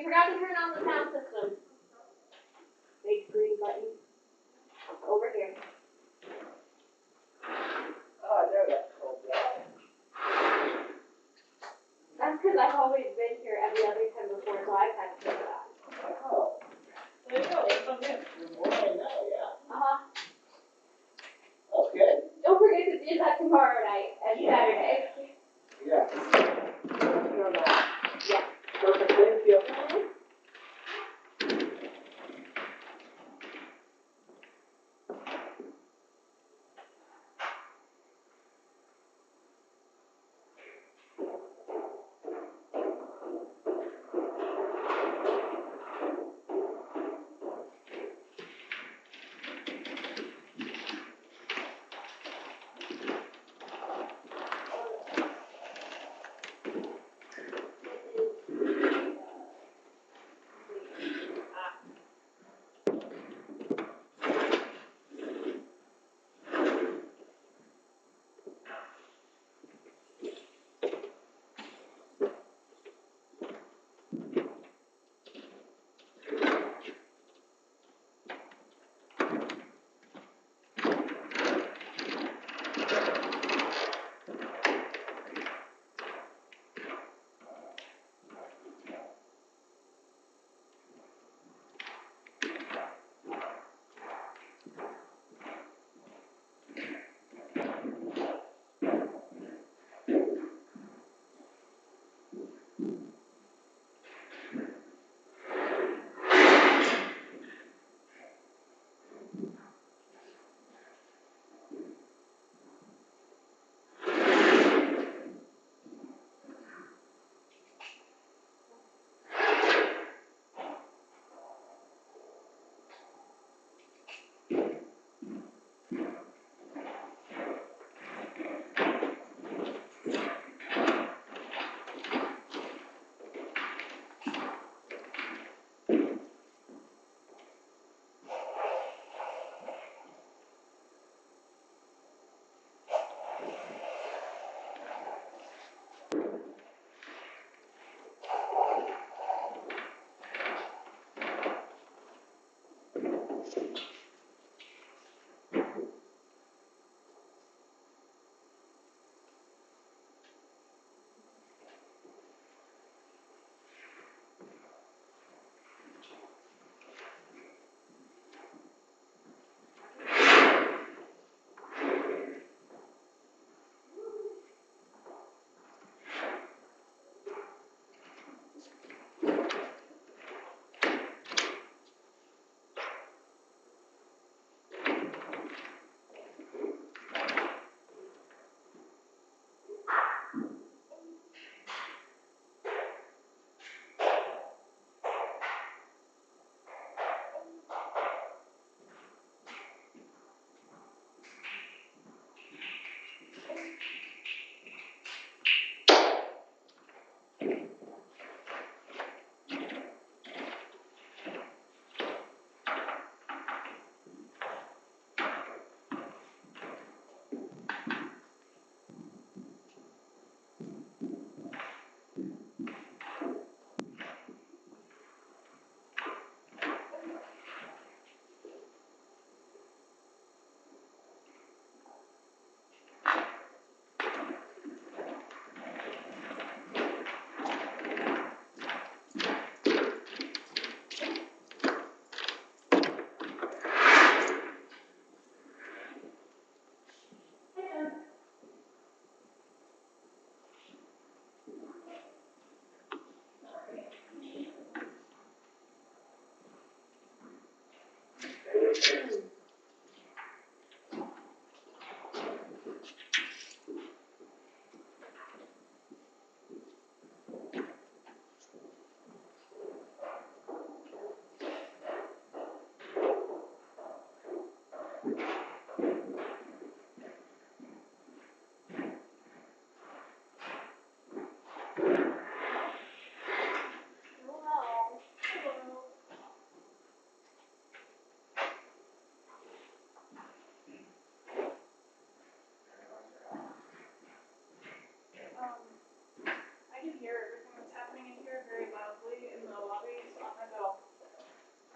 forgot to turn on the sound system. Big green button. Over here. Oh, there that cold down. That's because I've always been here every other time before, so I've had to turn it on. Oh. There you go, that's something. You're more right now, yeah. Uh-huh. Okay. Don't forget to do that tomorrow night and Saturday. Yeah. Yeah. Perfect, thank you.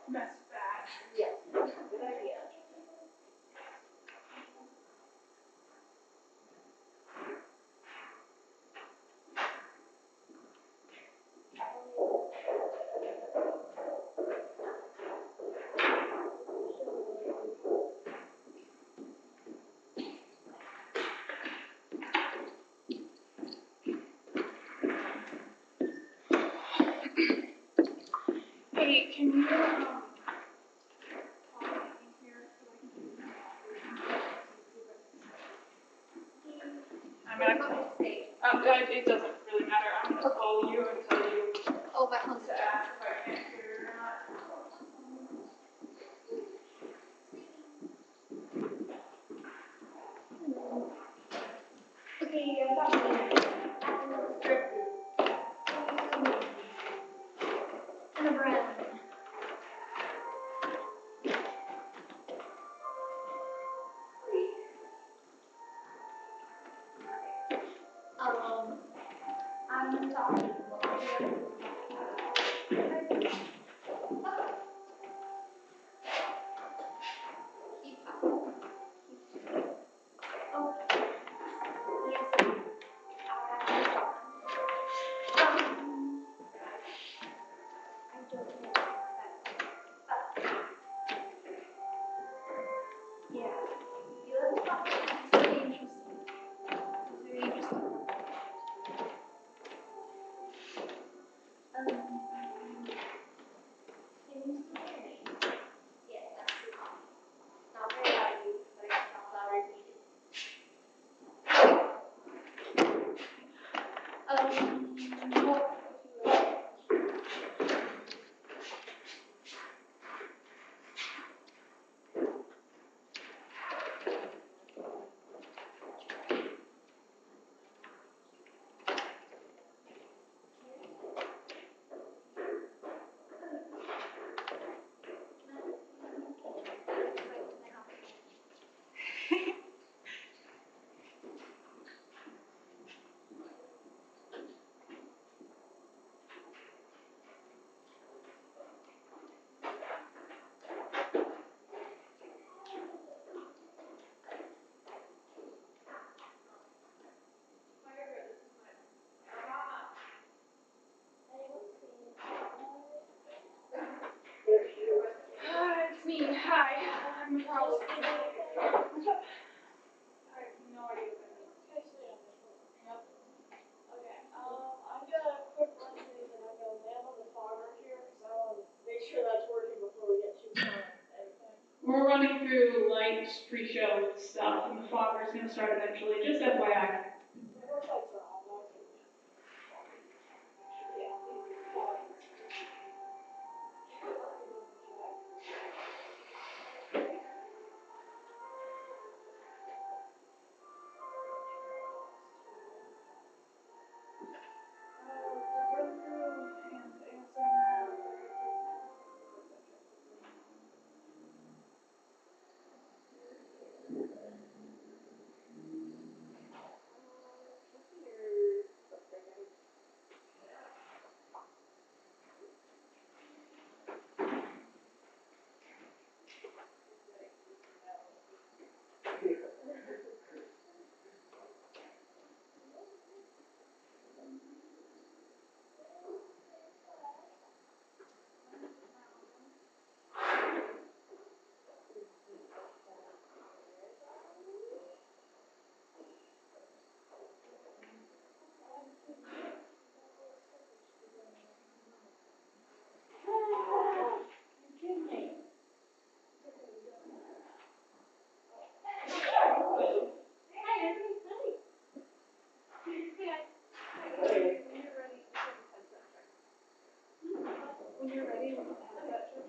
mess with that. Yes, good idea. Hey, can you, I'm gonna call, it doesn't really matter, I'm gonna call you and tell you Oh, that one's to ask if I can't hear or not. okay, I got one. And a brown. I'm sorry. It's me, hi, I'm a problem. I have no idea what that means. Yep. Okay, I'm gonna quick run through these and I'm gonna land on the fogger here, because I wanna make sure that's working before we get too far and everything. We're running through lights, pre-show stuff, and the fogger's gonna start eventually, just FYI. It looks like it's on, that's good. Yeah. When you're ready, we'll have that check.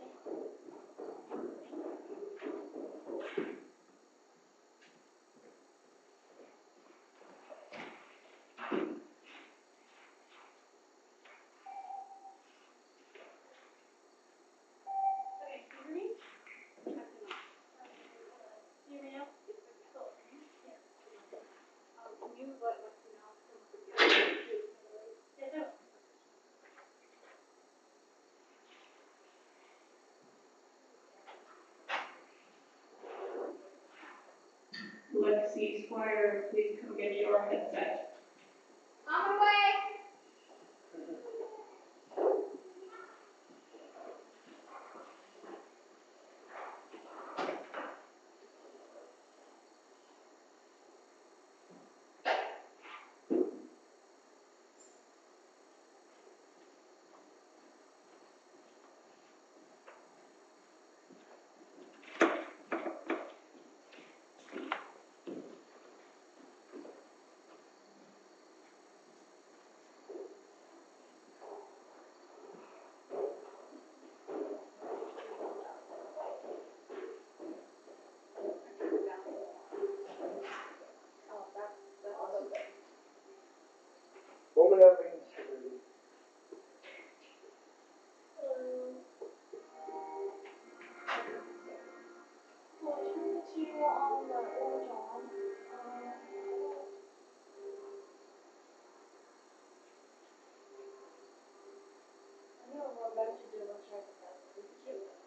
Okay, can you hear me? Hear me now? Can you let Lexi know? Yes, sir. Lexi Squire, please come get your headset. On my way. Woman having security. Well, I turned the TV on, the orange on. I know I'm going back to do lunch right now. We can keep it up.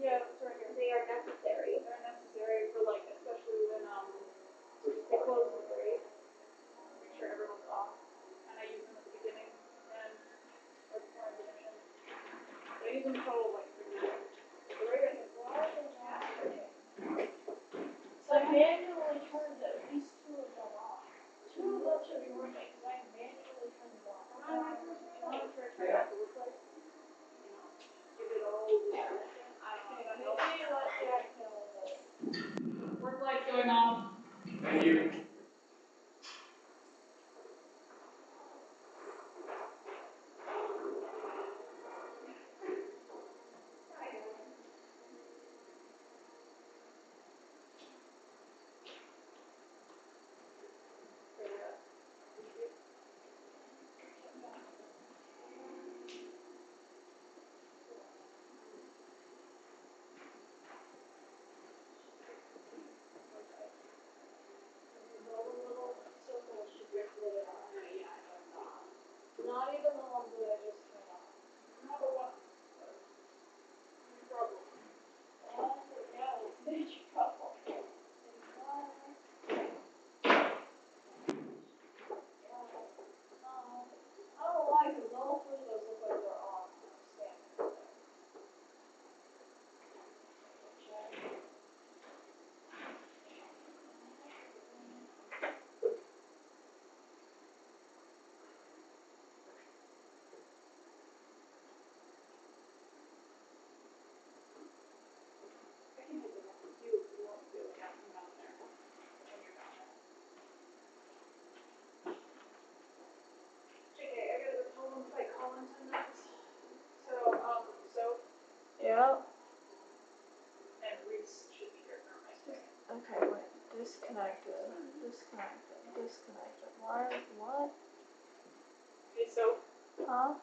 Yeah, it's right here. They are necessary. They're necessary for like, especially when they close the grade. Make sure everyone's off. And I use them at the beginning and or before intermission. So I use them total like 3 minutes. Why are they not? So I manually turned at least 2 of them off. 2 of them should be working, because I manually turned them off. Turn off the replay. You know, give it all the attention. I don't know if that helps. Maybe let Jack know that. Work light's going off. Thank you. All the little circles should be lit on. Yeah, I know it's off. Not even the ones that I just turned on. Not the one. Problem. Yeah, it's major trouble. I don't know why, because all 3 of those look like they're on. Standing there. Check. I can hit the one with you if you want to. Yeah, I'm down there. When you're down there. JK, I gotta go tell them if I call in 10 minutes. So, Yeah. and Reese should be here for my second. Okay, wait. Disconnected. Why? What? Okay, so, Huh?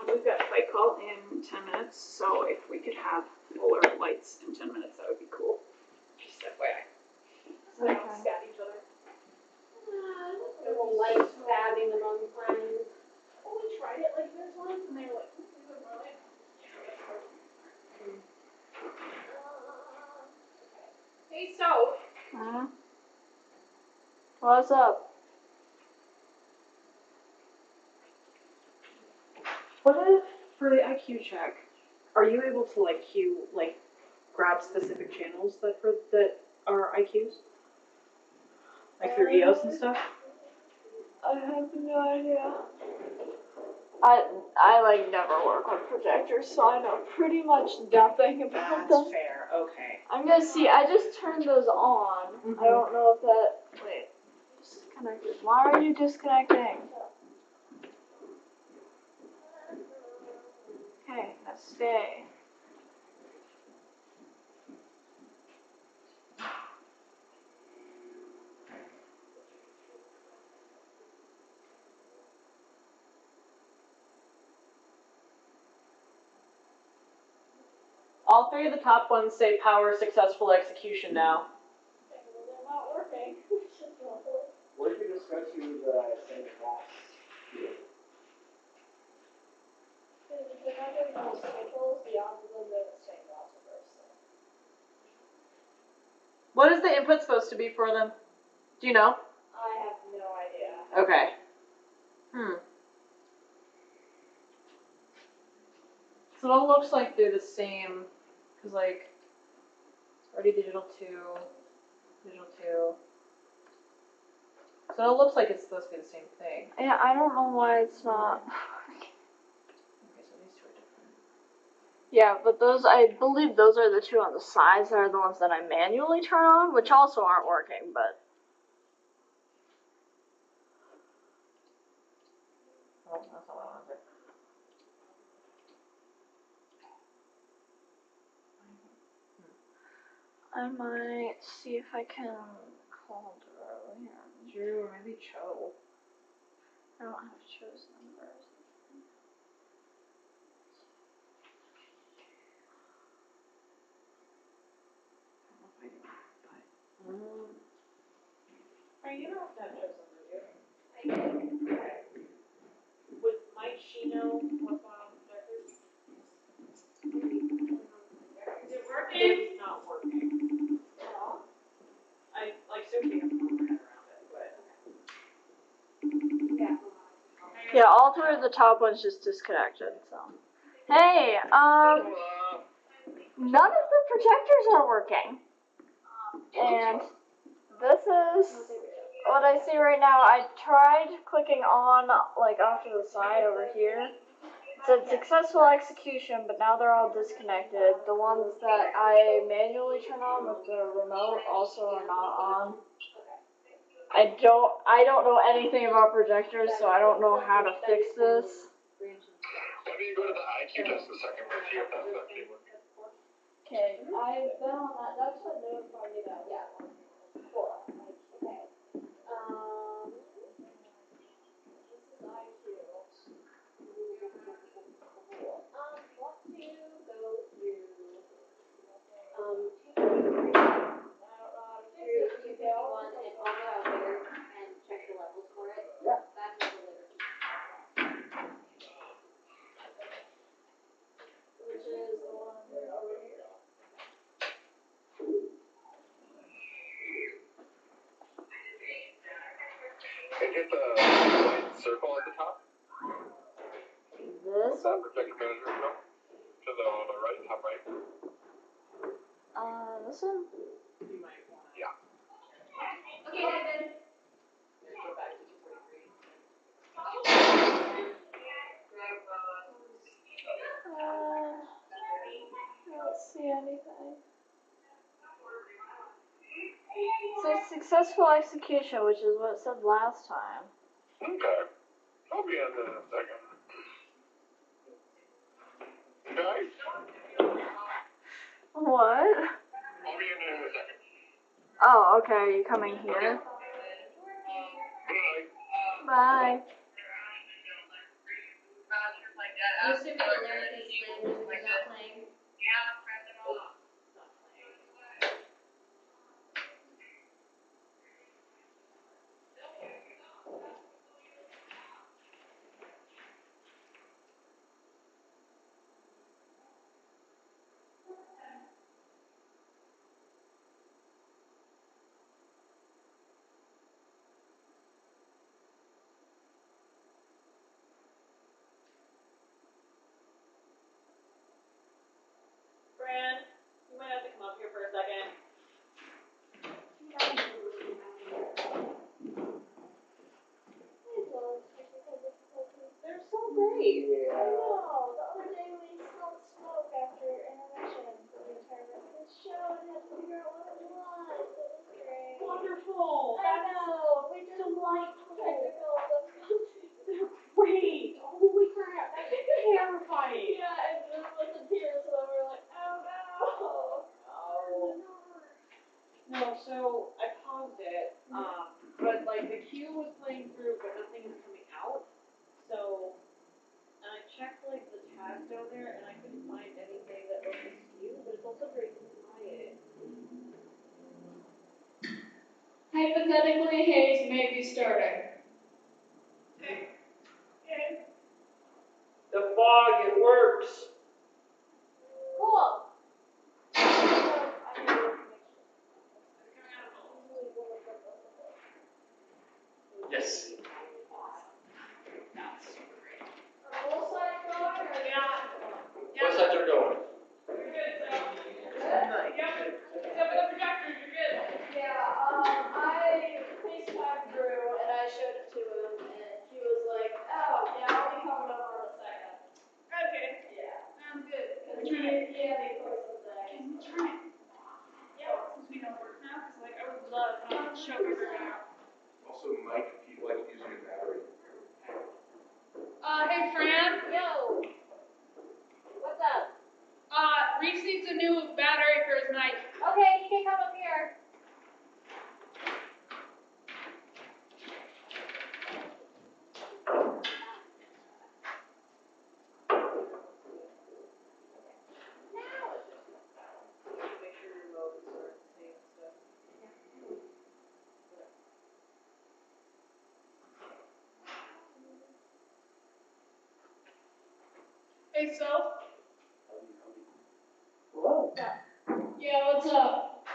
we've got a fight call in 10 minutes, so if we could have fuller lights in 10 minutes, that would be cool. Just FYI. So they don't Okay. stab each other. Little light stabbing among friends. Oh, we tried it like this once, and they were like, "Ooh, we look more light." Hey, so, Huh? What's up? What if, for the IQ check, are you able to grab specific channels that are IQs? Like through EOS and stuff? I have no idea. I never work with projectors, so I know pretty much nothing about them. That's fair, okay. I'm gonna see, I just turned those on. Mhm. I don't know if that, wait, disconnected. Why are you disconnecting? Okay, now stay. All three of the top ones say power successful execution now. Okay, well, they're not working. What did you discuss you saying loss? Because if they're not doing those circles, the odds of them doing the same loss reverse. What is the input supposed to be for them? Do you know? I have no idea. Okay. So it looks like they're the same, because like, already digital 2, digital 2. So it looks like it's supposed to be the same thing. Yeah, I don't know why it's not. Okay, so these two are different. Yeah, but those, I believe those are the two on the sides that are the ones that I manually turn on, which also aren't working, but. Oh, that's not what I wanted. I might see if I can call Drew here. Drew or maybe Cho. I don't have Cho's numbers. You don't have to have Cho's number, do you? Okay. Would Mike Shino work on projectors? Is it working? It's not working. I like Sophie has my head around it, but. Yeah. Yeah, all three of the top ones just disconnected, so. Hey, none of the projectors are working. And this is what I see right now. I tried clicking on, like, off to the side over here. It said successful execution, but now they're all disconnected. The ones that I manually turn on with the remote also are not on. I don't know anything about projectors, so I don't know how to fix this. Why don't you go to the IQ test a second and see if that's actually working? Okay, I've been on that. That's what notified me that. Yeah. Cool. Okay. This is IQ. Want to go through. Two one and I'll go out there and check the levels for it. Yeah. That's what the later. Which is the one over here. And hit the white circle at the top. This That one? projector manager, no? To the right, top right. This one? You might want to. Yeah. Okay, David. Go back to 243. I don't see anything. It says successful execution, which is what it said last time. Okay. I'll be in a second. Guys, What? I'll be in a second. Oh, okay. Are you coming here? Bye. Bye. I'm assuming the lyric is the music is not playing. Fran, you might have to come up here for a second. They're so great. I Yeah. know. The other day we smelled smoke after intermission for the entire rest of the show and had to figure out what it was. It was great. Wonderful. I know. We just delightful. technical difficulties. They're great. Holy crap. That's terrifying. Yeah, and then with the tears, so we were like, oh no. No, so I paused it, but like the cue was playing through, but nothing was coming out. So, and I checked like the tabs down there, and I couldn't find anything that was askew. also very quiet. Hypothetically, haze may be starting. The fog, it works. Cool. Yes. Are both sides going or? Both sides are going. You're good, so. Yep. Except for the projectors, you're good. Yeah, I FaceTimed Drew and I showed it to him and he was like, oh, yeah, I'll be coming over in a second. Okay. Yeah. Sounds good. Cause he had me for some things. Can we turn it? Yeah, since we know it works now, because like I would love not to choke everyone out. Also, Mike, if you like using your battery. Hey Fran. Yo. What's up? Reese needs a new battery for his mic. Okay, you can come up here. Make sure your remote is sort of safe and stuff. Hey, so. Hello. Yeah, what's up?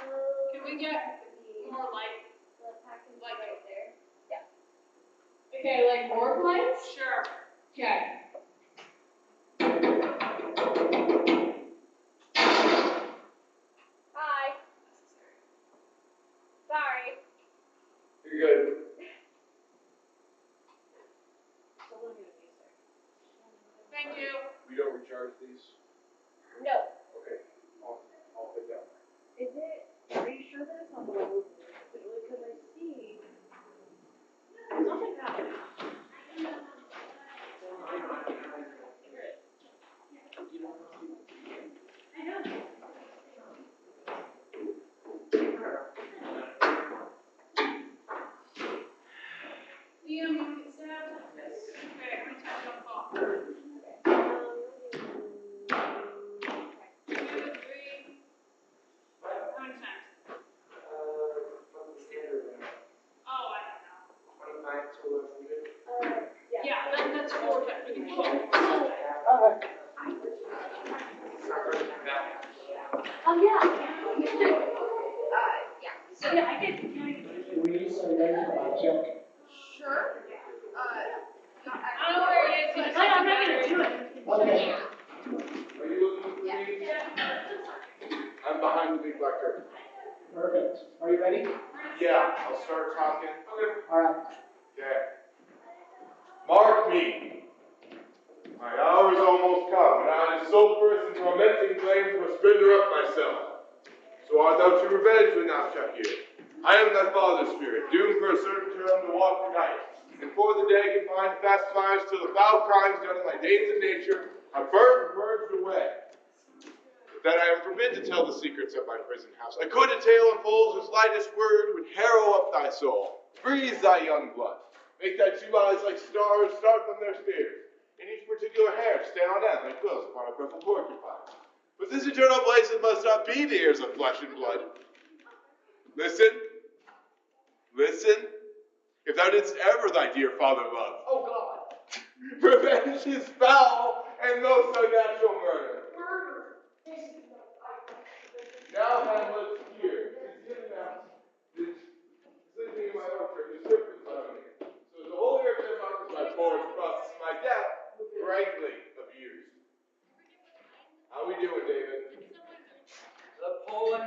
Can we get more light? The package right there. Okay, like more lights? Sure. Okay. Hi. Sorry. You're good. Someone get a music. Thank you. We don't recharge these? No. Okay. I'll put down. Is it, are you sure that it's not the level of the music? Because I see something happening. Liam, you get stabbed? Yes. Okay, I'm gonna tap it on the phone. 2, 3. How many times? What's the standard now? Oh, I don't know. 25 to 100? Yeah, that's 4 times. We can do it. Oh, yeah. So yeah, I can. Louise, are you ready for my check? Sure. I don't know where he is. He's I'm not gonna do it. Okay. Are you looking for me? I'm behind the big black curtain. Perfect. Are you ready? Yeah, I'll start talking. All right. Okay. Mark me. My hour's almost come, and I, the sole person tormenting claims must render up myself. So art thou to revenge when thou shalt hear. I am thy father's spirit, doomed for a certain term to walk the night, and for the day confined fast fires till the foul crimes done in my days of nature are burnt and purged away. But that I am forbid to tell the secrets of my prison house. I could a tale unfold whose lightest word would harrow up thy soul. Freeze thy young blood. Make thy 2 eyes like stars start from their spheres. In each particular hair stand on end like quills upon a purple porcupine. But this eternal blazes must not be the ears of flesh and blood. Listen. Listen. If thou didst ever thy dear father love. Oh God. Revenge is foul and most unnatural murder. Now Hamlet here. It's given now. This sleeping in my orchard, the serpents on me. So the whole earth of my forge process my death, frankly abused. How we doing, David? The poem.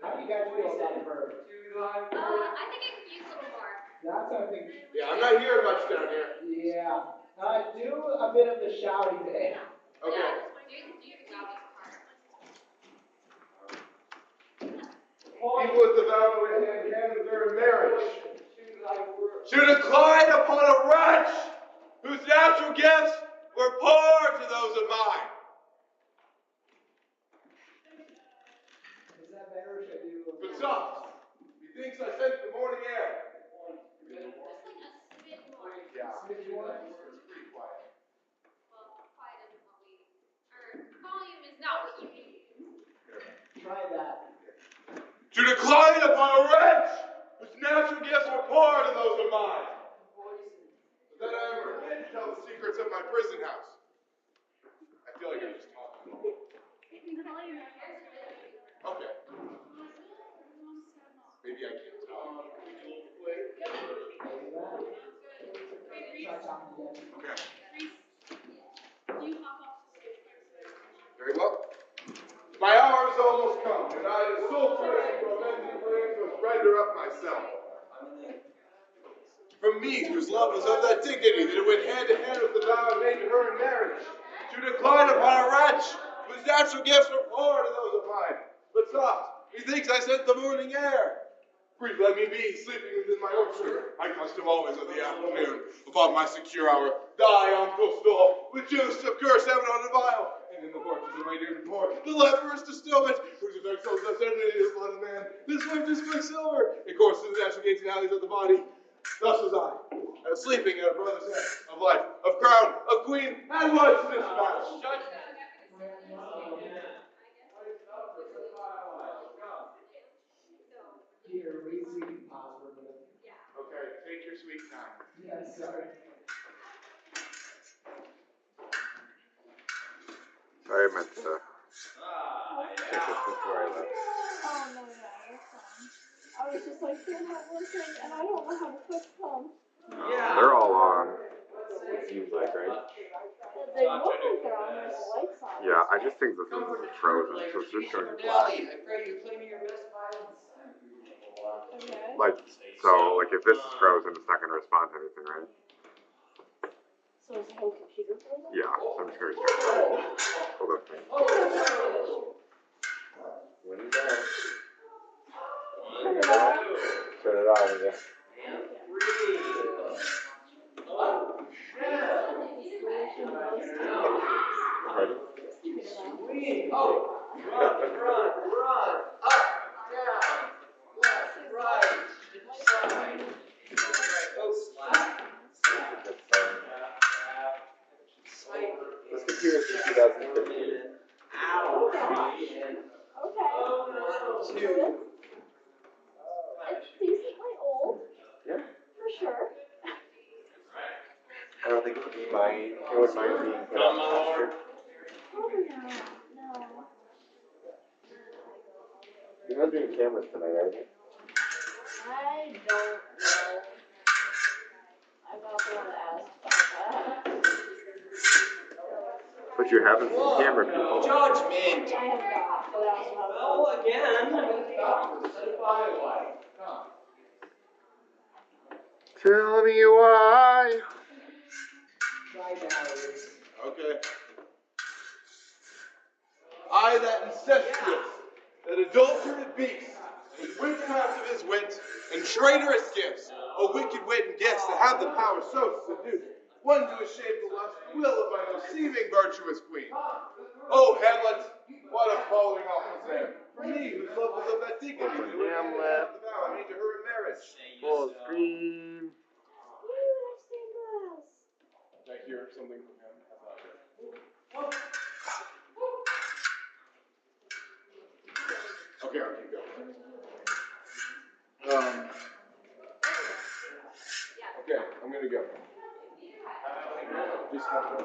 How do you guys feel about the bird? I think I could use a little more. That's something. Yeah, I'm not hearing much down here. Yeah. Do a bit of the shouting there. Okay. Do your loudest part. People with the vow in hand of their marriage should incline upon a wretch whose natural gifts were poor to those of mine. Is that better or should I do? But soft. Methinks I scent the morning air. Just like a smidge more. Yeah, it's pretty quiet. Well, quiet isn't what we. Our volume is to decline upon a wretch whose natural gifts were poor to those of mine. But then I am forbidden to tell the secrets of my prison house. I feel like I'm just talking. Okay. Maybe I can't talk. Okay. Very well. My hour is almost come, and I, as sole person to amending claims, must render up myself. From me, whose love was of that dignity that it went hand in hand with the vow I made to her in marriage, to decline upon a wretch whose natural gifts were poor to those of mine. But soft, methinks I scent the morning air. Brief, let me be, sleeping within my orchard. I custom always of the afternoon, above my secure hour, die on pistol, with juice of curse heaven on the vial, and in the porches of my noon pour, the leprous distillment, whose effects so ascended in the blood of man, this swift is quicksilver, it courses the natural gates and alleys of the body. Thus was I, sleeping at a brother's head, of life, of crown, of queen, and was dispatched. Here, we can pause for a minute. Okay, take your sweet time. Yes, sorry. Sorry, I meant to check this before I left. Oh, no, yeah, that's fine. I was just like, doing that one thing, and I don't know how to fix them. They're all on. It seems like, right? They look like they're on, there's lights on. Yeah, I just think this is frozen, so it's just showing black. I pray you play me your best violence. Okay. Like, so, like, if this is frozen, it's not going to respond to anything, right? So is the whole computer frozen? Yeah, so I'm just going to restart it. Hold on. When you down. Turn it on. Turn it on, yeah. Ready? Sweet. Oh, run, up, down, left, right, side. Oh, slap. This computer is from 2015. Oh gosh. Okay. Two. It's decently old. Yeah. For sure. I don't think it would mind being put on faster. Oh no. You're not doing cameras tonight, are you? I don't know. I'm not the one to ask about that. But you're having some camera people. Judgment. I have not, but I also have. Well, again. Tell me why. Try Valerie. Okay. I, that incestuous, that adulterate beast, with witchcraft of his wit, and traitorous gifts, a wicked wit and gifts that have the power so to seduce, one to a shameful lust, will of my most seeming virtuous queen. Oh, Hamlet, what a falling off was there, for me, whose love was of that dignity, that would have the vow I made to her in marriage. Full screen. Did I hear something from him? That's not good. Okay, I'll keep going. Okay, I'm gonna go.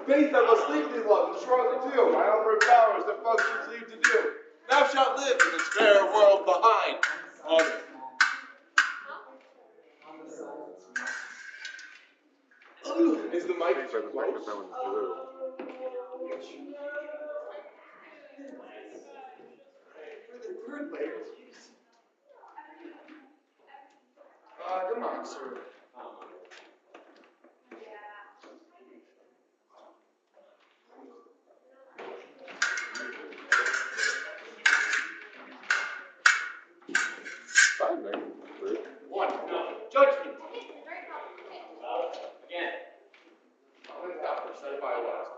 Faith I must leave thee, love, and shortly too. My outward powers that functions leave to do. Thou shalt live in this fair world behind. Amen. Is the mic For the close? microphone is blue. Third layer. Come on, sir. Fine, man. One, no. Judgment. Again. Let's stop for set by what?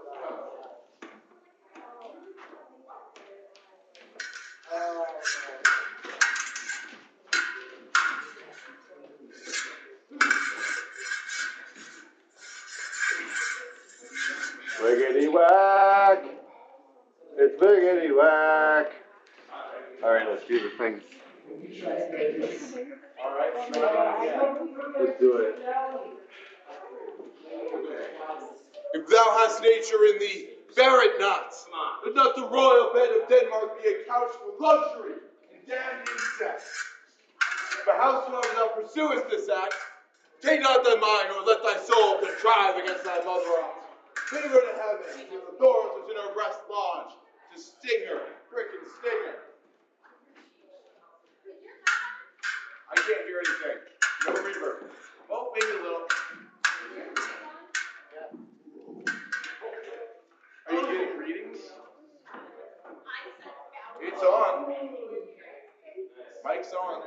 Wiggity whack! It's wiggity whack! Alright, let's do the things. Alright, try again. Let's do it. If thou hast nature in thee, bear it not. Let not the royal bed of Denmark be a couch for luxury and damned incest. But howsoever thou pursuest this act, take not thy mind, nor let thy soul contrive against thy mother aught. Bid her to heaven, till the thorns which in her breast lodge, to sting her, prick and sting her. I can't hear anything. No reverb. Oh, maybe a little. Are you getting readings? It's on. Mic's on.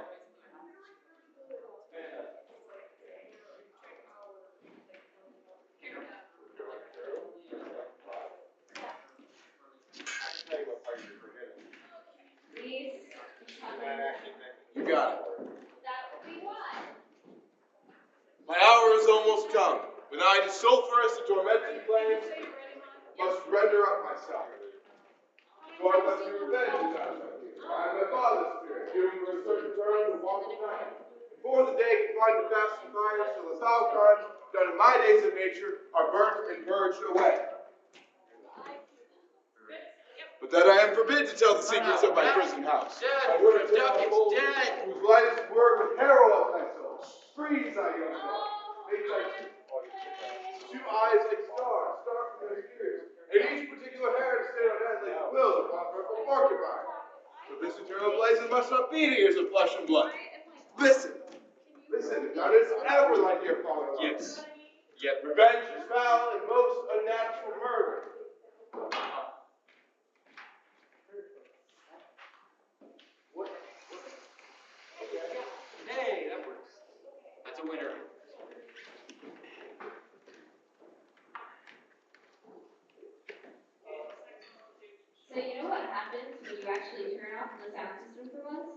You got it. My hour is almost come, when I, to sulphurous and tormenting flames, must render up myself. So I must be revenged on my fear. I am my father's spirit, giving for a certain term to walk the night. Before the day can find the fast and fires, till the foul crimes done in my days of nature are burnt and purged away. But that I am forbid to tell the secrets of my prison house. I would have tell whose lightest word with peril of my soul. Freeze, thy young soul. Make thy two eyes like stars, start from their ears, and each particular hair to stand on end like quills upon a purple porcupine. But this eternal blazes must not be to ears of flesh and blood. Listen, listen, thou didst ever like your father. Yes. Yet revenge is foul and most unnatural murder. What? Hey, that works. That's a winner. So you know what happens when you actually turn off the sound system for once?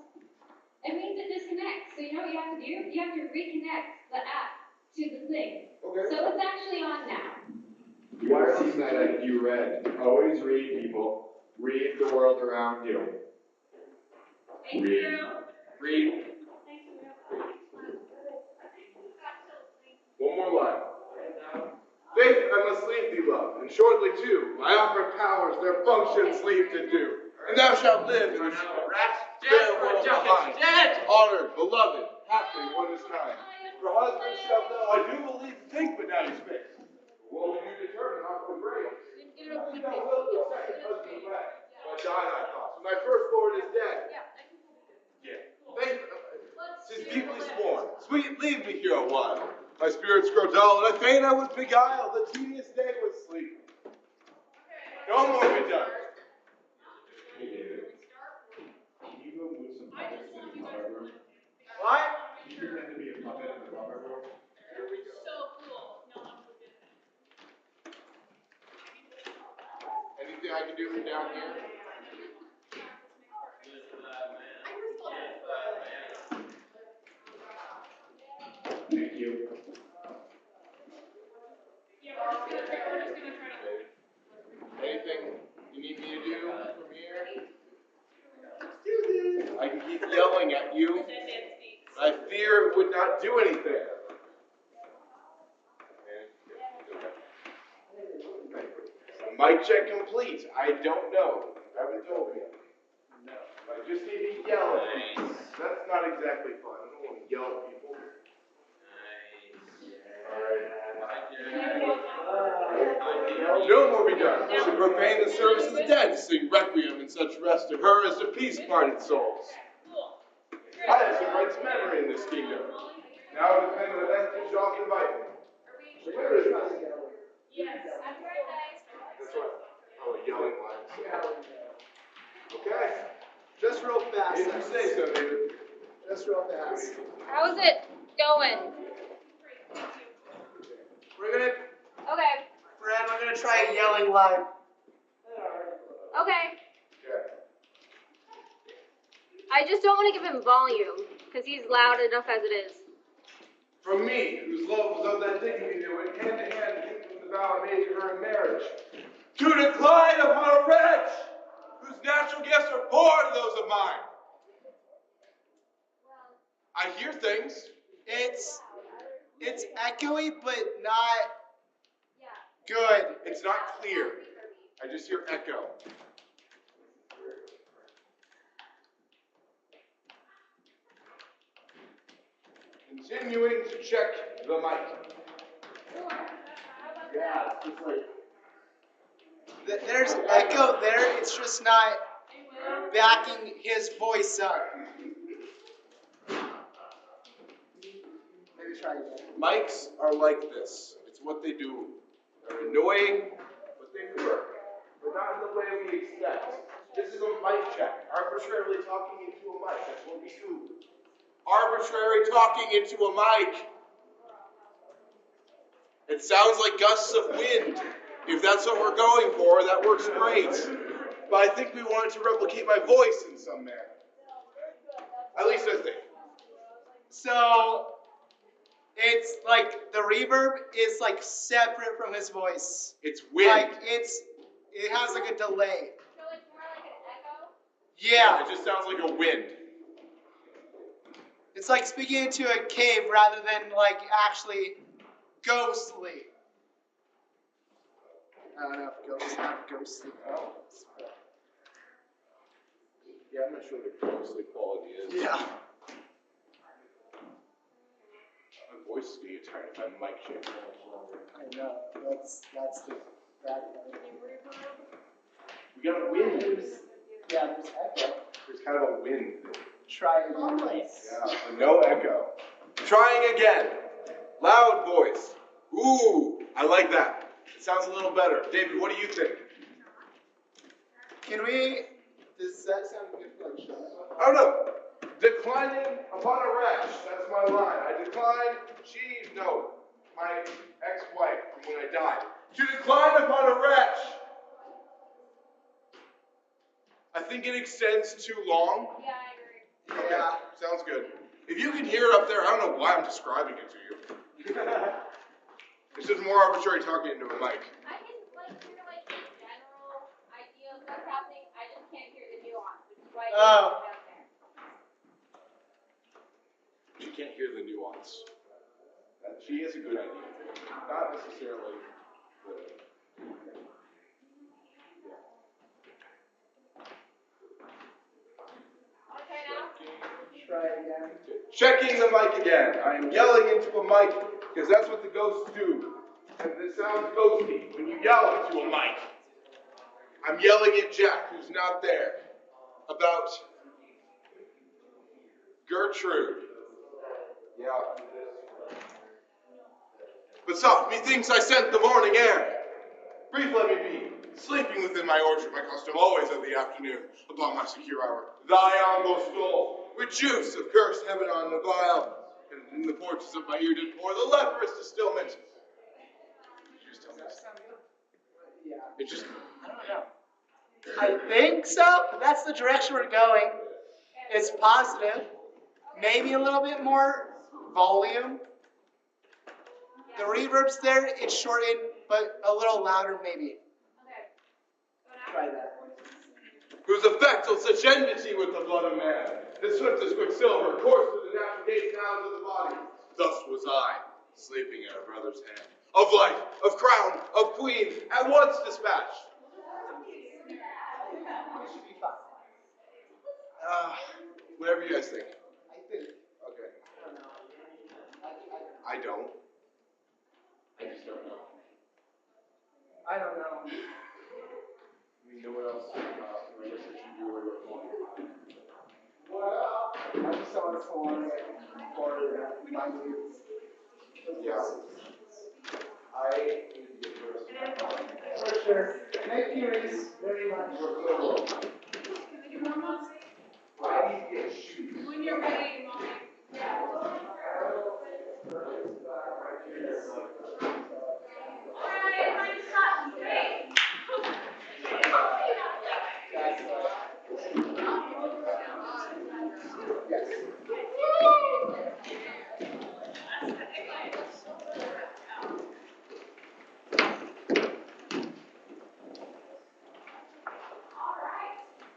It means it disconnects. So you know what you have to do? You have to reconnect the app to the thing. Okay. So it's actually on now. You are seeing that you read. Always read, people. Read the world around you. Thank Read. you. Read. One more line. Faith, I must leave thee, love, and shortly too. My offered powers their functions leave to do. And thou shalt live in this fair world behind. Honored, beloved, happy, one is kind. For husband shalt thou, I do believe, think, but now you speak. What will you determine off the grave? Thou wilt the second husband wed. But die thy thoughts. My first lord is dead. Yeah. Faith, 'tis deeply sworn. Sweet, leave me here a while. My spirits grow dull, and I fain I would beguile the tedious day with sleep. No more be done. Hey, David. Can you go move some puppets in the puppet room? What? Can you pretend to be a puppet in the puppet room? Anything I can do from down here? Thank you. Anything you need me to do from here? I can keep yelling at you, but I fear it would not do anything. Mic check complete. I don't know. You haven't told me. No. I just need to yell at people. That's not exactly fun. I don't want to yell at people. No more be done. Should profane the service of the dead, to sing requiem in such rest to her as to peace parted souls. I have some rights of memory in this kingdom. Now it depends on the next you shall invite me. So where is this? That's what. Oh, yelling lines. Okay. Just real fast. If you say so, David. Just real fast. How's it going? We're gonna, Okay. Fran, we're gonna try a yelling line. Okay. Okay. I just don't want to give him volume, because he's loud enough as it is. From me, whose love was of that dignity that went hand to hand with the vow I made to her in marriage, to decline upon a wretch whose natural gifts are poor to those of mine. I hear things. It's echoey, but not good. It's not clear. I just hear echo. Continuing to check the mic. Yeah, it's just like. There's echo there. It's just not backing his voice up. Maybe try again. Mics are like this. It's what they do. They're annoying, but they work. But not in the way we expect. This is a mic check. Arbitrarily talking into a mic. That's what we do. Arbitrary talking into a mic. It sounds like gusts of wind. If that's what we're going for, that works great. But I think we wanted to replicate my voice in some manner. At least I think. So it's like the reverb is like separate from his voice. It's wind. Like it has like a delay. So it's more like an echo? Yeah. It just sounds like a wind. It's like speaking into a cave rather than like actually ghostly. I don't know if ghosts have ghostly qualities. Yeah, I'm not sure what the ghostly quality is. Yeah. My voice is getting tired if I'm mic checking. I know. That's the bad part. We got a wind. There's echo. There's kind of a wind. Try again. Yeah, but no echo. Trying again. Loud voice. Ooh, I like that. It sounds a little better. David, what do you think? Does that sound good for like showing? Oh no. Declining upon a wretch. That's my line. I decline. My ex-wife from when I died. To decline upon a wretch. I think it extends too long. Yeah, I agree. Okay, Yeah. sounds good. If you can hear it up there, I don't know why I'm describing it to you. It's just more arbitrary talking into a mic. I can hear the general idea of what's happening. I just can't hear the nuance, which is why you Oh. down there. She can't hear the nuance. She has a good idea. Not necessarily good. Okay, now? Try again. Checking the mic again. I am yelling into a mic because that's what the ghosts do. And it sounds ghosty when you yell into a mic. I'm yelling at Jack, who's not there, about Gertrude. Yeah. But soft methinks I scent the morning air. Brief let me be, sleeping within my orchard, my custom always of the afternoon, upon my secure hour. Thy ambo stole, with juice of cursed heaven on the vial, and in the porches of my ear did pour the leprous distillment. Did you just tell me this? Yeah. It just, I don't know. I think so, but that's the direction we're going. It's positive. Maybe a little bit more volume. The reverb's there, it's shortened, but a little louder maybe. Try that. whose effects of such enmity with the blood of man, the swift as quicksilver, course through the natural gate canals of the body. Thus was I, sleeping at a brother's hand, of life, of crown, of queen, at once dispatched. It should be fine. Whatever you guys think. I think. Okay. I don't know. I don't. I just don't know. I don't know. I mean, no one else research you do where you're going. Well, I just don't want to prolong it for my needs. Yeah. I need to get yours. For sure. Thank you, Reese, very much. I need to get shoes. When you're ready, Molly.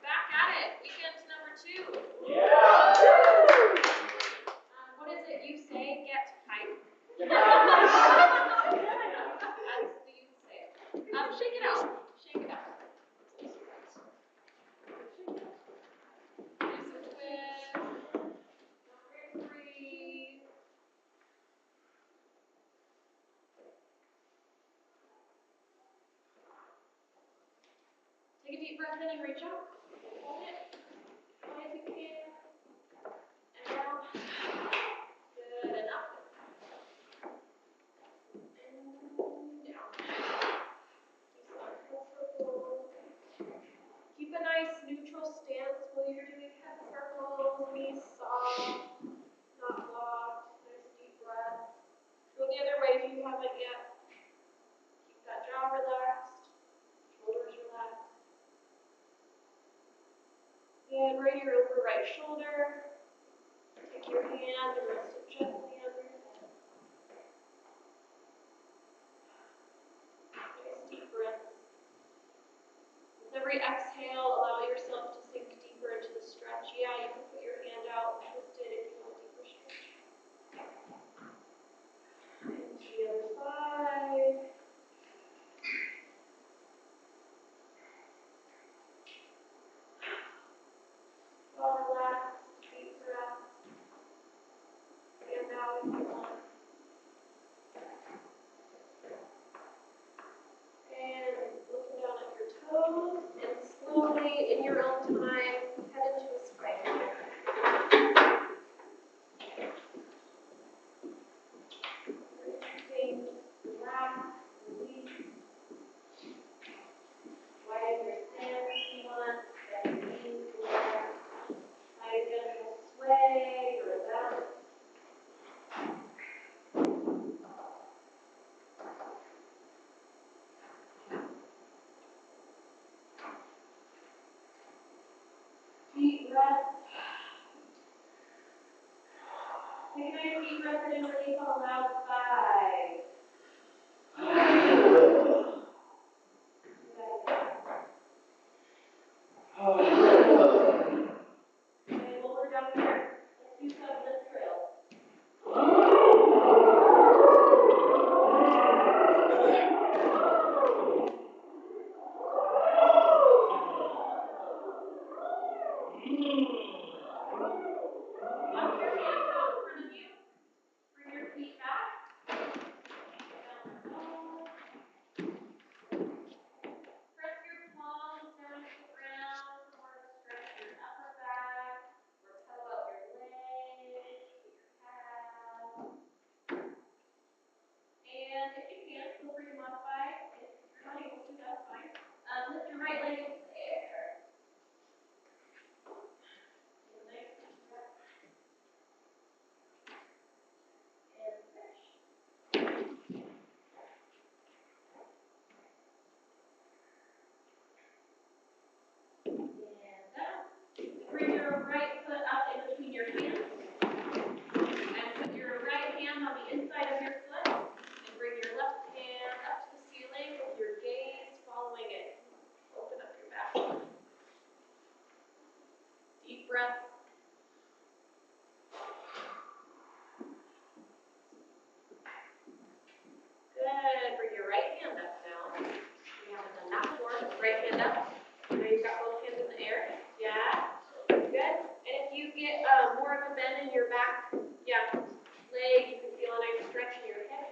Back at it. Weekend number 2. Yeah. deep breath in and reach up. Hold it. As high as you can. And down. Good. And up. And down. Keep a nice neutral stance while you're doing head circles. Knees soft, not locked. Nice deep breath. Go the other way if you haven't yet. Keep that jaw relaxed. Shoulders relaxed. Then right ear over right shoulder. Take your hand and rest it gently on your head. Nice deep breaths. With every exhale, allow yourself to sink deeper into the stretch. Yeah, you can put your hand out and twist it if you want a deeper stretch. And to the other side. Well relaxed, deep breath. Hand out if you want. And looking down at your toes, and slowly, in your own time, head into a spider. Breathing, relax, release. Widen your stance if you want. Bend your knees, relax. Find a gentle sway or a bounce. Deep breath. Take a nice deep breath in and release on a loud sigh. Okay, while we're down here, let's do some lip trails. Walk your hands out in front of you. Bring your feet back. Press your palms down to the ground or stretch your upper back or pedal out your legs, put your calves. And if you can, feel free to modify. If you're not able to, that's fine. Lift your right leg into the air. Take a nice deep breath. And finish. And down. Bring your right foot up in between your hands. And put your right hand on the inside of your foot. And bring your left hand up to the ceiling with your gaze following it. Open up your back. Deep breath. Good. Bring your right hand up now. We haven't done that before. Right hand up. Now you've got both hands in the air. Yeah. Good. And if you get more of a bend in your back, leg, you can feel a nice stretch in your hip.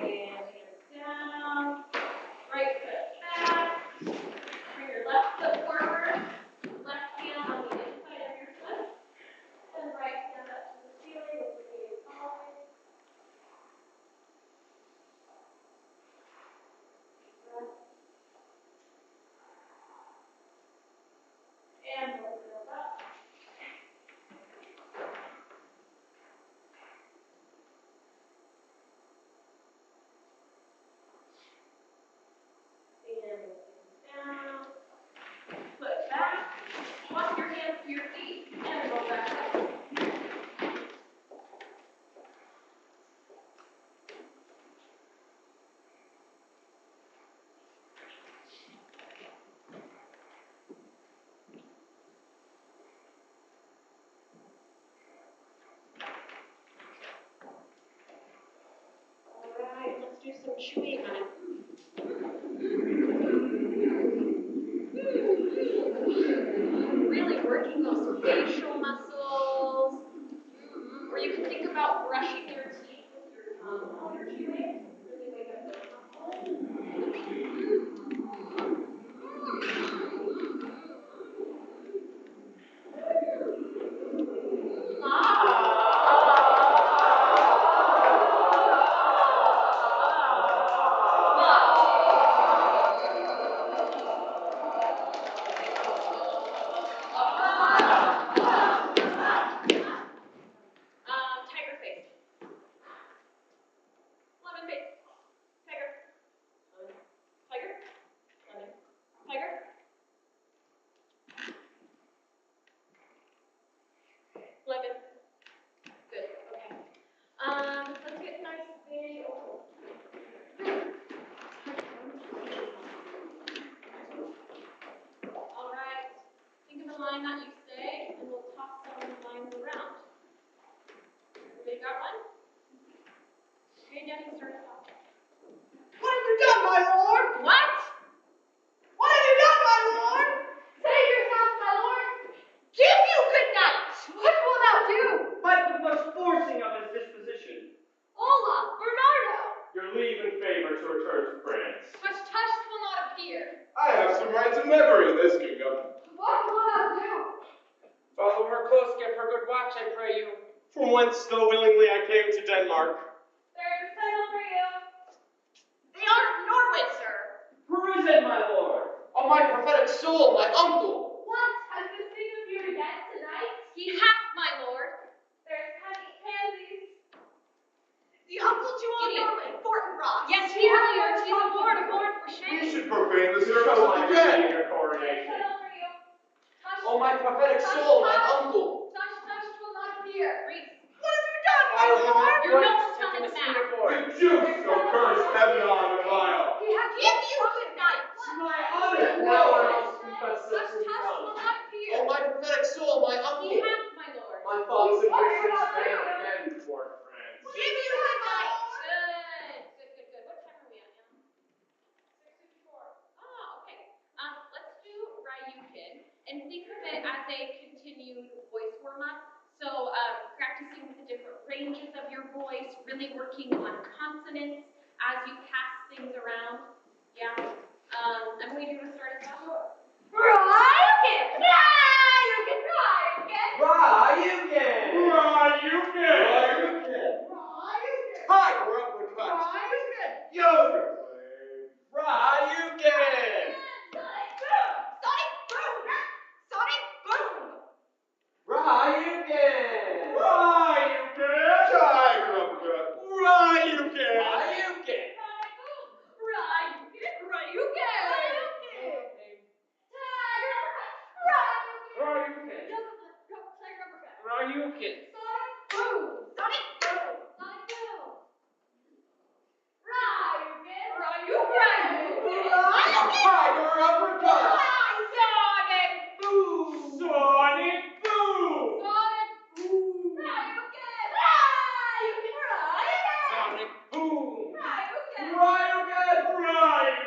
And hands down. Right foot back. Bring your left foot forward. Left hand on the inside of your foot. And right hand up to the ceiling with your gaze following. And open it up. And down. Foot back. Walk your hands to your feet and roll back up. Alright, let's do some chewing on it. Really working those facial muscles. Or you can think about brushing your teeth with your tongue while you're chewing. Really wake up those muscles. that you say, and we'll toss some lines around. Everybody got one? Okay, Danny, start us off. What have you done, my lord? What? What have you done, my lord? Say yourself, my lord. Give you good night! What will thou do? Fight with much forcing of his disposition. Hola, Bernardo. Your leave and favor to return to France. Tush tush will not appear. I have some rights of memory in this kingdom. What will thou do? Follow her close, give her good watch, I pray you. From whence, though willingly, I came to Denmark. There's a title for you. They are Norway, sir. Prison, my lord. On my prophetic soul, my uncle. What? Has this thing appeared again tonight? He hath, my lord. There's honey candies. The uncle to all Gideon. Norway, Fortin Ross. Yes, He he hath hath, your he's a lord, tongue. for We shame. should profane the Show service of my the deed dead. in your coronation. Title for you. Tush, On my prophetic soul, my uncle. tush, tush will not appear. Reese. What have you done, my Follow him lord? at Your once, notes tell taking us a now. spear for it. Reduce, O cursed Headlong and vile. He hath Give you good night. My honor. Now I must confess Tush this tush done. will not appear. On my prophetic soul, my He uncle. hath, my lord. My thoughts and What wishes will thou ran do? again toward France. Give you good night. Good. What time are we at now? 6:54. Oh, okay. Let's do Ryukin and think of it as a continued voice warm-up. So, practicing with the different ranges of your voice, really working on consonants as you pass things around. Yeah. I'm going to start us off. Ryukin! Ryukin! Ryukin! Ryukin! Ryukin! Tiger uppercut! Ryukin! Yoga flame! Ryukin! Sonic boom! Sonic boom! Ryukin! Ryukin! Tiger uppercut! Ryukin! Ryukin! Sonic boom! Ryukin! Ryukin! Tiger uppercut! Ryukin! Ryukin! Tiger uppercut! Ryukin! Sonic boom! Sonic boom! Sonic boom! Ryukin! Ryukin! Tiger uppercut! Sonic boom! Sonic boom! Sonic boom! Ryukin! Sonic boom! Ryukin!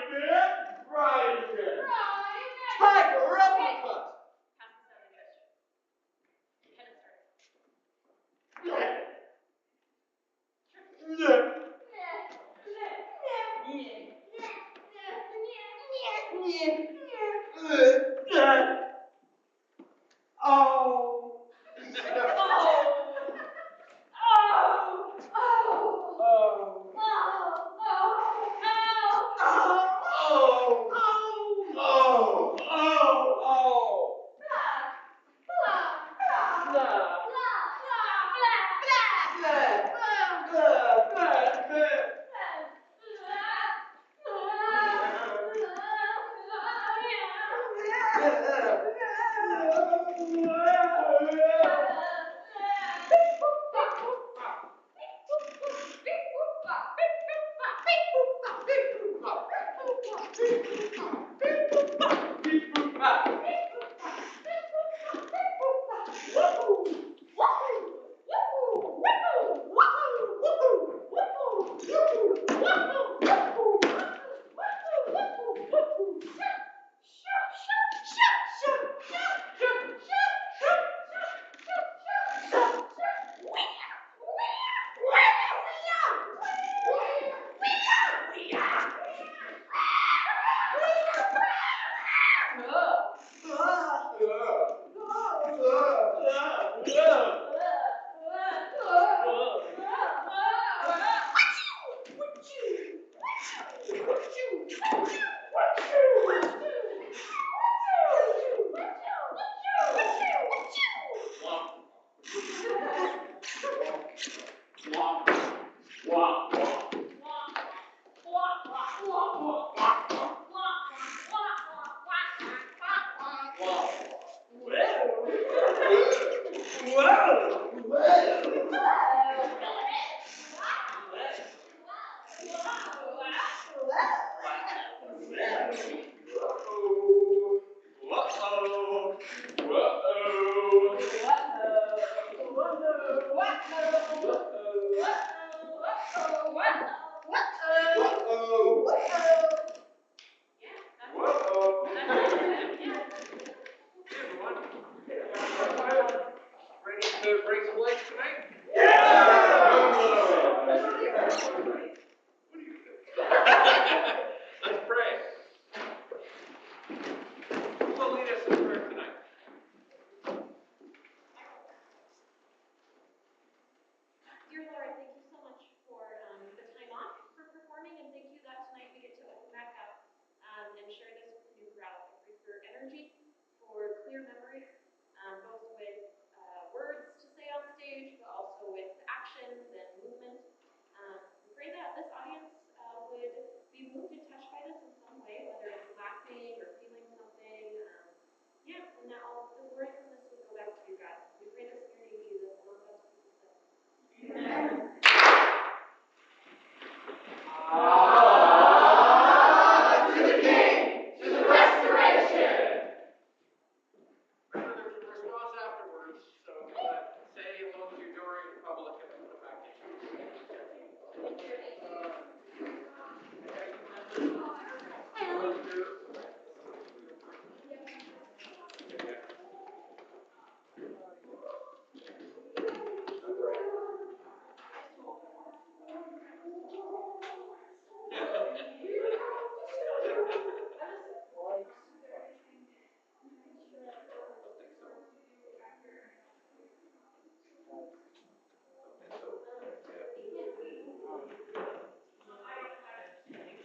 Ryukin! Ryukin! Tiger uppercut! Pass this over, Tristan. Kenneth started. Oh! to bring some lights tonight? Let's pray. Who will lead us in prayer tonight? Dear Lord, thank you so much for the time off for performing, and thank you that tonight we get to open back up and share this with the new crowd. I pray for energy, for clear memory, both with words to say on stage, but also with actions and movement. We pray that this audience would be moved and touched by this in some way, whether it's laughing or feeling something. And that all the glory from this would go back to you, God. We pray this in your name, Jesus, and all God's people say. Amen. To the King, to the restoration. Remember, there's a response afterwards, so say hello to your door in public and then come back in.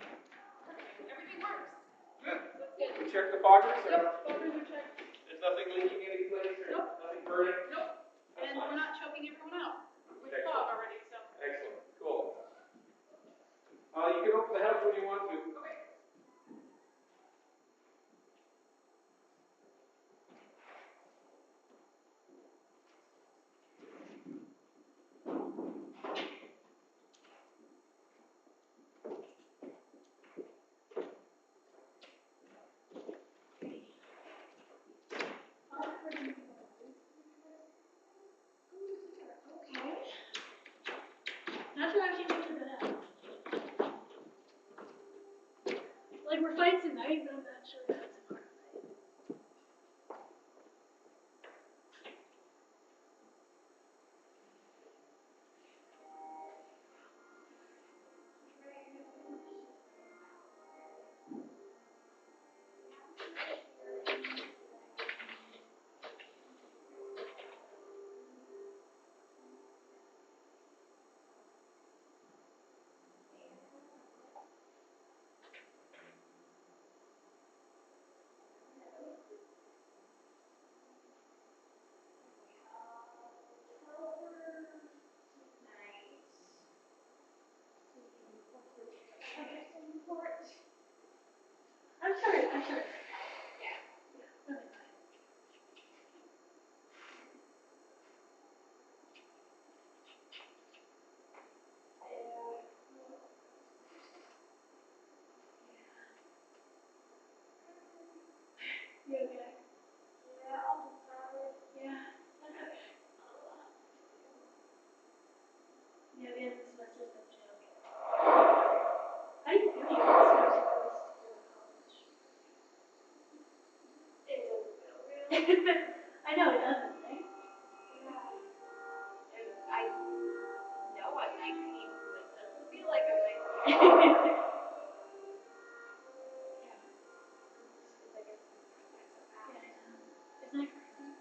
Everything works. Good. We checked the foggers? Yep, foggers are checked. There's nothing leaking any place or Nope. nothing burning? Nope. That's And nice. we're not choking everyone out with Excellent. fog already, so. Excellent. Cool. You can open the house when you want to. Okay. Not sure I can figure that out. Like we're fighting tonight, but I'm not sure that's a part of it. I'm sorry. Yeah. That'll be fine. You okay? Yeah, I'm sorry. Yeah, that's okay. Yeah, the end of the semester is such a How do you feel about this semester first year of college? It doesn't feel real. I know it doesn't, right? Yeah. And I know I'm 19, so it doesn't feel like I'm 19. Yeah. Just because I guess I'm going by so fast. Yeah, I know. Isn't it crazy?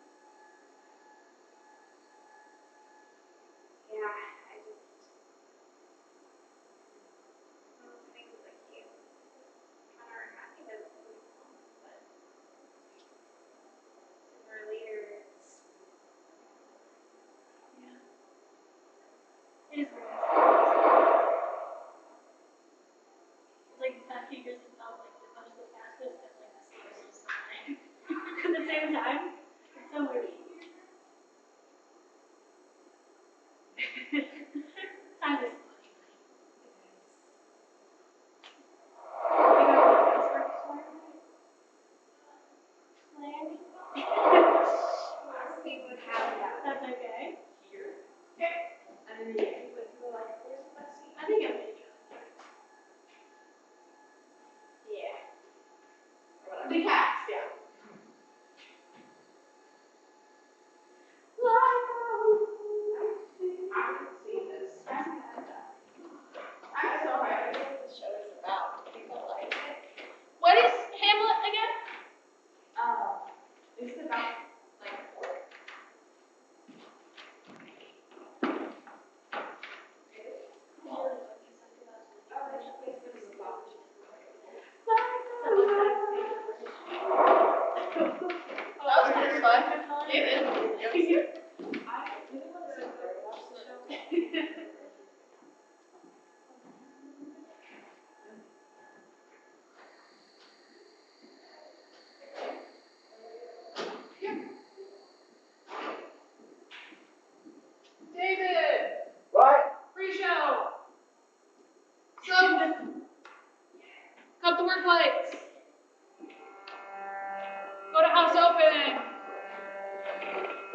Yeah, I just. Those things like you kind of remind me that it's really fun, but sooner or later it's. Yeah. It is weird.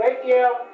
Thank you.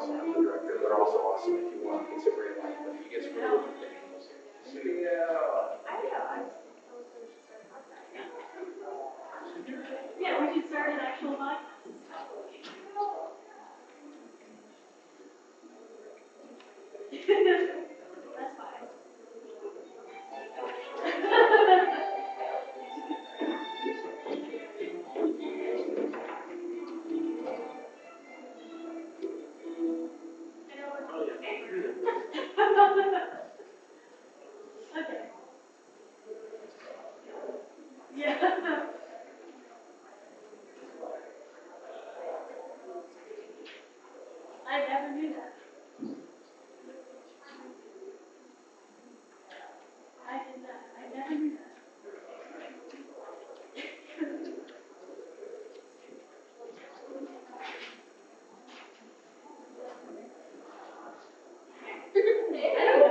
awesome to have the director. They're also awesome if you want. It's a great life, but he gets really ridiculous. Yeah, we should start an actual podcast. That's fine. Okay. Yeah. I never knew that. I did not. I never knew that. I don't know.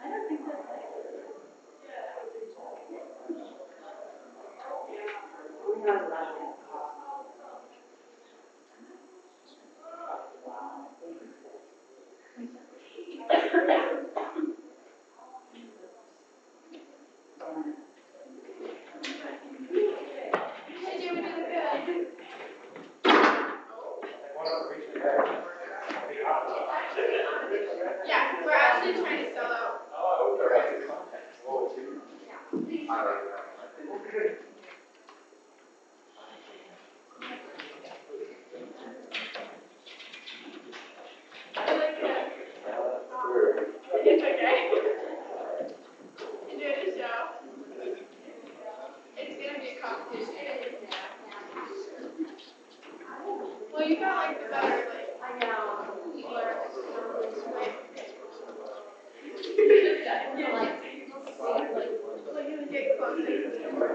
I don't think that's like Yeah, we're actually trying to sell out. It's okay. Enjoy the show. It's gonna be a competition. Well, you got like the better, like, I know. People are like, get closer to the door.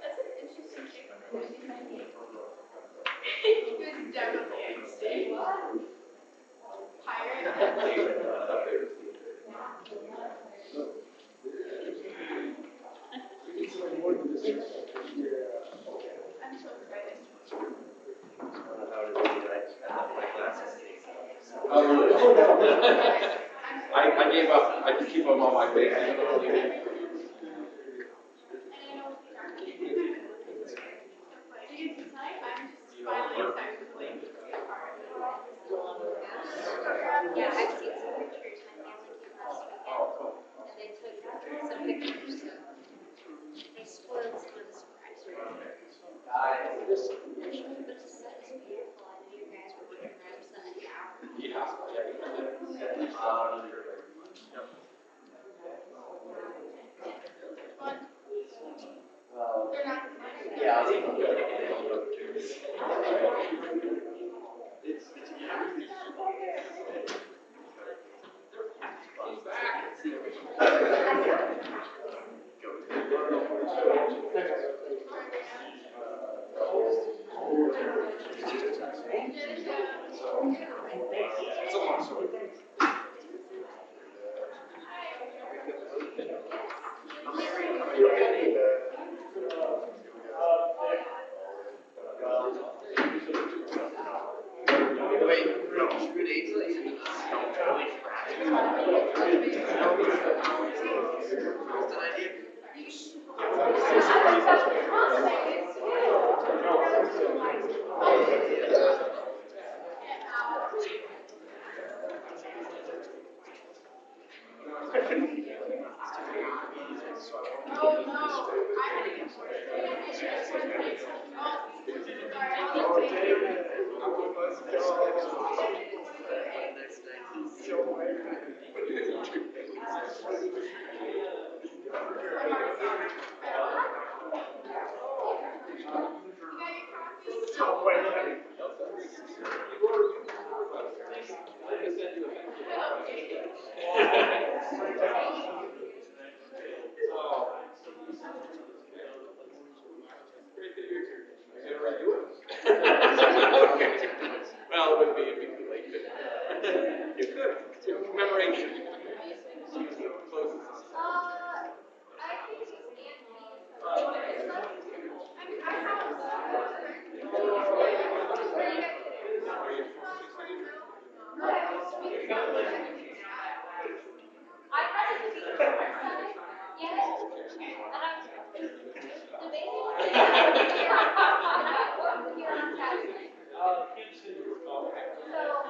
That's an interesting thing. He was definitely angsty. Tired. I'm so excited. Oh, really? I gave up. I just keep them on my face. Yeah, I've seen some pictures. My family came last weekend, and they took some pictures, so they spoiled some of the surprise for me. But the set is beautiful. I know you guys were working around set. They're not. Yeah. It's a long story. Hi. Well, it would be, it'd be too late. You could, it's a commemoration. Closes. I haven't seen the front side yet, and I'm debating. I'm working here on Saturday. So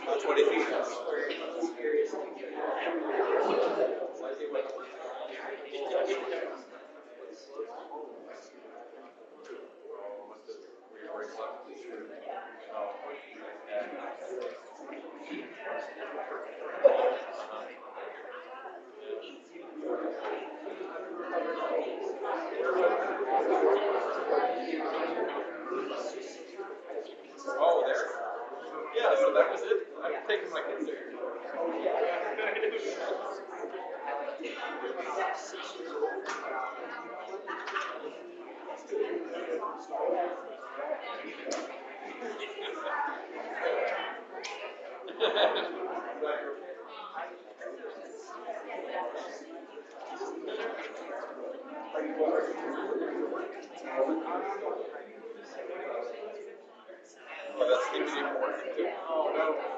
About 20 feet. Oh, there? Yeah, so that was it. I'm taking my kids there. Well, that's going to be important too. Oh, no.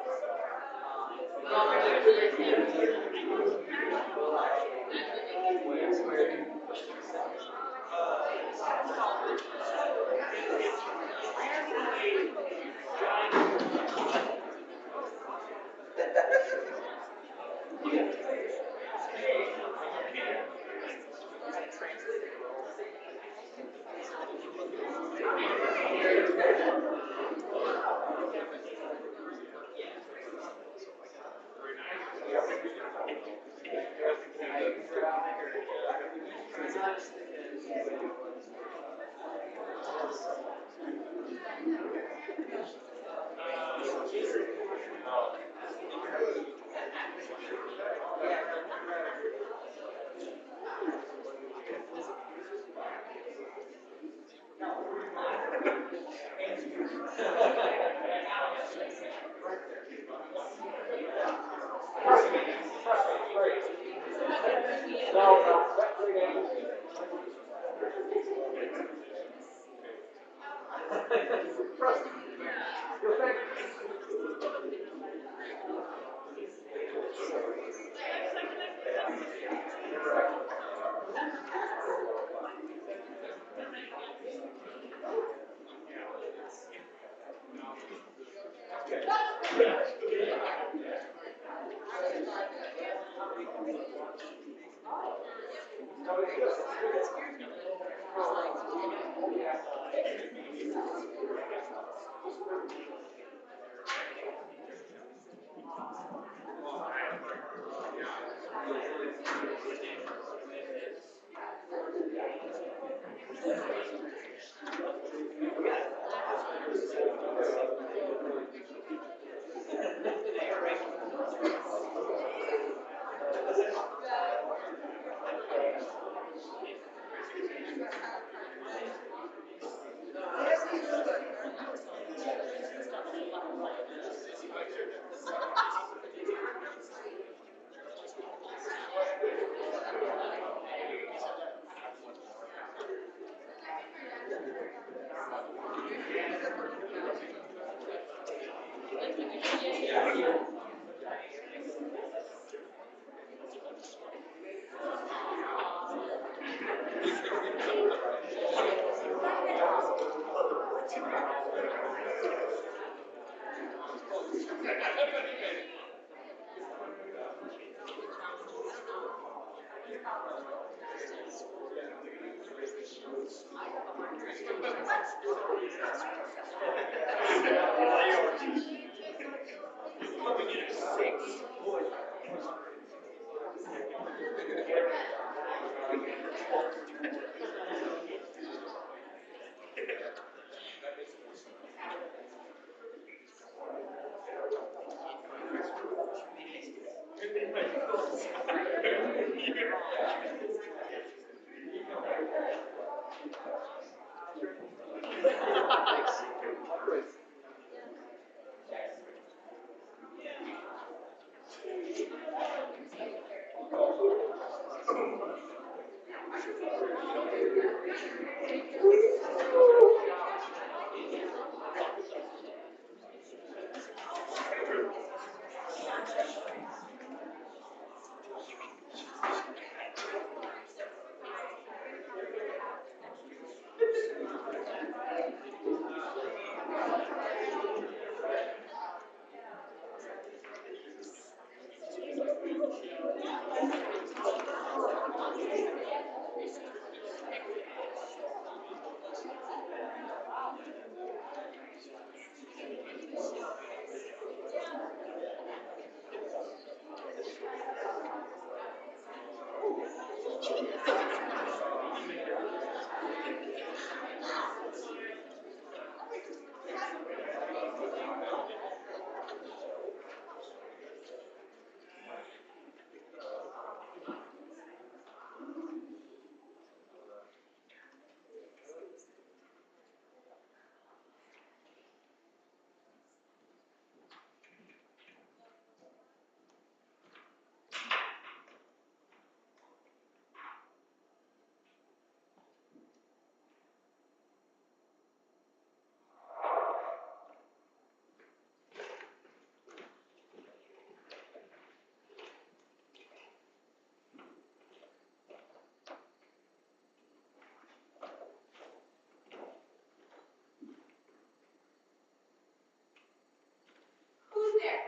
Who's there?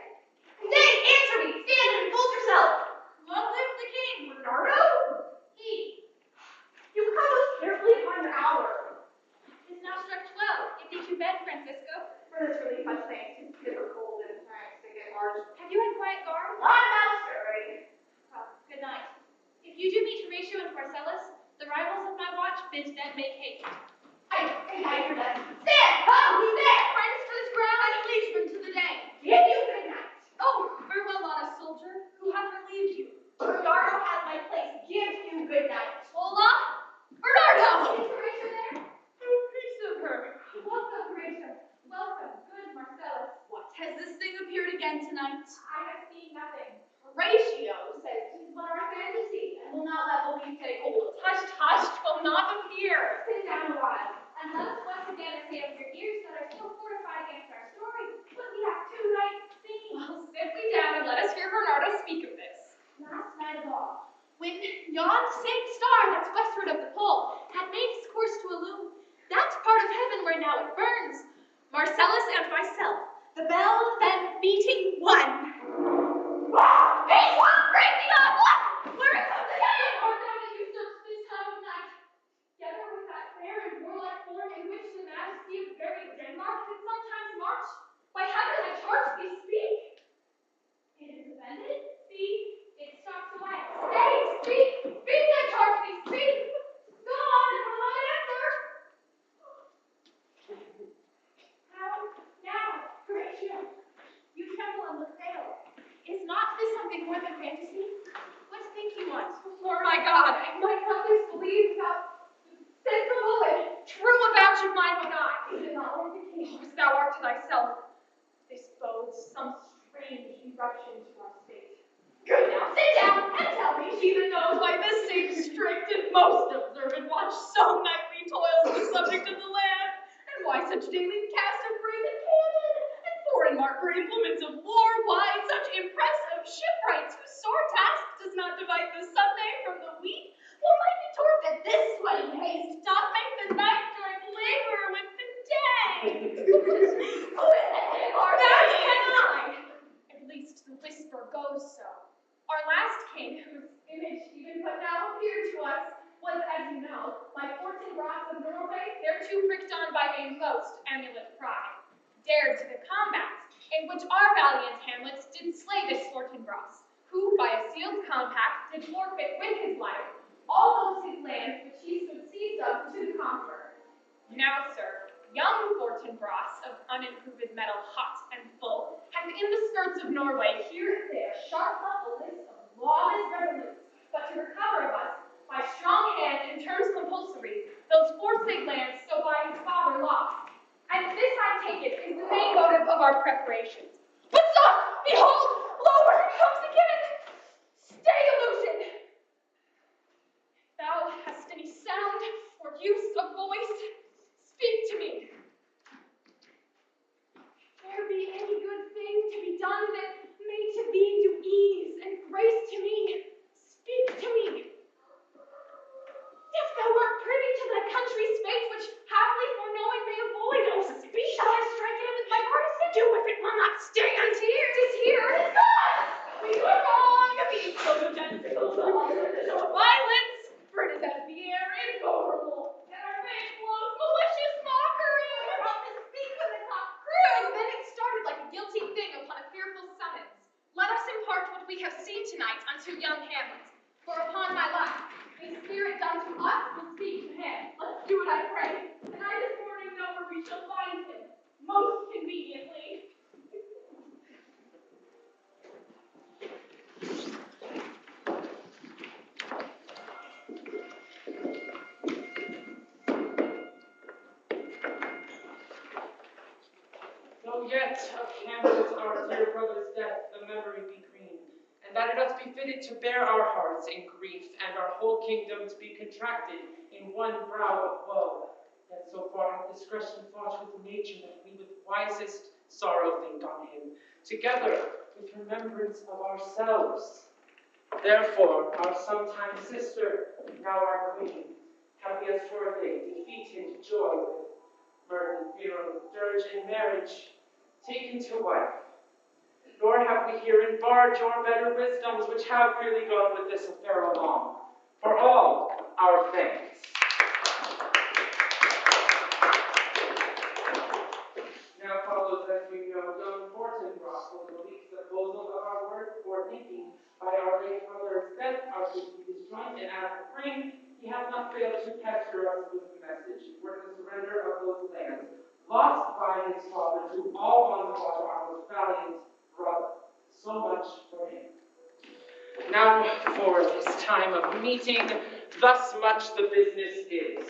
Nay, answer me! Stand and compose yourself! Long live the king, Bernardo! He. You compose carefully upon your hour. It is now struck 12. Get thee to bed, Francisco. For this relief, much thanks. It's bitter cold and trying to get hard. Have you had quiet guard? Not about stirring. Good night. If you do meet Horatio and Marcellus, the rivals of my watch bid them make haste. I hear that. Stand! Oh, who's there? Friends for this ground and legion to the day. Give you good night. Oh, farewell, honest soldier, who hath relieved you? Bernardo has my place. Give you good night. Hola! Bernardo! Is Horatio there? Peace of her. Welcome, Horatio. Welcome, good Marcellus. What, has this thing appeared again tonight? I have seen nothing. Horatio says he's one of our fantasy and will not let belief take hold. Hush, hush, 'twill not appear. Sit down a while. And let us once again assay of your ears that are still fortified against our story. But we have 2 nights seen. Well, sit we down and let us hear Bernardo speak of this. Last night of all. When yon same star that's westward of the pole had made his course to illume that part of heaven where now it burns, Marcellus and myself, the bell then beating one. Hey, break me up! What? Where it comes again? Art thou that usurps this time of night? Together with that fair and warlike form in which the majesty of very Denmark can sometimes march? By heaven, I charge thee, speak! It is offended? See, it stops away. Stay, speak! Speak, I charge thee, speak! Go on, and will not answer! How now, Horatio? You tremble and look pale. Is not this something more than fantasy? What think you want? Oh my God, my helpless belief without sensible and True avouch of mine own eye. is it not like the king? As thou art to thyself, this bodes some strange eruption to our state. Good now, sit down and tell me. She that knows why this same strict and most observant watch so nightly toils the subject of the land, and why such daily cast of brazen cannon, and foreign marker implements of war, why such impress of shipwrights whose sore task does not divide the Sunday from the week, what might be toward that this sweating haste doth make the night join labor with the day? Who is it, Lord? That can I! At least the whisper goes so. Our last king, whose image even but now appeared to us, was, as you know, my Fortinbras of Norway, thereto pricked on by a most emulate pride, dared to the combats, in which our valiant Hamlet did slay this Fortinbras, who by a sealed compact did forfeit with his life all those his lands which he stood seized of to the conqueror. Now, sir, young Fortinbras, of unimproved metal hot and full, hath in the skirts of Norway here and there sharp up a list of lawless resolutes, but to recover of us, by strong hand and terms compulsory, those forsake lands so by his father lost. And this, I take it, is the main motive of our preparations. But stop! Behold! Lower it comes again! Stay, illusion! If thou hast any sound or use of voice, speak to me. If there be any good thing to be done that may to thee do we have seen tonight unto young Hamlet. For upon my life, a spirit done to us will speak to him. Let's do it, I pray. And I this morning know where we shall find him, most conveniently. Though yet of Hamlet, our dear brother's death, the memory be green, and that it us be fitted to bear our hearts in grief, and our whole kingdom to be contracted in one brow of woe. Yet so far hath discretion fought with nature that we with wisest sorrow think on him, together with remembrance of ourselves. Therefore, our sometime sister, now our queen, have we as for a day defeated joy with burden, funeral, dirge, and marriage, taken to wife. Nor have we herein barred your better wisdoms, which have freely gone with this affair along. For all our thanks. Now follows, as we know, the important gospel, the least proposal of our word for thinking by our late brother's death, our duty is joined, and as a friend, he hath not failed to pester us with the message for the surrender of those lands, lost by his father to all ones of our most valiant brother. So much for him. Now for this time of meeting, thus much the business is.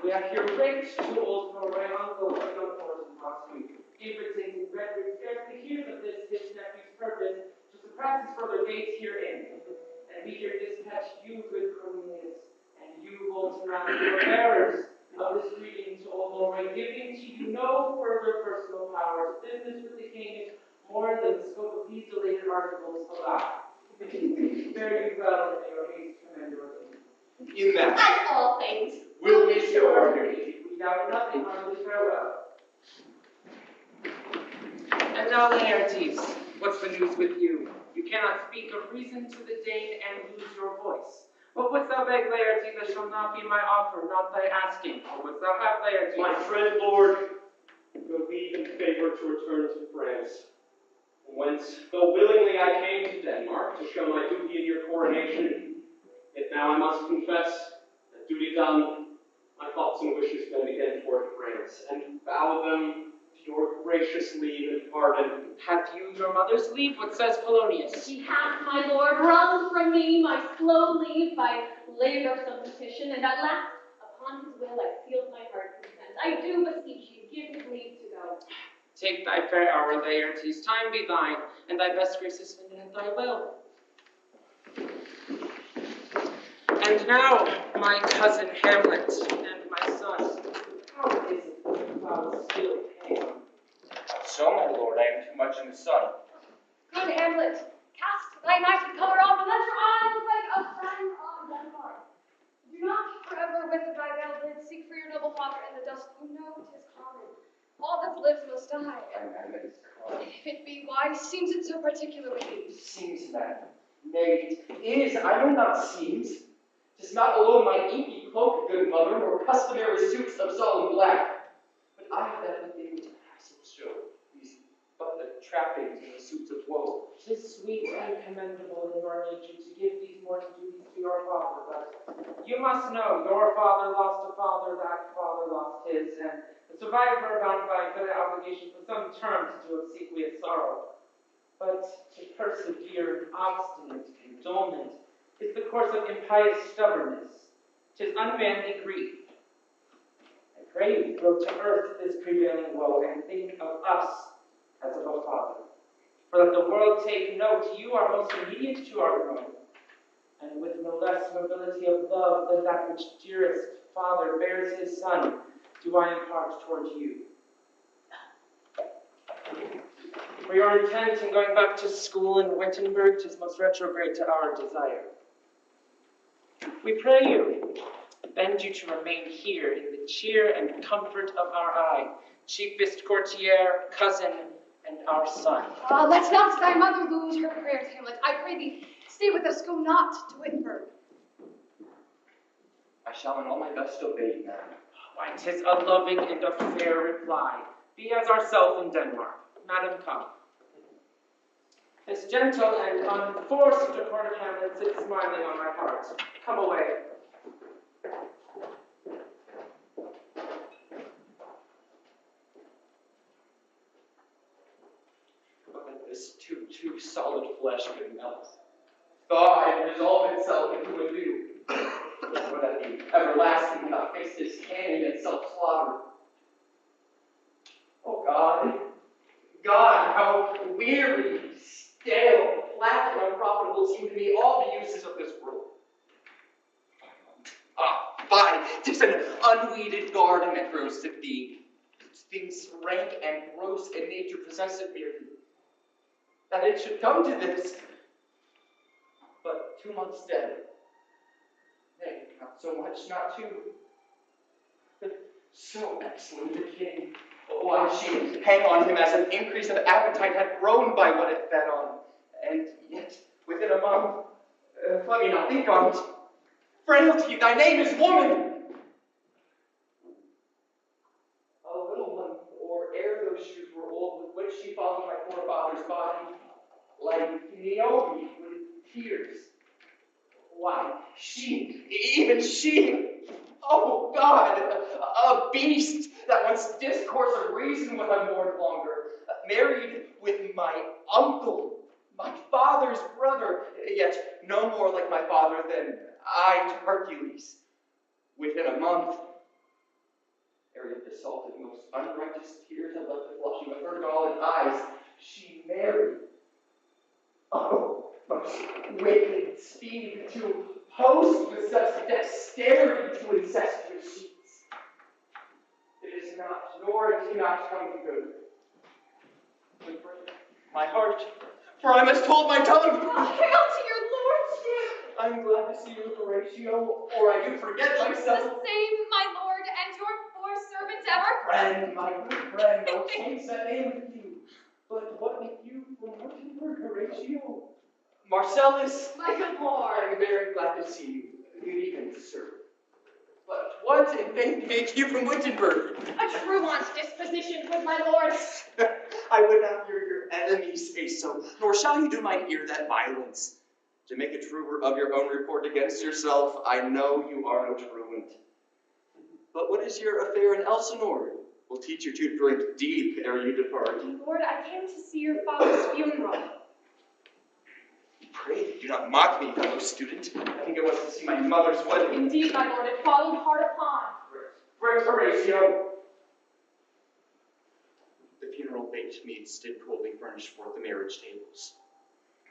We are here raked to old Norway, uncle of young Thornton last week. He presented Redwood scarcely hears of this his nephew's purpose to suppress his further gates herein. And we here dispatch you, good Cornelius, and you, Bolton, your bearers of this greeting to old Norway, giving to you no further personal powers. Business with the king is more than the scope of these delated articles allow. Fare you well, and may your haste commend your king. In that, As all things, will we so order. We doubt nothing, heartily farewell. And now, Laertes, what's the news with you? You cannot speak of reason to the Dane and lose your voice. What wouldst thou beg, Laertes, that shall not be my offer, not thy asking? Or wouldst thou have, Laertes? My friend, Lord, your leave and favor to return to France, whence, though willingly I came to Denmark to show my duty in your coronation, yet now I must confess that duty done, my thoughts and wishes bend again toward France, and bow them to your gracious leave and pardon. Hath you your mother's leave? What says Polonius? He hath, my lord, wrung from me my slow leave by laborsome petition, and at last, upon his will, I sealed my heart consent. I do beseech you, give him leave to go. Take thy fair hour, Laertes, time be thine, and thy best grace is spended at thy will. And now, my cousin Hamlet and my son, how is it that thou still pale? So, my lord, I am too much in the sun. Good Hamlet, cast thy mighty color off, and let your eye look like a friend on Denmark. Do not forever with thy veiled lid seek for your noble father in the dust. You know 'tis common. All that lives must die. And it is common. If it be, why seems it so particular with thee? Seems that, nay, it is, I know not seems. 'Tis not alone my inky cloak, good mother, nor customary suits of solemn black, but I have that within which passage show, these but the trappings and the suits of woe. 'Tis sweet and commendable in your nature to give these morning duties to your father, but you must know your father lost a father, that father lost his, and the survivor bound by good obligation for some term to do obsequious sorrow. But to persevere, obstinate, condolent, is the course of impious stubbornness. 'Tis unmanly grief. I pray you throw to earth this prevailing woe, and think of us as of a father. For let the world take note, you are most immediate to our ruin, and with no less nobility of love than that which dearest father bears his son, do I impart toward you. For your intent in going back to school in Wittenberg, 'tis most retrograde to our desire. We pray you, bend you to remain here in the cheer and comfort of our eye, chiefest courtier, cousin, and our son. Let not thy mother lose her prayers, Hamlet. I pray thee, stay with us, go not to Wittenberg. I shall in all my best obey you, madam. Why, 'tis a loving and a fair reply. Be as ourself in Denmark. Madam, come. This gentle and unforced accord of Hamlet sits smiling on my heart. Come away. But let this too solid flesh could melt, thaw and resolve itself into a dew. Would that be everlasting without faces, canning, and self-slaughter? Oh God, God, how weary, stale, flat, and unprofitable seem to me all the uses of this world. Ah, fie, 'tis an unweeded garden that grows to be. Things rank and gross in nature possess it merely. That it should come to this. But 2 months dead. Nay, not so much, not 2. But so excellent a king. Why she hang on him as an increase of appetite had grown by what it fed on. And yet, within a month, let me not think on it. Frailty, thy name is woman. A little one, or ere those shoes were old, with which she followed my poor father's body, like Niobe with tears. Why, she, even she, oh God, a beast that once discourse of reason would have mourned longer, married with my uncle, my father's brother, yet no more like my father than I to Hercules. Within a month, ere yet the salted, most unrighteous tears had left the flushing of her galled eyes, she married. Oh, most wicked speed to host with such dexterity to incestuous sheets. It is not, nor it cannot come to good. But my heart, for I must hold my tongue. Hail to your lordship! I'm glad to see you, Horatio, or I do forget myself. The same, my lord, and your poor servant ever. Friend, my good friend, no change that name with you. But what make you from Wittenberg, Horatio? Marcellus, My good lord. I'm very glad to see you. Good evening, sir. But what in vain make you from Wittenberg? A truant disposition, good my lord. I would not hear your enemies say so, nor shall you do mine ear that violence. To make a truer of your own report against yourself, I know you are no truant. But what is your affair in Elsinore? We'll teach you to drink deep ere you depart. Lord, I came to see your father's funeral. Pray, do not mock me, fellow student. I think it was to see my mother's wedding. Indeed, my lord, it followed hard upon. Where's Horatio? The funeral baked meats did coolly furnish forth the marriage tables.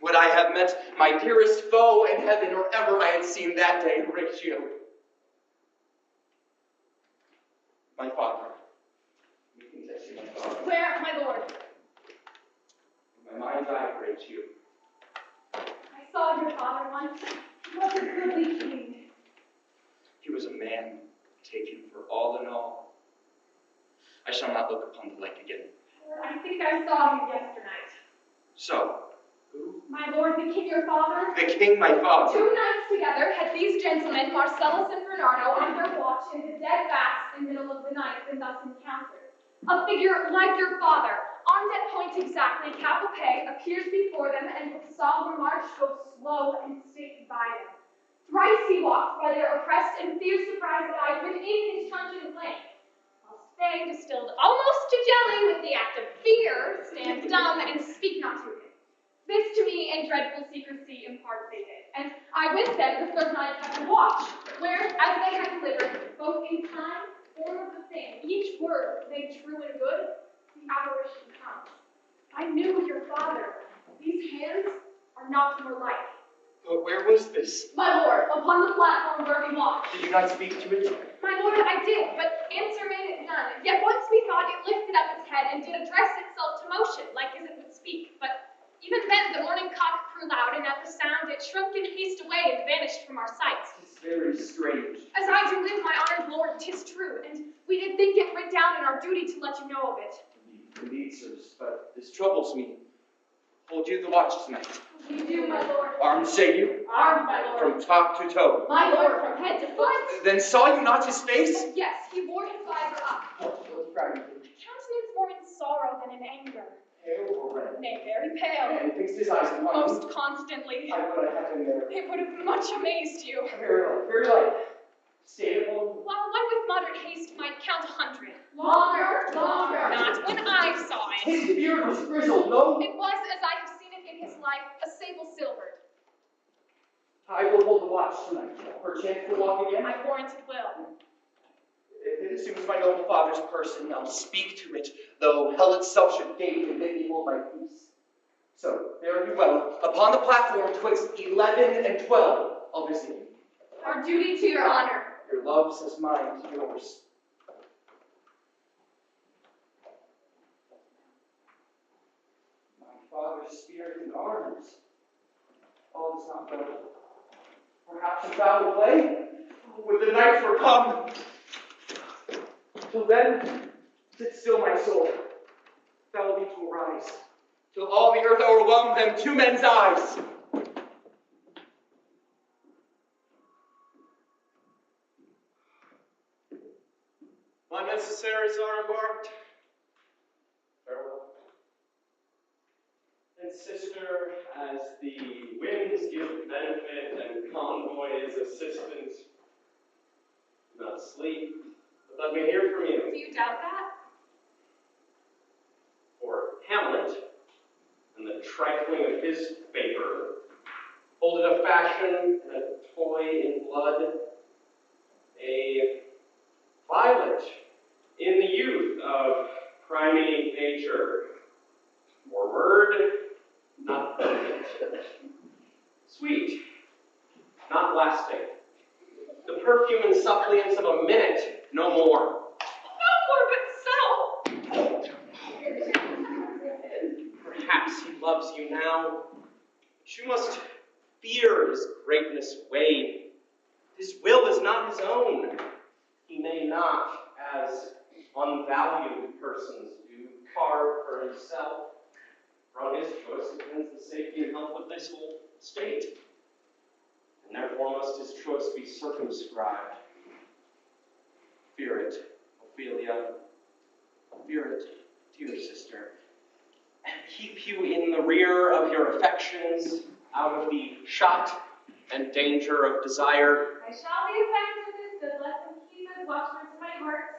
Would I have met my dearest foe in heaven, or ever I had seen that day, Horatio? My father. Methinks I see my father. Where, my lord? In my mind's eye, Horatio. I saw your father once. He was a goodly king. He was a man taken for all in all. I shall not look upon the like again. Lord, I think I saw him yesternight. So, who? My lord, the king your father. The king, my father. 2 nights together had these gentlemen, Marcellus and Bernardo, on their watch in the dead fast in middle of the night, and thus encountered. A figure like your father, armed at point exactly, cap a peg, appears before them, and with solemn march goes slow and stately by them. Thrice he walked by their oppressed and fierce surprised eyes within his truncheon flame, whilst they, distilled almost to jelly with the act of fear, stand dumb and speak not to him. This to me in dreadful secrecy impart they did, and I with them the 3rd night kept a watch, where, as they had delivered, both in time, form of the thing, each word made true and good, the apparition comes. I knew your father. These hands are not your like. But where was this? My lord, upon the platform where we watched. Did you not speak to it? My lord, I did, but answer made it none. Yet once we thought it lifted up its head and did address itself to motion, like as it would speak. But even then the morning cock crew loud, and at the sound it shrunk in haste away and vanished from our sight. It's very strange. As I do live, my honored lord, 'tis true, and we did think it writ down in our duty to let you know of it. Indeed, sirs, but this troubles me. Hold you the watch tonight. We do, my lord. Armed, say you? Armed, my lord. From top to toe. My lord, from head to foot. Then saw you not his face? Oh, yes, he wore his visor up. What's fragmented? Countenance more in sorrow than in anger. Pale pale or red? Nay, very pale. And fixed his eyes upon me. Most constantly. I would I had been there. It would have much amazed you. Very light. Stayed at home. While one with moderate haste might count 100. Longer. Not when I saw it. His beard was grizzled, no? It was, as I have seen it in his life, a sable silvered. I will hold the watch tonight. Perchance we'll walk again. I warrant it will. If it assumes my noble father's person, I'll speak to it, though hell itself should gape and make me hold my peace. So, fare you well. Upon the platform twixt 11 and 12, I'll visit you. Our duty to your honor. Your love says mine to yours. My father's spirit in arms. All is not well. Perhaps in foul play? Would the night were come. Till then, sit still my soul. Fellow me to arise. Till all the earth overwhelm them 2 men's eyes. My necessaries are embarked. Farewell. And sister, as the winds give benefit and convoys assistance, do not sleep, but let me hear from you. Do you doubt that? For Hamlet, and the trifling of his favor, hold it a fashion and a toy in blood, a violet in the youth of primate nature, forward, not potent, sweet, not lasting, the perfume and suppliance of a minute, no more. No more, but so. Perhaps he loves you now, but you must fear his greatness weighed. His will is not his own. He may not, as unvalued persons do, carve for himself. For on his choice depends the safety and health of this whole state. And therefore must his choice be circumscribed. Fear it, Ophelia. Fear it, dear sister. And keep you in the rear of your affections, out of the shot and danger of desire. I shall be affected with good lesson keep as watchman to my heart.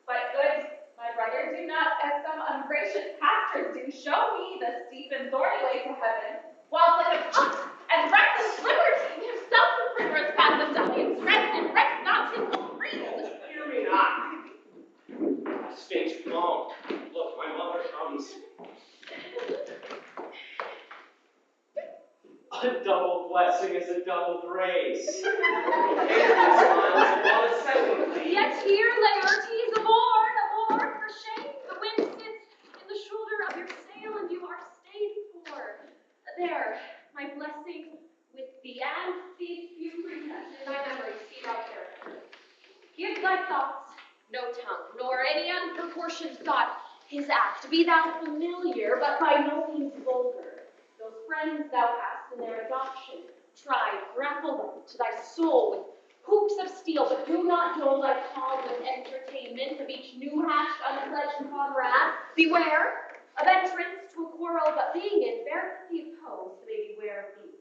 But good, my brother, do not, as some ungracious pastors do, show me the steep and thorny way to heaven, while like a pup and reckless liberty himself the primrose path of dalliance treads and recks not his own reason. Hear me not. Stay strong. Look, my mother comes. A double blessing is a double grace. Angel smiles upon a second. Yet here Laertes aboard for shame. The wind sits in the shoulder of your sail, and you are stayed for. There, my blessing with thee and these few precepts in thy memory, see thy character. Give thy thoughts no tongue, nor any unproportioned thought his act. Be thou familiar, but by no means vulgar. Those friends thou hast in their adoption, try, grapple them to thy soul with hoops of steel, but do not dull thy calm with entertainment of each new-hatched, unpledged comrade. Beware of entrance to a quarrel, but being in verity opposed, they beware of thee.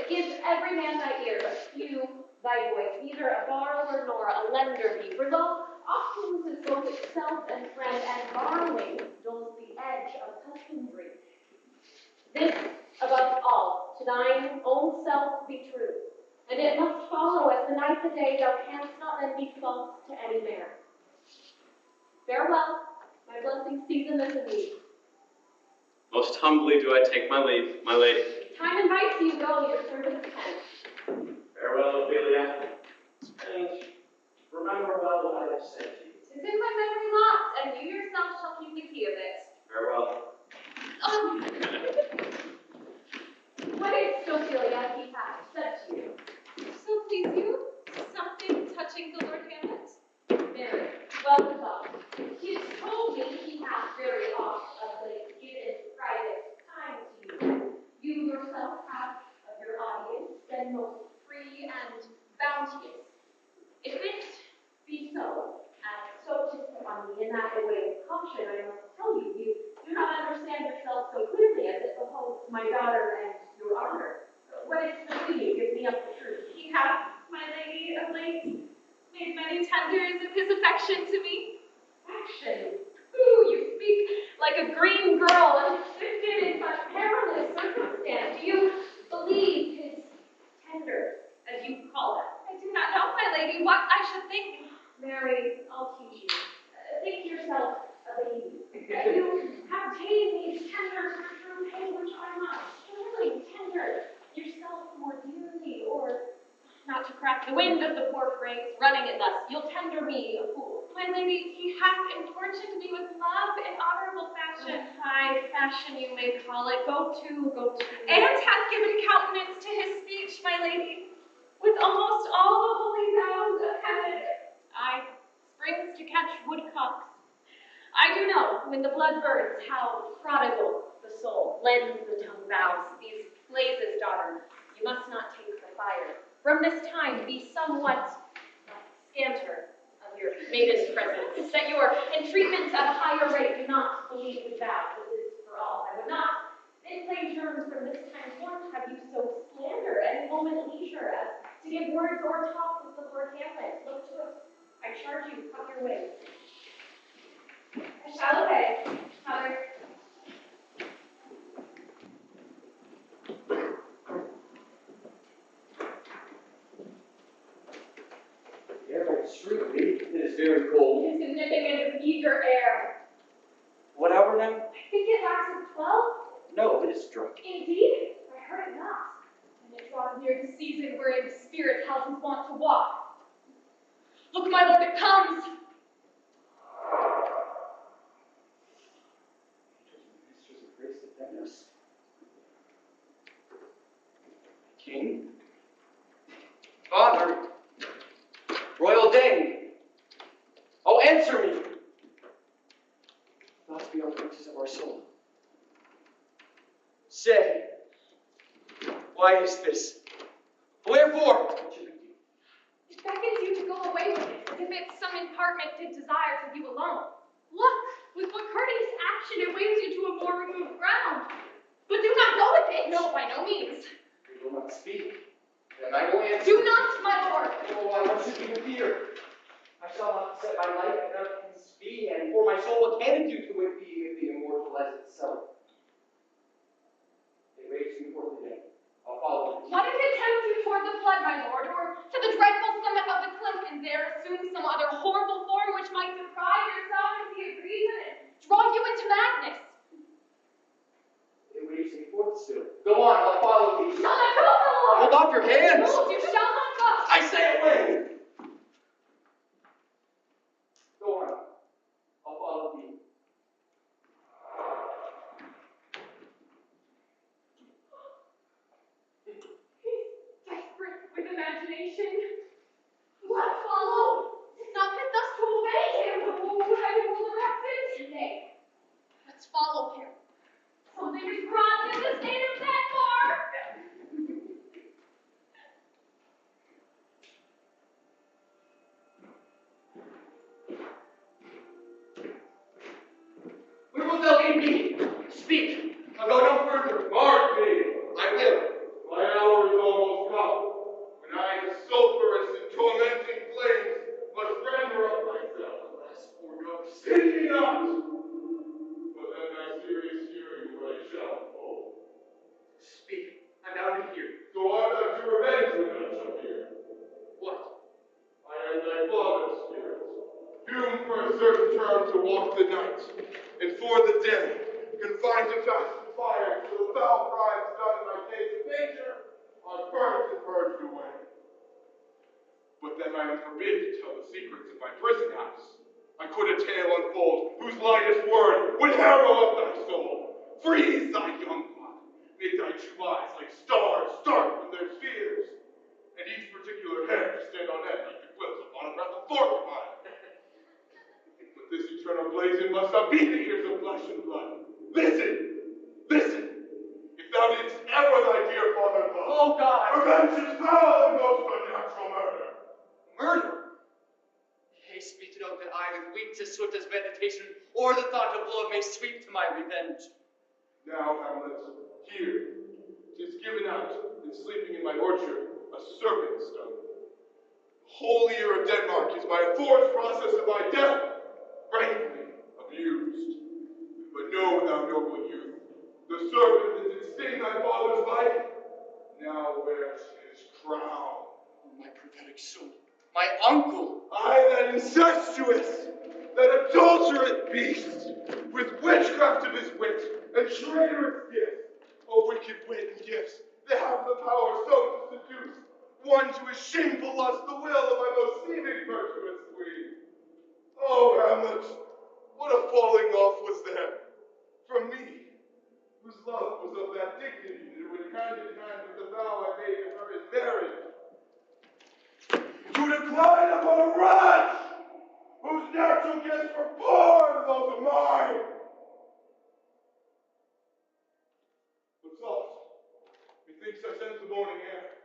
Give every man thy ear, but few thy voice, neither a borrower nor a lender be. For though often loses both itself and friend, and borrowing dulls the edge of husbandry. This, above all, to thine own self be true, and it must follow as the night the day thou canst not then be false to any man. Farewell, my blessing season this indeed. Most humbly do I take my leave, my lady. Time invites you, go, your servant can. Farewell, Ophelia. And remember well what I have said to you. 'Tis in my memory locked, and you yourself shall keep the key of it. Farewell. What is Ophelia he hath said to you? So please you, something touching the Lord Hamlet? Very well thought. He has told me he hath very oft of late given private time to you. You yourself have of your audience been most free and bounteous. If it be so, and so tis upon me in that way of caution, I must tell you, you do not understand yourself so clearly. affection to me? Affection? Ooh, you speak like a green girl uplifted in such perilous circumstance. Do you believe his tender, as you call that? I do not know, my lady, what I should think. Mary, I'll teach you. Think yourself a baby. You have tamed these tender true pain which are not truly tender yourself more dearly, or, not to crack the wind of the poor phrase, running it thus, you'll tender me a fool. My lady, he hath importuned me with love in honorable fashion. High fashion you may call it. Go to. And hath given countenance to his speech, my lady, with almost all the holy vows of heaven. Aye, springs to catch woodcocks. I do know, when the blood burns, how prodigal the soul lends the tongue vows. These blazes, daughter, you must not take the fire. From this time, be somewhat scanter of your maiden's presence, that your entreatments at a higher rate do not believe with vows. This is for all. I would not, in plain terms, from this time forth, have you so slander any moment leisure as to give words or talk with the Lord Hamlet. Look to it. I charge you, cut your ways. I shall obey, mother. Air extremely. It is very cold. It is a nipping and eager air. What hour now? I think it lasts 12. No, it is drunk. Indeed, I heard it not. And it draws near the season wherein the spirit house is wont to walk. Look, my lord, it comes! Masters of grace defend us. King? Father? Royal Dane? Oh, answer me! Thoughts beyond the reaches of our soul. Say, why is this? Wherefore? What should we do? It beckons you to go away with it, as if it's some impartmented desire to you alone. Look, with what courteous action it waves you to a more removed ground. But do not go with it. No, by no means. We will not speak. And I will answer. Do not, my lord. Oh, what should we fear? I shall not set my life at his fee, and for my soul, what can it do to it be if the immortal as itself? It waves me forth again. I'll follow it. What if it tempts you toward the flood, my lord, or to the dreadful summit of the cliff, and there assume some other horrible form which might deprive your sovereignty of reason and draw you into madness? It waves me forth still. Go on, I'll follow thee. Shall not go, my lord! Hold off your hands! Hold, you shall not go! I say away! Go on. I'll follow thee. Desperate with imagination. Let us follow. 'Tis not fit thus to obey him. Oh, heaven will direct it. Nay, let's follow him. Something is brought in this native Denmark. Where wilt thou lead me? Speak. I'll go no further. Mark me. I will. My hour is almost come, when I, the sulphurous and tormenting flames, must render up myself. Alas, poor ghost. Pity me not, but let thy serious hearing what I shall hold. Speak. I'm down to hear. So art thou to revenge when thou shalt hear? What? I am thy father's spirit, doomed for a certain term to walk the night, and for the day, confined to fast and fire till the foul crimes done in my days of nature are burnt and purged away. But then I am forbid to tell the secrets of my prison house. I could a tale unfold whose lightest word would harrow up thy soul, freeze thy young blood, make thy true eyes like stars start from their spheres, and each particular hair stand on end like the quills upon a breath of porcupine. But this eternal blazing must not be the ears of flesh and blood. Listen! Listen! If thou didst ever thy dear father love, Oh, God! revenge is foul and most unnatural murder. Murder? Haste me to note that I, with wings as swift as meditation, or the thought of love, may sweep to my revenge. Now, Hamlet, here, 'tis given out, and sleeping in my orchard, a serpent stone. Holier of Denmark is by a forced process of my death, frankly abused. But know, thou noble youth, the serpent that did sting thy father's life, now wears his crown. Oh, my prophetic soul, my uncle! I, that incestuous, that adulterate beast, with witchcraft of his wit and traitorous gift, a wicked wit and gifts, that have the power so to seduce one to his shameful lust, the will of my most seeming virtuous queen. Oh, Hamlet, what a falling off was there from me, whose love was of that dignity that would hand in hand with the vow I made of her in marriage, to decline upon a wretch whose natural gifts were poor to those of mine. But soft, methinks I sense the morning air.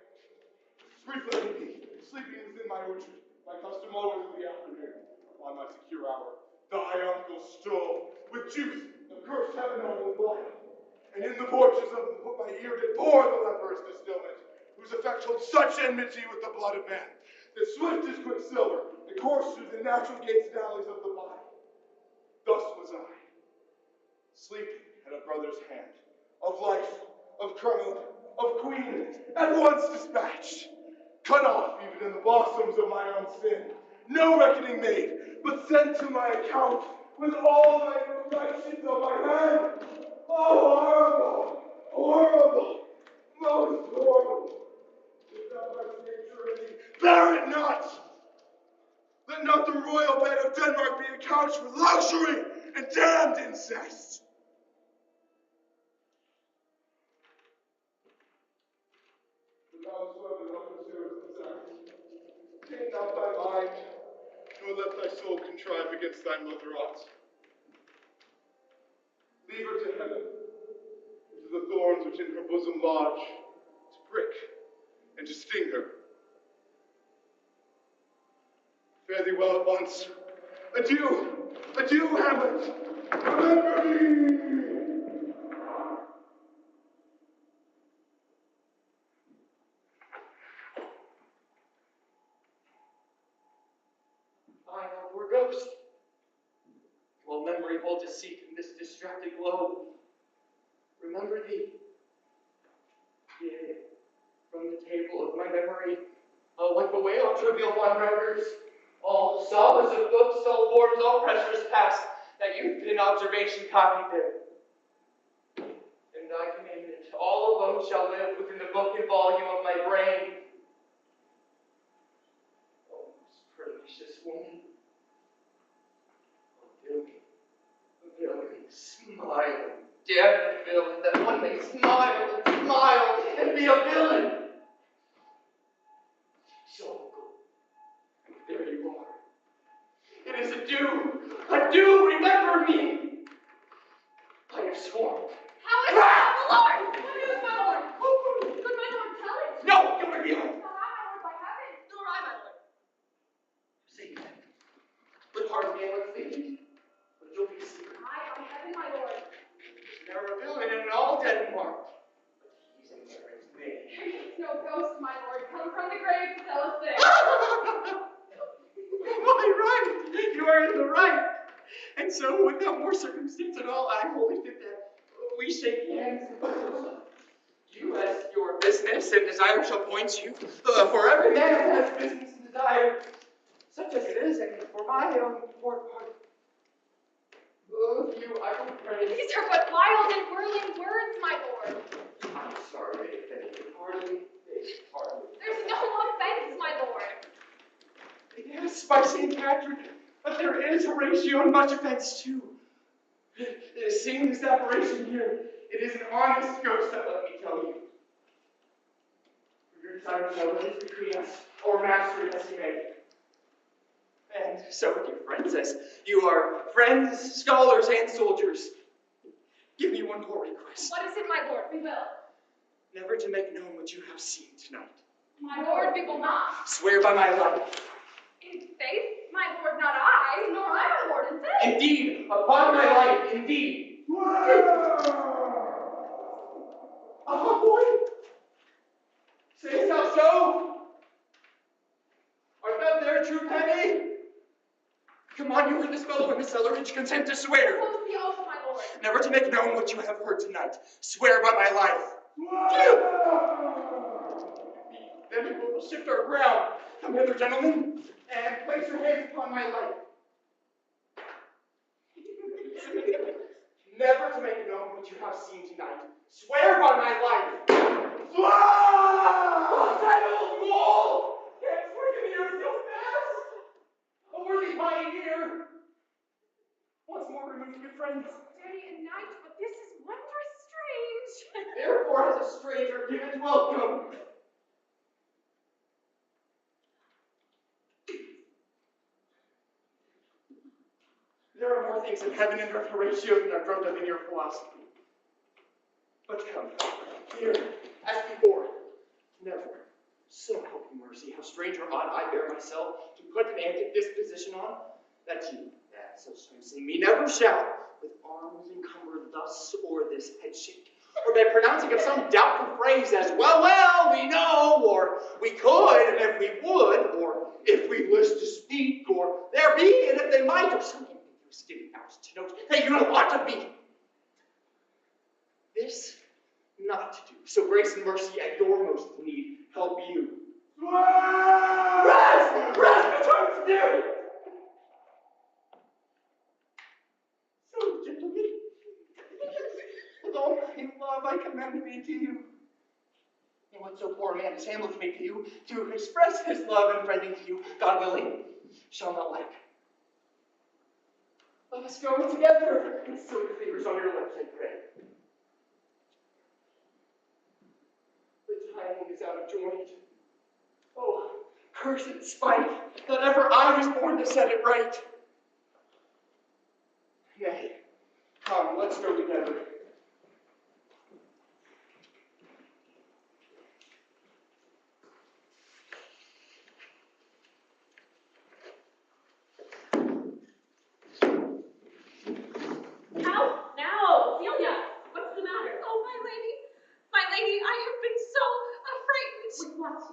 Brief let me be, sleeping within my orchard, my custom always in the afternoon, upon my secure hour. Thy uncle stole, with juice of cursed heaven on the blood, and in the porches of my ear did pour the leperous distillment, whose effect holds such enmity with the blood of man, that swift as quicksilver, it coursed through the natural gates and alleys of the body. Thus was I, sleeping at a brother's hand, of life, of crown, of queen, at once dispatched, cut off even in the blossoms of my own sin, no reckoning made, but sent to my account with all my perfections of my hand. Oh, horrible, horrible, most horrible. If thou hast nature in thee, bear it not. Let not the royal bed of Denmark be a couch for luxury and damned incest. But thou soever thou pursuest this act, take not thy mind, nor let thy soul contrive against thy mother aught. Leave her to heaven, and to the thorns which in her bosom lodge, to prick and to sting her. Fare thee well at once. Adieu, adieu, Hamlet. Remember me. I, thou poor ghost, while memory holds a seat in this distracted globe, remember thee. Yea, from the table of my memory, I'll wipe away all trivial fond records, all solace of books, all forms, all precious past, that youth in observation copied there. And thy commandment, all alone shall live within the book and volume of my brain. Oh, most pernicious woman, villain, smile, damned villain, that one may smile and be a villain. So, uncle, there you are. It is a due, remember me. I have sworn. How is that, my lord? What news, my lord? Could my lord tell it? No, you reveal it. Not I, my lord, by heaven. Nor I, my lord. Say that. With hard man leave. But you'll be secret. I, by heaven, my lord. Never a villain in all Denmark. But he's in there, his name. It's no ghost, my lord, come from the grave to tell us this. Why, right. You are in the right. And so, without more circumstance at all, I wholly fit that we shake hands. You, as your business and desire shall point you, for every man has business and desire, such as it is, and for my own poor part. Of you, I will pray. These are but wild and whirling words, my lord. I'm sorry they offended you. Hardly. There's no offense, my lord. Yes, by St. Patrick, but there is Horatio and much offense too. Seeing this apparition here, it is an honest ghost that let me tell you. For your time shall live between us, or master as he may. And so with your friends, as you are friends, scholars, and soldiers, give me one more request. What is it, my lord? We will. Never to make known what you have seen tonight. My lord, we will not. Swear by my life. In faith, my lord, not I, nor I, my lord, in faith. Indeed, upon my life, indeed. Oh, boy! Sayest thou so? Art thou there, true Pat? celebrate to consent to swear. Oppose the oath, my lord. Never to make known what you have heard tonight. Swear by my life. Then we will shift our ground. Come hither, gentlemen, and place your hands upon my life. Never to make known what you have seen tonight. Swear by my life. That old bull! Can't swing in the earth so fast! A worthy pioneer! Once more removed, good friends. Day and night, but this is wondrous strange. Therefore, as a stranger, give it welcome. There are more things in heaven and earth, Horatio, than are dreamt of in your philosophy. But come, here, as before, never, so help you mercy, how strange or odd I bear myself, to put an antic disposition on, that you, that so strengthens me, never shall, with arms encumbered thus, or this head shake, or by pronouncing of some doubtful phrase as, well, well, we know, or we could, and if we would, or if we list to speak, or there be, and if they might, or something giving out to note that you know aught of me. This not to do. So grace and mercy at your most need help you. Rise! Rise between spirit! So, gentlemen, with all my love I commend me to you. And what so poor a man as Hamlet may do, to express his love and friending to you, God willing, shall not like. Let us go together, and so your fingers on your lips, I pray. The timing is out of joint. Oh, cursed spite, that ever I was born to set it right. Nay, come, let's go together.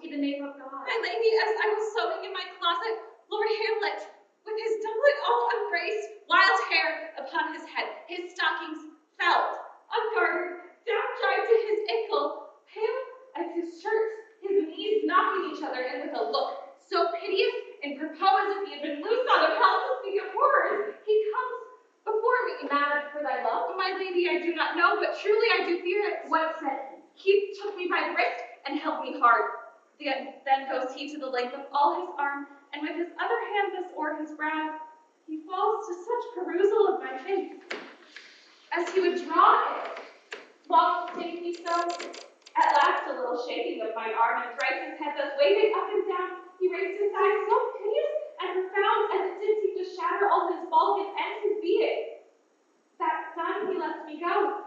In the name of God. My lady, as I was sewing in my closet, Lord Hamlet, with his doublet all unbraced, wild hair upon his head, his stockings felt, ungartered, down dried to his ankle, pale as his shirts, his knees knocking each other, and with a look so piteous and propose as if he had been loosed on a helpless speak of horrors, he comes before me, mad for thy love. My lady, I do not know, but truly I do fear it. What said he? He took me by the wrist and held me hard. Then goes he to the length of all his arm, and with his other hand thus o'er his brow, he falls to such perusal of my face, as he would draw it, while he take me so. At last a little shaking of mine arm, and thrice his head thus waving up and down, he raised his eyes so piteous and profound, as it did seem to shatter all his bulk and his being. That done, he lets me go.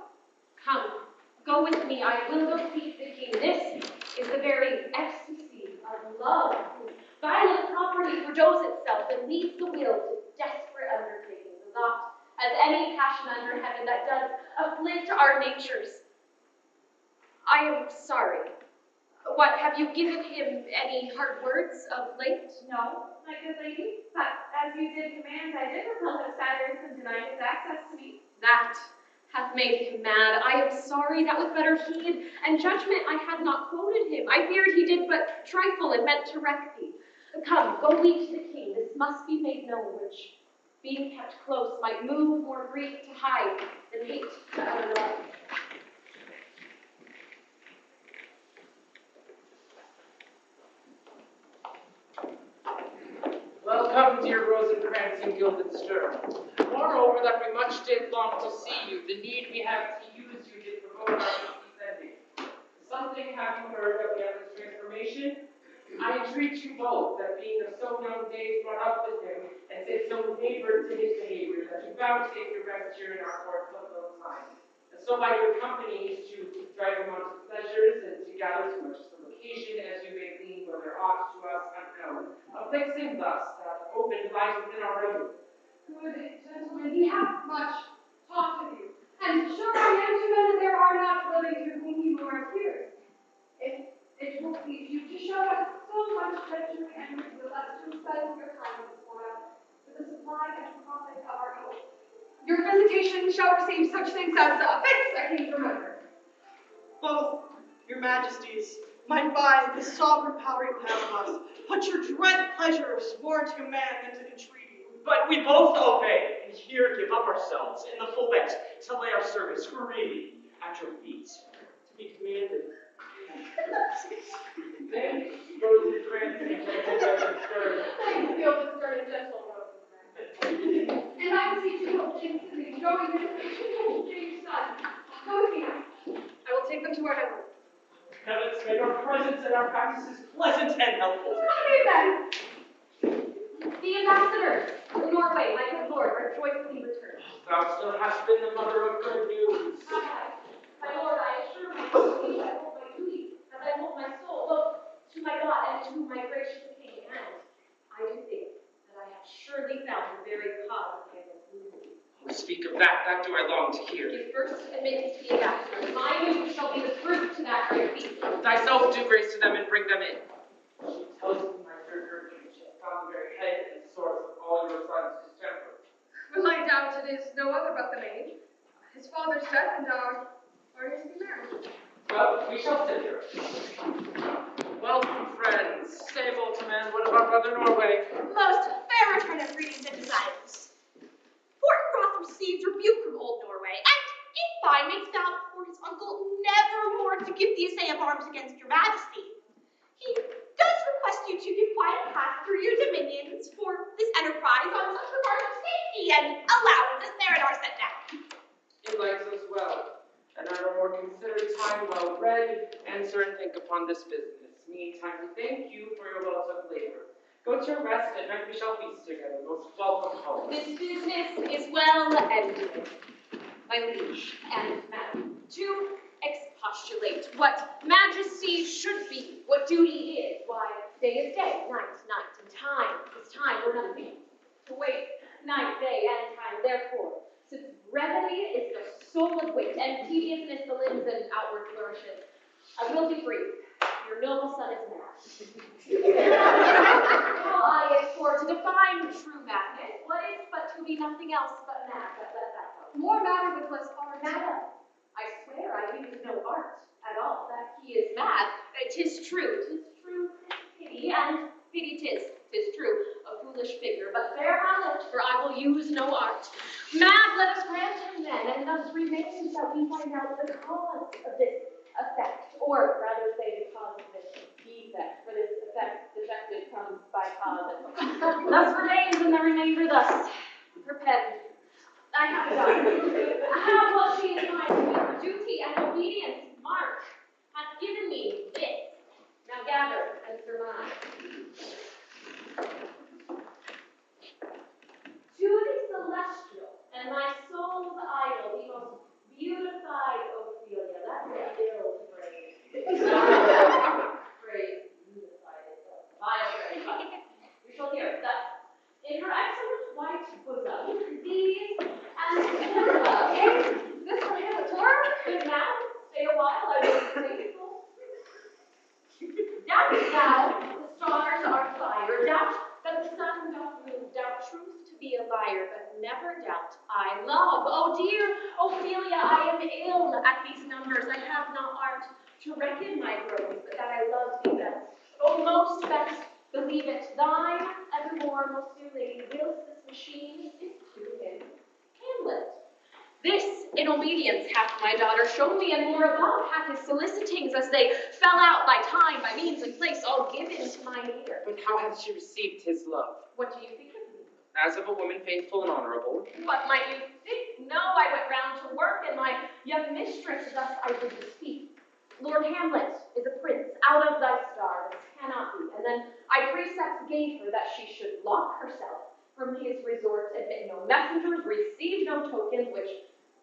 Come, go with me, I will go seek the king. This is the very ecstasy of love. Violent property fordoes itself and leads the will to desperate undertakings, not as any passion under heaven that does afflict our natures. I am sorry. What, have you given him any hard words of late? No, my good lady, but as you did command, I did repel his satires and deny his access to me. That hath made him mad. I am sorry, that with better heed and judgment I had not quoted him. I feared he did but trifle and meant to wreck thee. Come, go we to the king. This must be made known, which, being kept close, might move more grief to hide than hate to utter love. Welcome, dear Rosencrantz and gilded stir. Moreover, that we much did long to see you, the need we have to use you did provoke our descending. Something have you heard that we have this transformation? I entreat you both, that being of so young days brought up with him, and say so neighbored to his behavior, that you vouchsafe your rest here in our court some little time. And so by your companies to drive him on to pleasures, and to gather so much some occasion as you may glean whether aught to us unknown, afflicts him thus, that open lies within our reign. Good gentlemen, he hath much talk of you, and sure I am to know that there are not living to whom he more appears. If it will please you to show us so much treachery and will us to spend your time this while, for the supply and profit of our Your visitation shall receive such things as fits I can remember. Both your majesties might by the sovereign power you have of us, put your dread pleasures more to command than to entreaty. But we both obey, and here give up ourselves in the full bent to lay our service freely at your feet, to be commanded. Then Rosencrantz and Gentleman Stern. Thanks, feel the stern and gentle Rosencrantz. And I beseech you, O King, to be showing visitation to James' son. Go with me now. I will take them to our Hamlet. Heavens, make our presence and our practices pleasant and helpful. Okay then. The ambassadors of Norway, my good lord, are joyfully returned. Thou still hast been the mother of good news. Aye, my lord, I assure you, I hold my duty, as I hold my soul, both to my God and to my gracious king, and I do think that I have surely found the very cause of Hamlet's misery. Oh, speak of that do I long to hear. Give first admittance to the ambassadors. My news shall be the fruit to that great feast. Thyself do grace to them and bring them in. She tells me, my dear Gertrude, she has found the very head and source of all your son's distemper. Well, I doubt it is no other but the maid. His father's death and our his marriage. Well, we shall sit here. Welcome, friends. Say, Voltaman, what of our brother Norway? Most fair return of greetings and desires. Fort Froth received rebuke from old Norway, and in fine makes vow before his uncle never more to give the essay of arms against your majesty. He does request you to give quiet path through your dominions for this enterprise on such regard of safety and allowance as merit are set down. It likes us well, and at a more considered time, well read, answer and think upon this business. Meantime, we thank you for your well-took labor. Go to your rest, at night we shall feast together. Most welcome home. This business is well ended, my liege and madam. To expostulate what majesty should be, what duty is, why day is day, night is night, and time is time, or nothing to wait, night, day, and time. Therefore, since brevity is the soul of wit, and tediousness the limbs and outward flourishes, I will be brief. Your noble son is mad. Well, I explore to define true madness. What is but to be nothing else but mad? But let that go. More matter with less art. Madam, I swear I use no art at all. That he is mad. 'Tis true, 'tis pity, and pity 'tis true, a foolish figure, but fair Hamlet, for I will use no art. Mad, let us grant him then, and thus remains that we find out the cause of this effect, or rather say the cause of this defect, for this effect defective comes by cause, and thus remains, and the remainder thus perpetuated. I have done. How was she inclined to me for duty and obedience? Mark hath given me this. Now gather and surmise. To the celestial and my soul's idol, the most beautified Ophelia. That's an ill phrase. Phrase beautified is a vile phrase, but you shall hear it thus. In her excellent white bosom, these and okay, this for him a tour? Good now, stay a while, I will be faithful. Doubt thou the stars are fire, doubt that the sun doth move, doubt truth to be a liar, but never doubt I love. Oh dear Ophelia, I am ill at these numbers, I have not art to reckon my groans, but that I love thee best. Oh most best, believe it, thine evermore, most dear lady, whilst this machine is to him Hamlet. This in obedience hath my daughter shown me, and more above hath his solicitings, as they fell out by time, by means and place, all given to mine ear. But how hath she received his love? What do you think of me? As of a woman faithful and honorable. What might you think? No, I went round to work, and my young mistress thus I did speak. Lord Hamlet is a prince, out of thy star, this cannot be. And then I precepts gave her that she should lock herself from his resort, admit no messengers, receive no tokens, which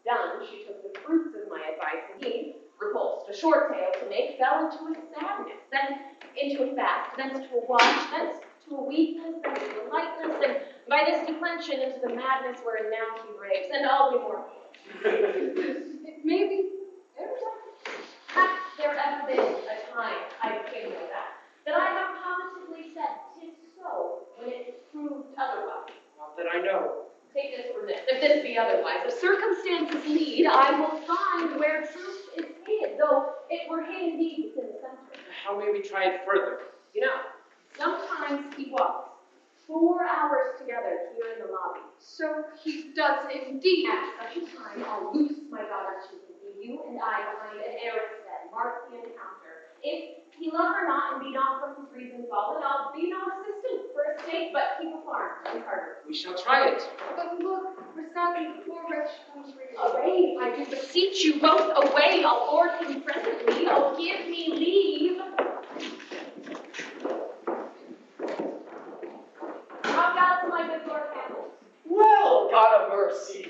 done, she took the fruits of my advice, and he, repulsed, a short tale to make, fell into a sadness, then into a fast, thence to a watch, thence to a weakness, thence to a lightness, and by this declension into the madness wherein now he raves, and I'll be more. Maybe hath there ever been a time, I can know that I have positively said 'tis so, when it proved otherwise? Not that I know. Take this for this. if this be otherwise, if circumstances lead, I will find where truth is hid, though it were hid indeed within the center. How may we try it further? You know, sometimes he walks 4 hours together here in the lobby. So he does indeed. At such a time, I'll loose my daughter to him, leave you and I behind an heiress bed, mark the encounter. If he love her not and be not from his reason fallen, I'll be no assistant for a state, but keep a farm and harder. We shall try it. But look, we're standing before wretched country. Away, I do beseech you both, away, I'll board him presently, oh, give me leave. How does my good Lord Hamlet? Well, God of mercy.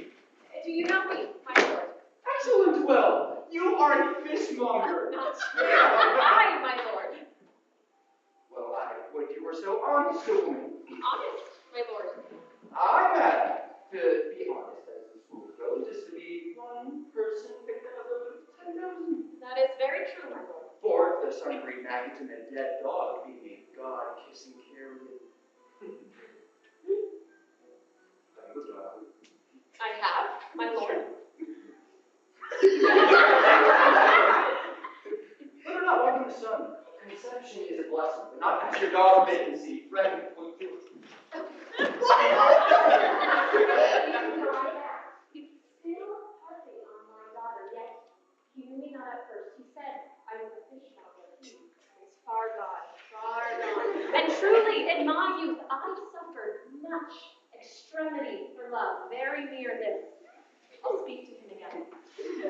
Do you know me, my lord? Excellent, well. You are a fishmonger. Not I, my lord. Well, I would you were so honest a woman. Honest, my lord. I, madam, to be honest as the school goes, is to be one person picked out of 10,000. That is very true, my lord. For if there's some great maggot and a dead dog being a God-kissing carrion. I have, my lord. Whether or not walking the sun, conception is a blessing, but not as your daughter may conceive. Friend, point to it. Still harping on my daughter, yet he knew me not at first. He said I was a fishmonger. He's far gone, far gone. And truly, in my youth, I suffered much extremity for love, very near this. I'll speak to him again.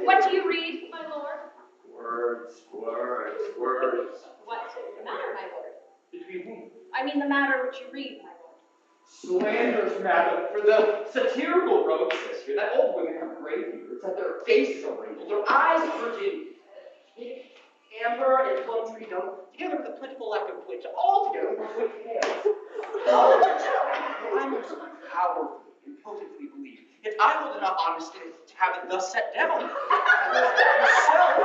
What do you read, my lord? Words. What is the matter, my lord? Between whom? I mean the matter which you read, my lord. Slanders, madam, for the satirical rogue says here that old women have gray beards, that their faces are wrinkled, their eyes are virgin, amber and plum tree dung, together with a plentiful lack of wit, all together with quick hair. I most powerfully and potently believe, yet I will not honestly to have it thus set down. Yourself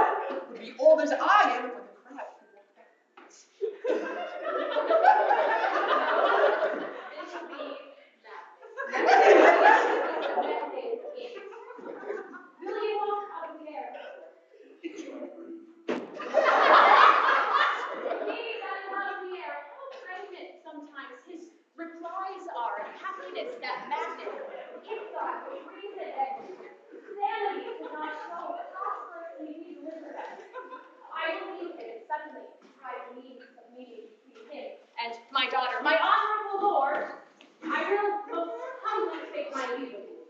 would be old as I am when the crab could walk backwards. Will you walk out of the air? It's my grief. He that is out of the air, how pregnant sometimes his replies are, and happiness that madness, insight, reason, and sanity could not show, but prosperously he delivered us. I believe it suddenly tried means of meeting between him and my daughter, my honorable lord. I will most humbly take my leave of you.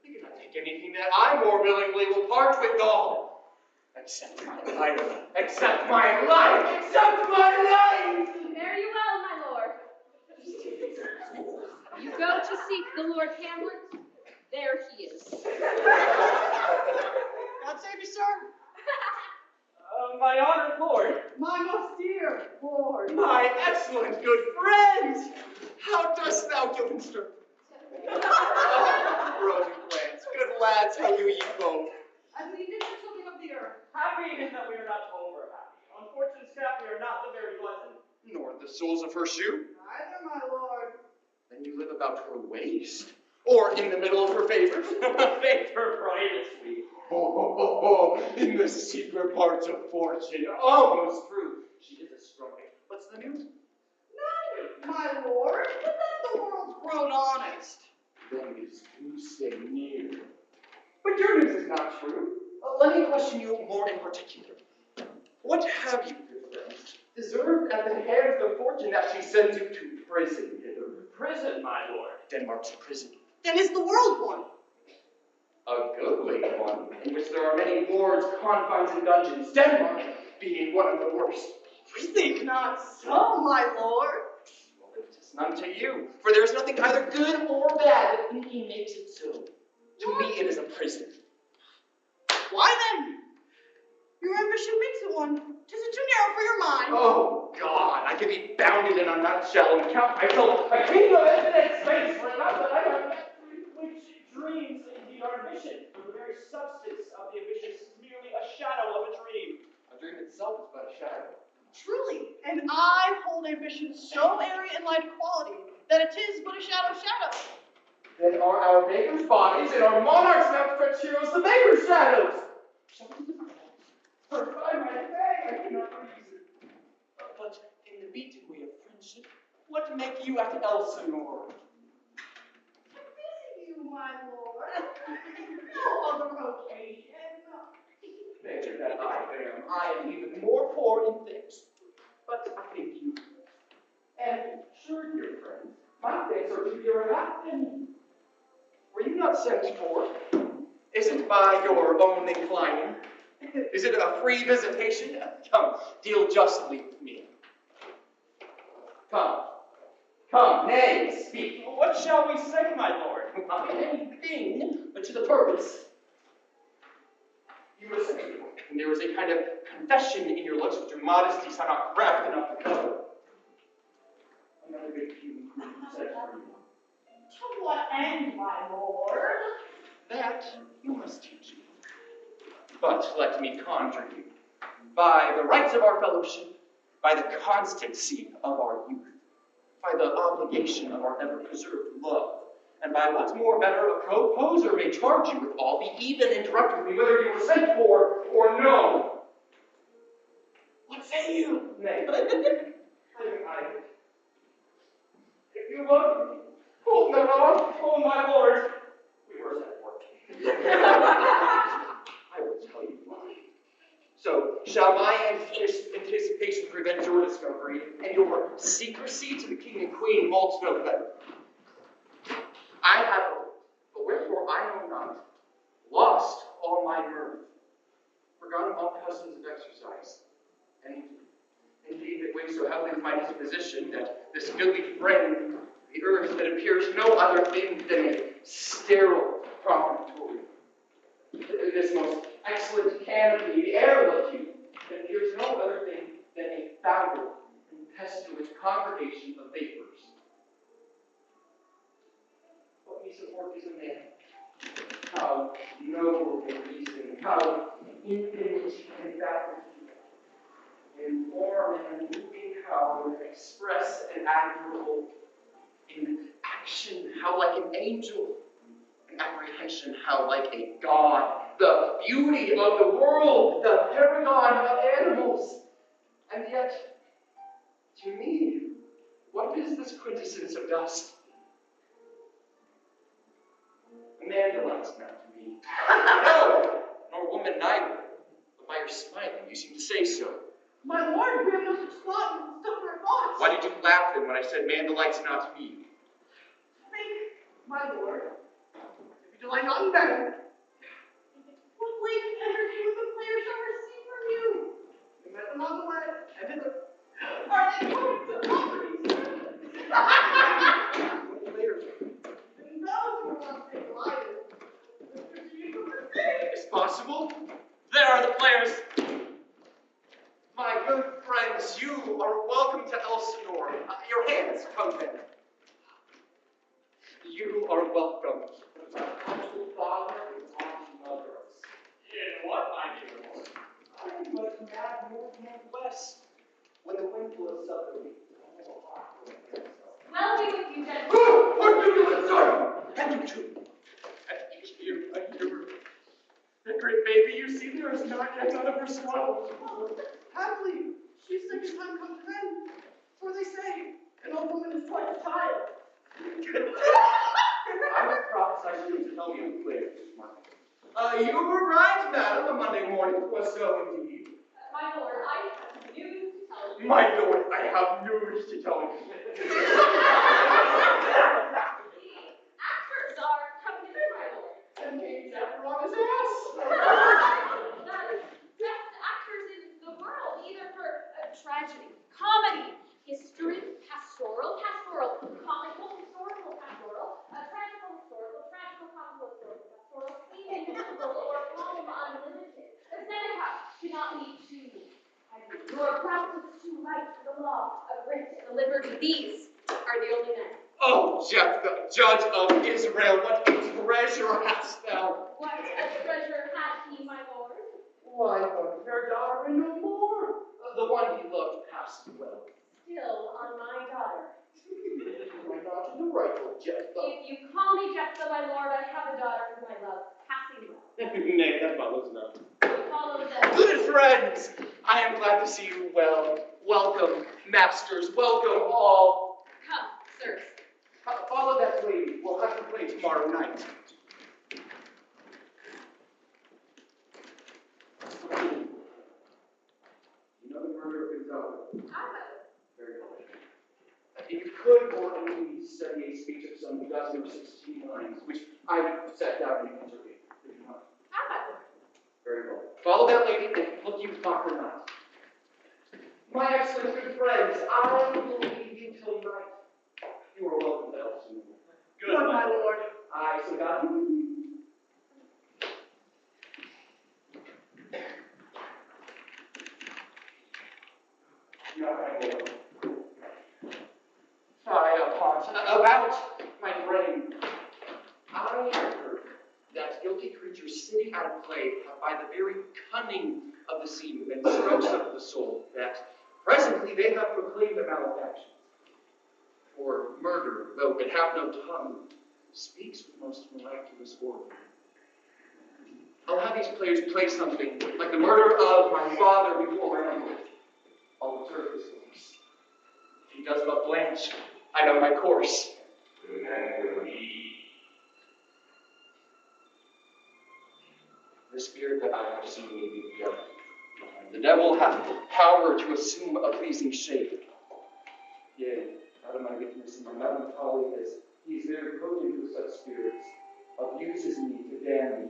You cannot take anything that I more willingly will part with all. Accept my life. Accept my life. Accept my life. Fare you well, my lord. You go to seek the Lord Hamlet. There he is. God save you, sir. My honored lord. My most dear lord. My excellent good friend. How dost thou, Guildenstern? Rosy plants. Good lads, how do ye both? I believe this is something of the earth. Happy in that we are not over happy. On fortune's cap, we are not the very pleasant. Nor the soles of her shoe. Neither, my lord. Then you live about her waist? Or in the middle of her favors? Faith her brightest sweet. In the secret parts of fortune. Almost true. She is a strong. What's the news? None, my lord. But then the world's grown honest. Then is Tuesday near. But your news is not true. Let me question you more in particular. What have you, good friend, deserved at the hands of fortune that she sends you to prison hither? Prison, my lord. Denmark's a prison. Then is the world one? A goodly one, in which there are many wards, confines, and dungeons, Denmark being one of the worst. We think not so, my lord. Well, it is none to you, for there is nothing either good or bad, but thinking makes it so. To me, it is a prison. Why then? Your ambition makes it one. 'Tis it too narrow for your mind. Oh, God, I could be bounded in a nutshell and count myself a king of infinite space for not that I am. Which dreams indeed are ambition, for the very substance of the ambition is merely a shadow of a dream. A dream itself is but a shadow. Truly, and I hold ambition so airy and light a quality that it is but a shadow. Then are our bakers' bodies and our monarchs not French heroes the bakers' shadows? For by my fang, I cannot reason. But in the beaten way of friendship, what make you at Elsinore? You, my lord. No other occasion. Better that I am even more poor in things. But I think you. And sure, dear friend, my thanks are to your happening. Were you not sent for? Is it by your own inclining? Is it a free visitation? Come, deal justly with me. Come, nay, speak. What shall we say, my lord? Anything but to the purpose. You were sent for, and there was a kind of confession in your looks which your modesties are not craft enough to cover. Another good human who said for you. To what end, my lord? That you must teach me. But let me conjure you, by the rights of our fellowship, by the constancy of our youth, by the obligation of our ever-preserved love, and by what more better a proposer may charge you with all, be even interrupt with me whether you were sent for or no. What say you? Nay, I if you love me, hold not on, oh my lord. We were sent for. I will tell you why. So, shall my anticipation prevent your discovery, and your secrecy to the king and queen molds no better? I have, but wherefore I know not, lost all my mirth, forgotten all customs of exercise, and indeed it weighs so heavily with my disposition that this goodly frame, the earth, that appears no other thing than a sterile promontory. This most excellent canopy, the air look you, that appears no other thing than a foul and pestilent congregation of vapors. What piece of work is a man? How noble in reason, how infinite in faculty, in form and moving, how express and admirable, in action, how like an angel, in apprehension, how like a god, the beauty of the world, the paragon of animals. And yet, to me, what is this quintessence of dust? A man delights not to me. No, nor woman neither. But by your smiling, you seem to say so. My lord, we have no such thought in stuff in our thoughts. Why did you laugh then when I said man delights not to me? Think, my lord, if you delight not in better, what late entertainment the players shall receive from you? You met them on the way, and hither. Are they going to properties? What players? And those who will not be delighted, Mr. Chief of the city. It's possible. There are the players. My good friends, you are welcome to Elsinore. Your hands, come then. You are welcome. Uncle father and auntie mothers. In what, my dear lord? I am but mad more and less when the wind blows southerly. Well be with you, gentlemen. What do you insert? And you too. I hear. That great baby you see there is not yet out of her swaddle. Happily, she second time comes again. For they say, an old woman is twice a child. I would prophesy you to tell me the players, Martin. You were right, madam, on Monday morning. It was so indeed. My lord, I have news to tell you. My lord, I have news to tell you. The actors are coming in, my lord. And King Jeffrey on his ass. The best actors in the world, either for tragedy, comedy, history, pastoral, comical, historical, pastoral, tragical, comical, historical, pastoral, even musical or poem unlimited. Seneca cannot be too heavy, nor practice too light for the law of writ and liberty. These are the only men. Oh, Jephthah, judge of Israel, what a treasure hast thou! What a treasure had he, my lord? Why, but fair daughter and no more. The one he loved passed well. Still on my daughter. My daughter, no rightful Jephthah. If you call me Jephthah, my lord, I have a daughter whom I love passing well. Nay, that's about looks enough. Follow them. Good friends, I am glad to see you well. Welcome, masters, welcome all. Come, sirs. Follow that lady. We'll have to play tomorrow night. You know the murder of Gonzalo? Very well. If you could for only study a speech of some dozen or 16 lines, which I sat down and interpreted. If you want. Very well. Follow that lady and look you mock or not. My excellent good friends, I will leave you till night. You are welcome to Elson. Good, my lord. Aye, so God be with you. No, I will. Fie upon about my brain. I heard that guilty creatures sitting at play have by the very cunning of the sea and strokes of the soul that presently they have proclaimed their malefactions. For murder, though it have no tongue, speaks with most miraculous order. I'll have these players play something like the murder of my father before my uncle. I'll observe his course. If he does but blanch, I know my course. The spirit that I have seen may be the devil. The devil hath power to assume a pleasing shape. Yea, out of my weakness and my melancholy, as he is very potent with such spirits, abuses me to damn me.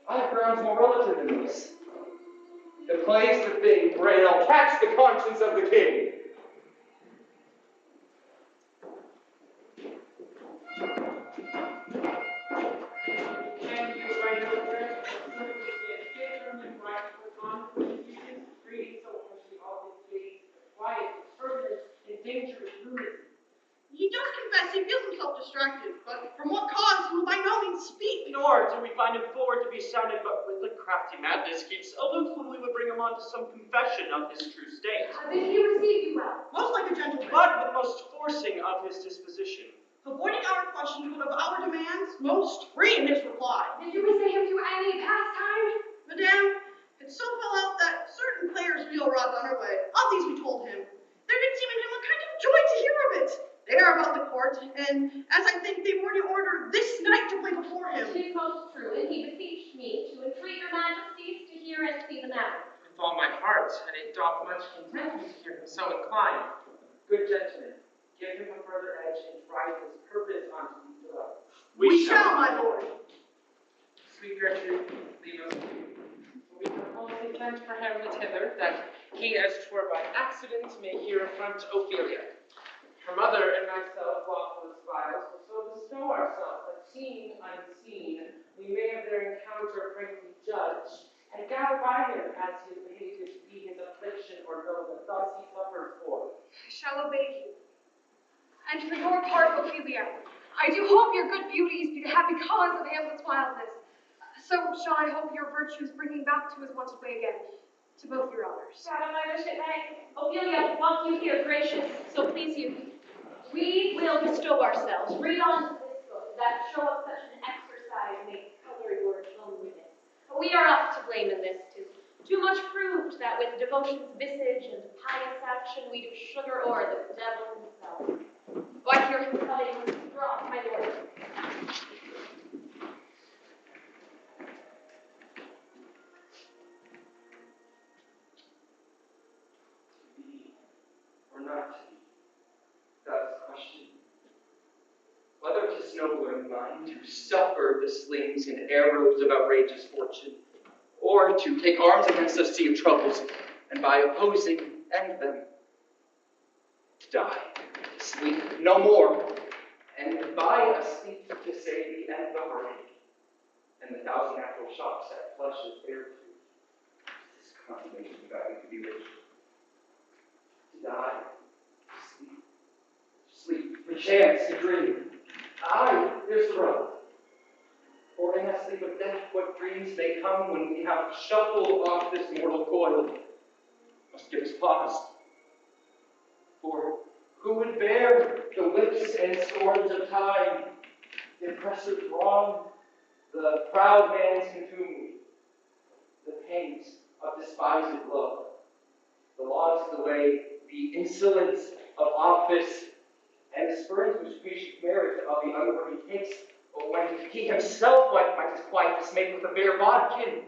I have grounds more relative than this. The play's the thing, wherein I'll catch the conscience of the king. And you, by your threat, circumstance, determined right for constitutions, treating so harshly all his days, quiet, permanent, and dangerous ruin. He does confess he feels himself distracted, but from what cause he will by no means speak. Nor do we find him forward to be sounded, but with a crafty madness keeps aloof when we would bring him on to some confession of his true state. Did he receive you well? Most like a gentleman. But the most forcing of his disposition. Avoiding our questions, but of our demands, most free in his reply. Did you beseech him to any pastime? Madame, it so fell out that certain players wheel robbed on our way. Of these we told him. There did seem in him a kind of joy to hear of it. They are about the court, and as I think they were to order this night to play before him. It is most true, and he beseeched me to entreat your majesties to hear and see the matter. With all my heart, and it doth much content me to hear him so inclined. Good gentlemen, give him a further edge and try his purpose unto you below. We shall, my lord. Sweet Gertrude, leave us be. We have only sent for Hamlet hither, that he, as 'twere by accident, may here affront Ophelia. Her mother and myself, lawful as files, will so bestow ourselves that, seen unseen, we may of their encounter frankly judge, and gather by him as his behavior to be his affliction, or know that thus he suffers for. I shall obey you. And for your part, Ophelia, I do hope your good beauties be the happy cause of Hamlet's wildness. So shall I hope your virtues bring him back to his wonted way again, to both your honors. God, I wish it may. Ophelia, whilst you here, gracious, so please you, we will bestow ourselves. Read on to this book, that show of such an exercise may color your loneliness. But we are up to blame in this, too much proved that with devotion's visage and pious action we do sugar o'er the devil himself. Oh, I hear him coming, draw, my lord. Or not to be. That's the question. Whether 'tis nobler in mind to suffer the slings and arrows of outrageous fortune, or to take arms against a sea of troubles, and by opposing end them, to die, to sleep no more, and by a sleep to say the end of the heartache, and the thousand natural shocks that flesh is heir to. This consummation about to be rich. To die, to sleep, perchance to dream. Aye, here's the rub. For in that sleep of death, what dreams may come when we have shuffled off this mortal coil, must give us pause. For Who would bear the whips and scorns of time, the oppressor's wrong, the proud man's contumely, the pangs of despised love, the loss of the way, the insolence of office, and the spurns which patient merit of the unworthy takes, but when he himself might his quiet dismay with a bare bodkin?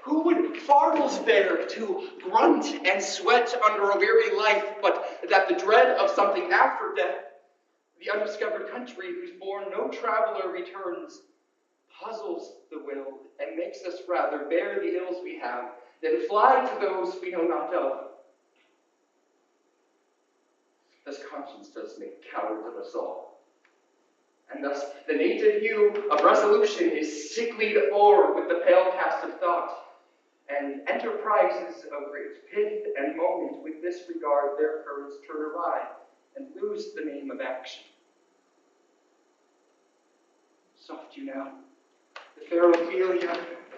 Who would fardels bear to grunt and sweat under a weary life, but that the dread of something after death, the undiscovered country whose bourne no traveler returns, puzzles the will and makes us rather bear the ills we have than fly to those we know not of? Thus conscience does make cowards of us all. And thus the native hue of resolution is sicklied o'er with the pale cast of thought, and enterprises of great pith and moment with this regard their currents turn awry, and lose the name of action. Soft you now, the fair Ophelia,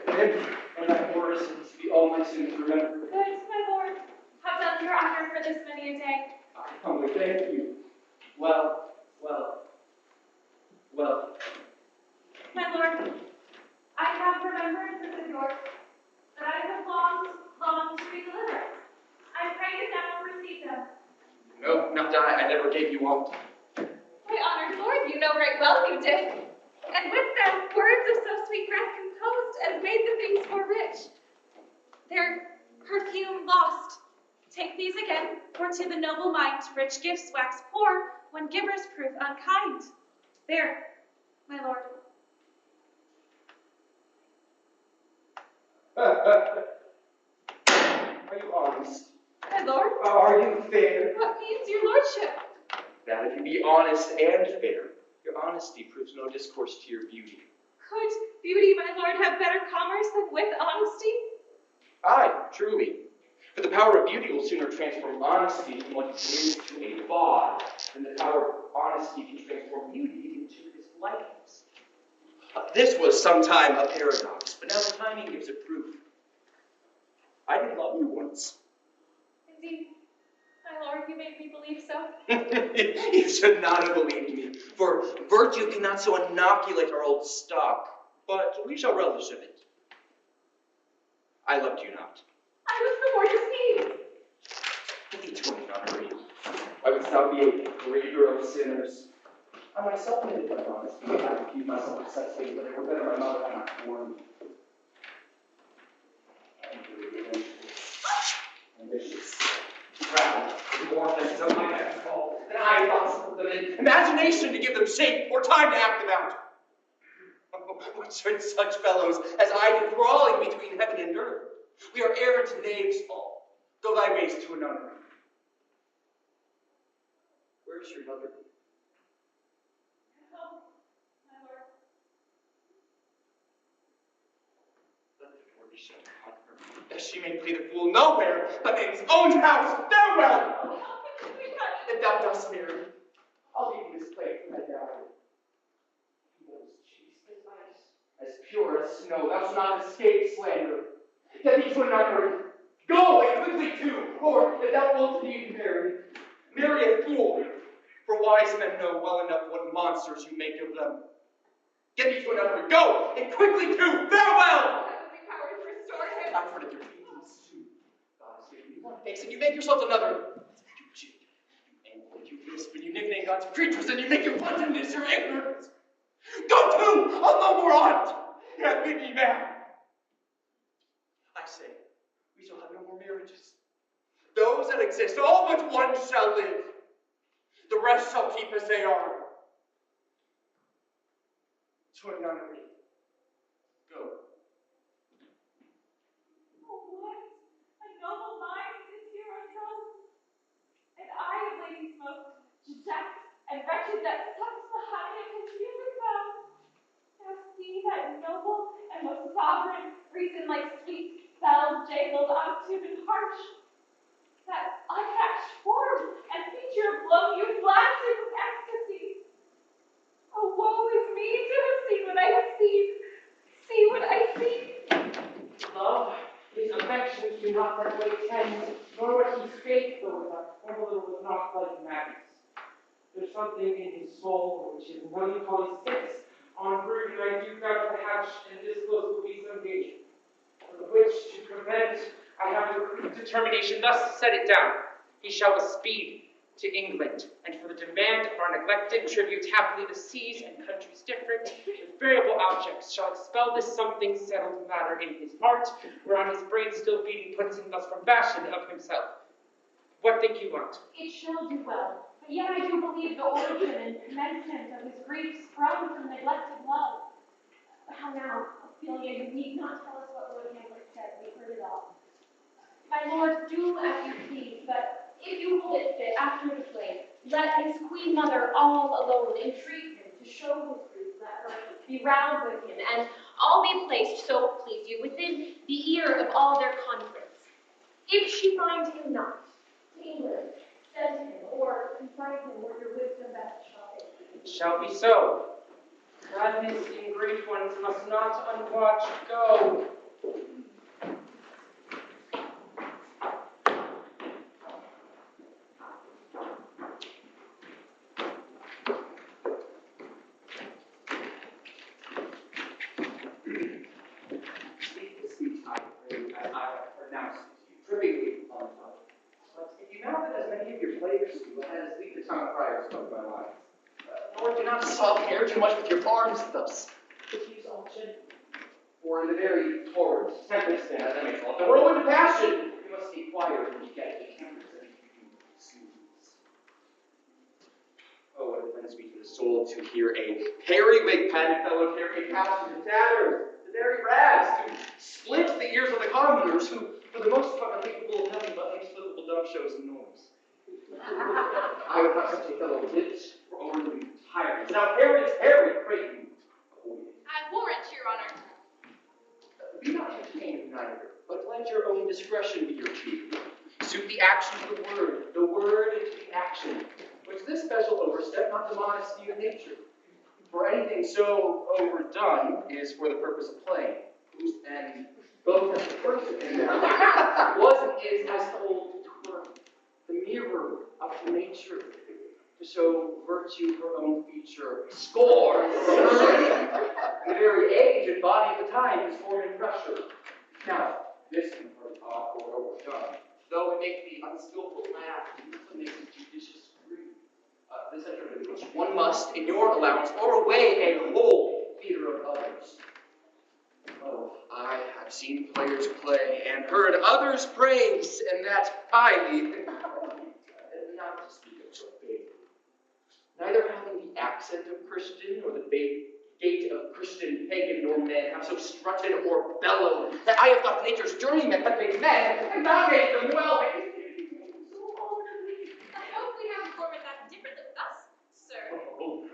and that Morrison's be all my sins remembered. Good, my lord. Have done your honor for this many a day. I humbly thank you. Well. My lord, I have remembrances of yours that I have longed to be delivered. I pray you now receive them. No, not I. I never gave you aught. My honored lord, you know right well you did. And with them, words of so sweet breath composed as made the things more rich. Their perfume lost. Take these again, for to the noble mind rich gifts wax poor when givers prove unkind. There, my lord. Are you honest? My lord? Are you fair? What means your lordship? That if you be honest and fair, your honesty proves no discourse to your beauty. Could beauty, my lord, have better commerce than with honesty? Aye, truly. For the power of beauty will sooner transform honesty from what it is to a bawd than the power of honesty can transform beauty into his likeness. This was sometime a paradox, but now the timing gives it proof. I did love you once. Indeed, my lord, you made me believe so. You should not have believed me, for virtue cannot so inoculate our old stock, but we shall relish of it. I loved you not. I was the more deceived. Get thee to an nunnery. Why wouldst thou be a greater of sinners? I myself made it by honesty. I accused myself of such things, but it were better my mother had not warned me. Ambitious, proud, more offenses of my next call than I thought of them in imagination to give them shape or time to act them out. Oh, what should such fellows as I be crawling between heaven and earth? We are errant knaves all. Go thy ways to a nunnery. Where is your mother? At home, my lord. Let the door be shut upon her, that she may play the fool nowhere but in his own house. Farewell! If thou dost marry, I'll leave this place for my dowry. Those chaste as ice, as pure as snow, thou shalt not escape slander. Get thee to a nunnery. Go, and quickly too, or if thou wilt indeed marry a fool, for wise men know well enough what monsters you make of them. Get thee to a nunnery. Go, and quickly too. Farewell! Heavenly power to restore him. I've heard of your feelings too. God has given you one face, and you make yourself another. You lisp and you nickname God's creatures, and you make your wantonness your ignorance. Go to! I'll no more on't! Have pity, man. I say, we shall have no more marriages. Those that exist, all but one shall live. The rest shall keep as they are. To a nunnery. Go. Oh, what a noble mind is here unto us. And I, a lady's most deject and wretched that sucks the honey of his music mouth. Now see that noble and most sovereign reason like sweet bells jangled obtuse and harsh. That unhatched form and feature of blown you blasted with ecstasy. Oh, woe is me to have seen what I have seen. See what I see. Love, his affections do not that way tend, nor what he spake, though without form something in his soul which is melancholy sits on brood, and I duke out the hatch, and this close will be some danger. For the which, to prevent, I have the determination thus set it down. He shall with speed to England, and for the demand of our neglected tribute, happily the seas and countries different, with variable objects, shall expel this something settled matter in his heart, whereon his brain still beating puts him thus from fashion of himself. What think you want? It shall do well, but yet I do believe the origin and commencement of his grief sprung from neglected love. How now, Ophelia, you need not tell us what Lord Hamlet said, we heard it all. My lord, do as you please, but if you hold it fit after the play, let his queen mother all alone entreat him to show his grief, let her be round with him, and all be placed, so please you, within the ear of all their conference. If she find him not, to England, send him, or confide him where your wisdom best shall be. It shall be so. Madness in great ones must not unwatched go. Lord, do not sob here too much with your arms thus. Use all gentle. For in the very torrent, tempest, as I may call it, the whirlwind of passion, you must be quiet and get the tempest and soothes. Oh, what it lends me to the soul to hear a periwig padded fellow carry passion and tatters, the very rags, to split the ears of the commoners, who, for the most part, are capable of nothing but inexplicable dumb shows and noise. I would have such a fellow wit for overly tyrants. Now, Harry, pray you, avoid it. I warrant, your honor. Be not entertained neither, but let your own discretion be your chief. Suit the action to the word to the action, which this special overstep not the modesty of nature. For anything so overdone is for the purpose of play, whose end, both as the person and now, was and is as told to work, the mirror of nature, to show virtue her own feature, scores, the very age and body of the time is form and pressure. Now, this can hurt off or overdone, though it make the unskillful laugh, it makes a judicious grief. This entertainment which one must, in your allowance, o'erweigh a whole theater of others. Oh, I have seen players play and heard others praise, and that highly, not to speak of so big. Neither having the accent of Christian, nor the gait of Christian pagan, nor men have so strutted or bellowed, that I have thought nature's journeymen have made men, and not made them well. I hope we have informed that differently with us, sir. Oh,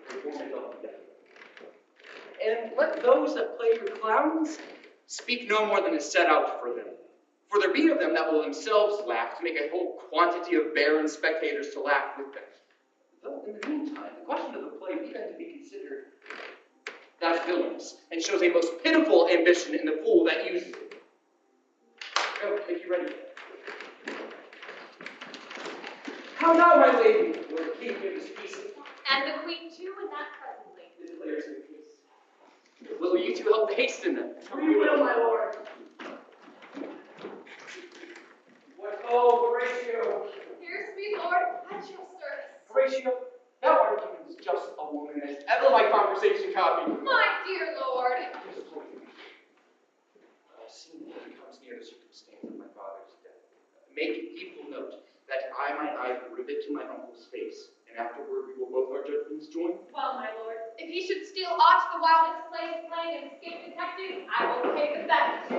and let those that play your clowns speak no more than is set out for them. For there be of them that will themselves laugh, to make a whole quantity of barren spectators to laugh with them. Though in the meantime, the question of the play began to be considered that villainous, and shows a most pitiful ambition in the fool that uses it. Go, make you ready. How now, my lady? Will the king give his peace? And the queen too, and that presently. His players in peace. Will you two help hasten them? We will, my lord. What ho, Horatio? Here's me, lord, at your service. Horatio, thou art even as just a woman as ever my conversation copied. My dear lord. Seeing that it comes near the circumstance of my father's death, make people note that I might either rivet to my uncle's face, and afterward we will both our judgments join. Well, my lord, if he should steal aught the while this play is playing and escape detecting, I will pay the bet.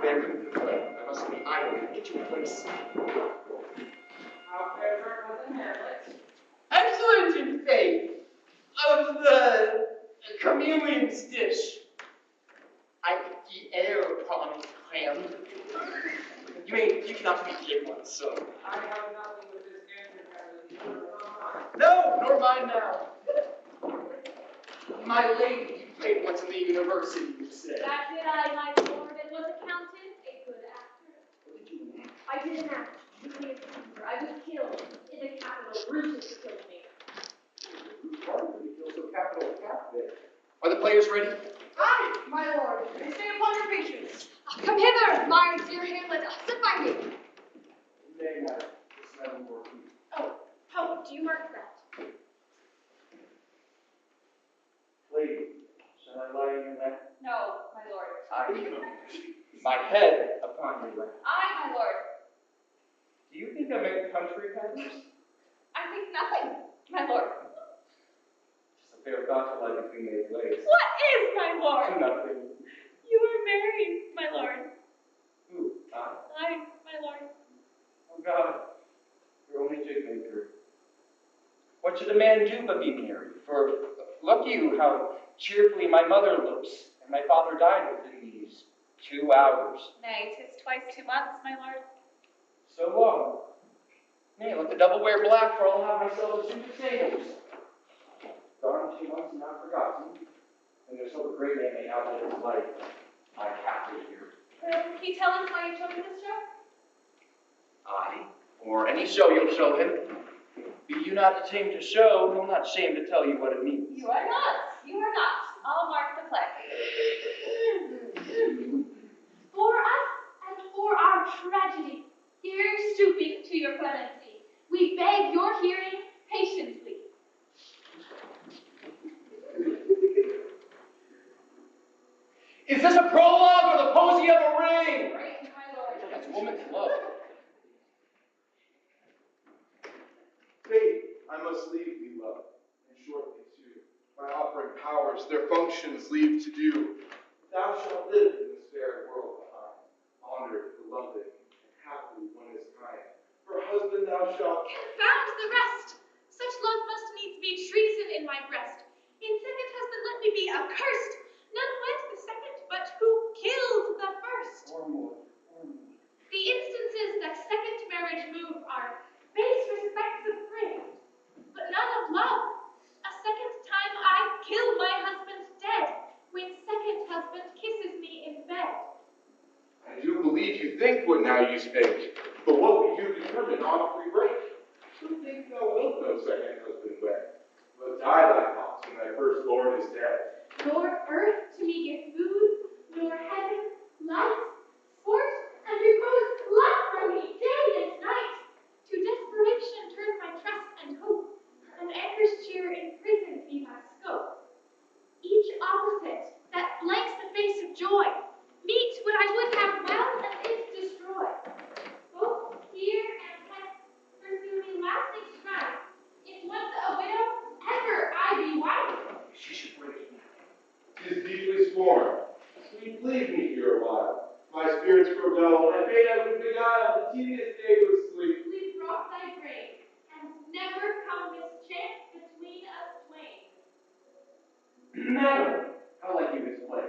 Very good play. I must be idle. Get you a place. How fares our cousin Hamlet? Excellent in faith of the chameleon's dish. I eat the air upon his hand. You cannot be the one, so. I have nothing with this Andrew Hamlet. No, nor mine now. My lady, you played once in the university, you said. That did I, my lord, and was accounted a good actor. What did you mean? I did an act, Julius Caesar. I was killed in the capital. Brutus killed me. the players ready? Aye, my lord. I stay upon your patience. Come hither, my dear Hamlet. Sit by me. Nay, madam, this never more food. Oh, do you mark that? Lady, shall I lie in your lap? No, my lord. My head upon your lap. Aye, my lord. Do you think I make country patterns? I think nothing, my lord. Just a fair thought to lie between their legs. What is, my lord? Nothing. You are married, my lord. Who? I? Aye, my lord. Oh God, you're only jig maker. What should a man do but be married? For look you how cheerfully my mother looks, and my father died within these 2 hours. Nay, 'tis twice 2 months, my lord. So long. Nay, let the devil wear black, for I'll have myself a suit of sables. Gone 2 months and not forgotten, and there's hope a great man may outlive his life. I have to hear. Will he tell us why you chose this show? Aye, or any show you'll show him. Be you not ashamed to show, he'll not shame to tell you what it means. You are not. You are not. I'll mark the play. For us and for our tragedy, here stooping to your clemency, we beg your hearing patiently. Is this a prologue or the posy of a ring? Great, my lord. That's woman's love. Fate, I must leave thee, love, and shortly too. My offering powers their functions leave to do. Thou shalt live in this fair world behind, honored, beloved, and happily one is kind. For husband thou shalt Confound the rest! Such love must needs be treason in my breast. In second husband let me be accursed. None wed the second, but who killed the first. Or more. The instances that second marriage move are base respects of praise, but none of love. A second time I kill my husband dead, when second husband kisses me in bed. I do believe you think what now you spake, but what we do determine oft we break. Who think thou wilt no second husband wed? But die thy thoughts when thy first lord is dead. Nor earth to me give food, nor heaven, light, sport, and repose left from me day and night. To desperation turn my trust and hope, and anchor's cheer in prison be my scope. Each opposite that blanks the face of joy, meet what I would have well and it destroy. Both fear and hence pursue me lasting strife. If once a widow, ever I be wife. She should break it. 'Tis deeply sworn. Sweet, leave me here a while. My spirits grow dull, and I fain I would beguile the tedious day with sleep. Sleep rot thy brain, and never come mischance between us twain. Madam, how like you this play?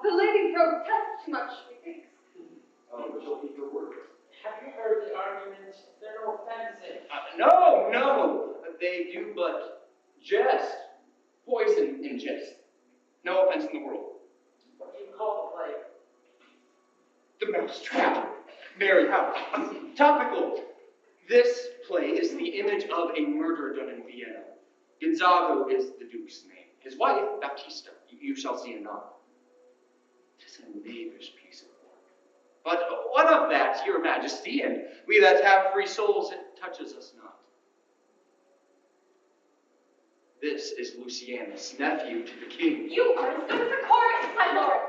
The lady protests much, methinks. Oh, but she'll keep her word. Have you heard the argument? They're offensive. No, they do but jest. Poison in jest. No offense in the world. What do you call the play? The Mousetrap. Mary, how topical. This play is the image of a murder done in Vienna. Gonzago is the Duke's name. His wife, Baptista, you shall see anon. 'Tis a knavish piece of work. But what of that, your majesty, and we that have free souls, it touches us not. This is Lucianus, nephew to the king. You are as good as a chorus, my lord.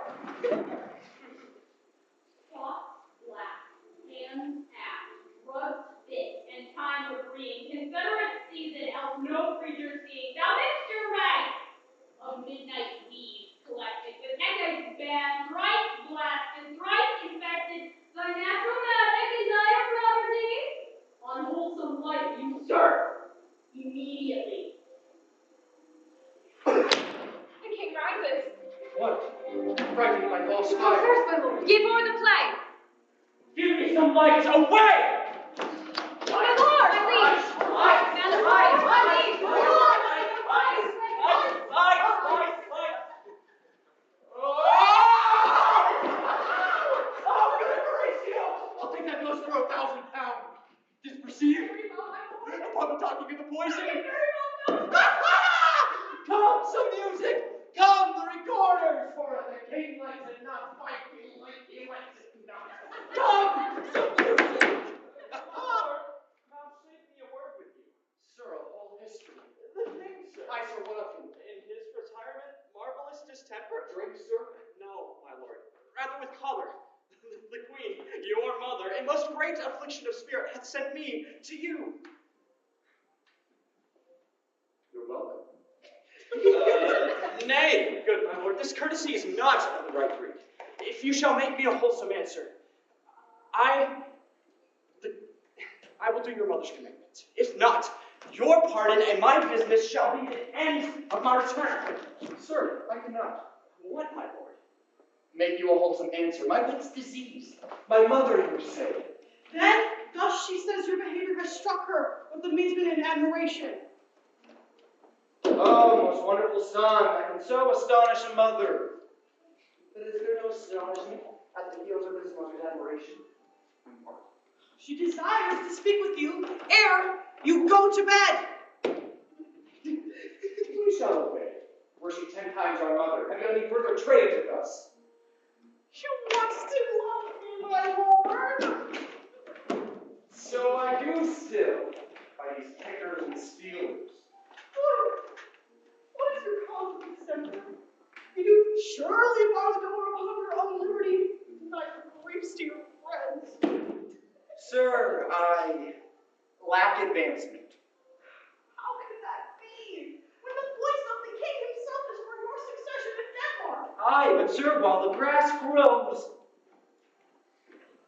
Soft, black, hands apt, rubbed fit, and time agreeing, confederate season, else no creature seeing. Thou mixture right of midnight weeds collected, with headaches bad, thrice blasted, thrice infected, thy natural magic is thy property. Unwholesome light usurp immediately. The king rises. What? Frightened by false Come fire. first, my lord. Give o'er the play. Give me some light. Away! My lord, my liege. Light! Man of Light! light, my liege. My lord, Oh, good Horatio! I'll take that dose for 1,000 pounds. Disperceive. Upon the talking of the poison. Come, some music! Come, the recorders! For the king likes it not, my king likes it not. Come, some music! Vouchsafe me a word with you. Sir, a whole history. The king, sir. I, sir, what of him? In his retirement, marvelous distemper. Drink, sir? No, my lord. Rather with choler. The queen, your mother, in most great affliction of spirit, hath sent me to you. Your mother? Nay, good my lord, this courtesy is not of the right breed. If you shall make me a wholesome answer, I will do your mother's commandment. If not, your pardon and my business shall be the end of my return. Sir, I cannot. What, my lord? Make you a wholesome answer. My wit's diseased. My mother, you say. Then, thus she says your behavior has struck her with amazement and admiration. Oh, most wonderful son, that can so astonish a mother. But is there no astonishment at the heels of this mother's admiration? She desires to speak with you ere you go to bed. We shall obey. Were she 10 times our mother, have you any further trade with us? You must love me, my lord. So I do still, by these pickers and stealers. What is your cause of distemper? You do surely bar the door upon your own liberty, not griefs to your friends. Sir, I lack advancement. How can that be? When the voice of the king himself is for your succession in Denmark. Aye, but sir, while the grass grows.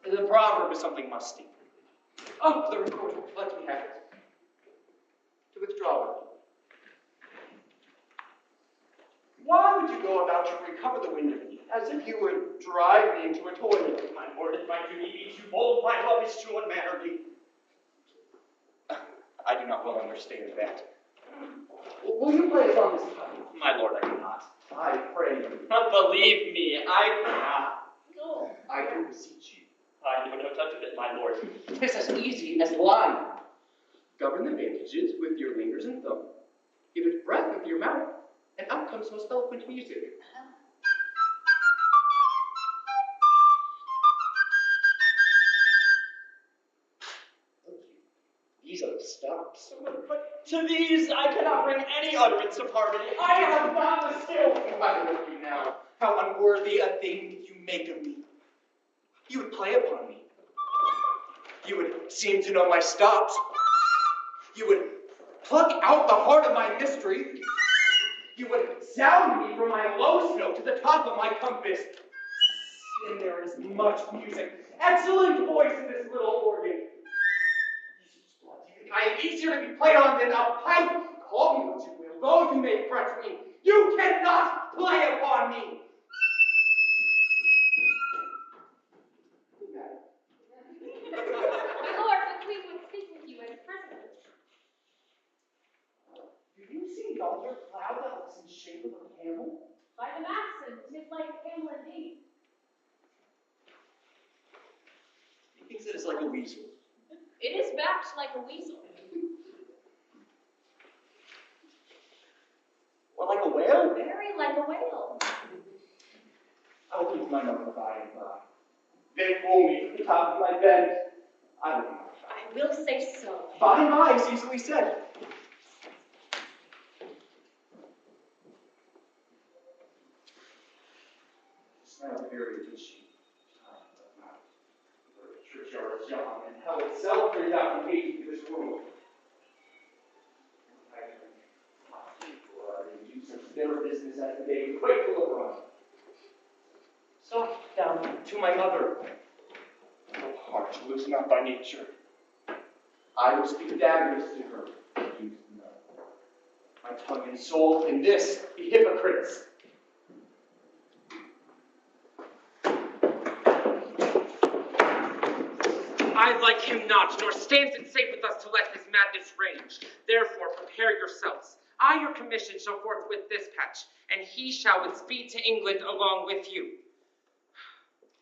The proverb is something musty. Oh, the recorder, let me have it. To withdraw it. Why would you go about to recover the wind of me, as if you would drive me into a toilet? My lord, if my duty be too bold, my love is too unmannerly. I do not well understand that. Will you play us on this pipe? My lord, I cannot. I pray you. Believe me, I cannot. No, I do beseech you. I know no touch of it, my lord. It's as easy as line. Govern the bandages with your fingers and thumb. Give it breath with your mouth, and out comes most eloquent music. These are the stops. But to these I cannot bring any utterance of harmony. I have not the skill. I look you now, how unworthy a thing you make of me. You would play upon me. You would seem to know my stops. You would pluck out the heart of my mystery. You would sound me from my lowest note to the top of my compass. And there is much music. Excellent voice in this little organ. I am easier to be played on than a pipe. Call me what you will, though you may fret me. You cannot play upon me. My lord, the queen would speak with you as president. Do you see yonder cloud that looks in shape of a camel? By the maxim, 'tis like a camel indeed. He thinks it is like a weasel. It is backed like a weasel. Or like a whale? Very like a whale. I will keep my number by and by. They pull me to the top of my bed. I will not. I will say so. By and by is easily said. Smell very dishy. The churchyard is young, and hell itself is out from hating to this world. Their business as the day quite full of run. So down to my mother. Oh, heart, lose not thy nature. I will speak daggers to her. Use none. My tongue and soul in this be hypocrites. I like him not, nor stands it safe with us to let his madness range. Therefore, prepare yourselves. I, your commission, shall forthwith dispatch, and he shall with speed to England along with you.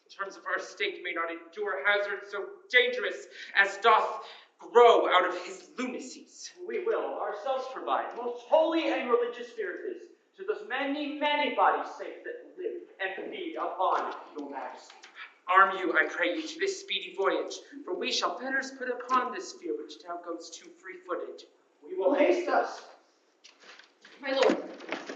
In terms of our state may not endure hazard so dangerous as doth grow out of his lunacies. We will ourselves provide most holy and religious spirits to those many, many bodies safe that live and feed upon your majesty. Arm you, I pray you, to this speedy voyage, for we shall fetters put upon this fear which now goes too free-footed. We will haste us. My lord,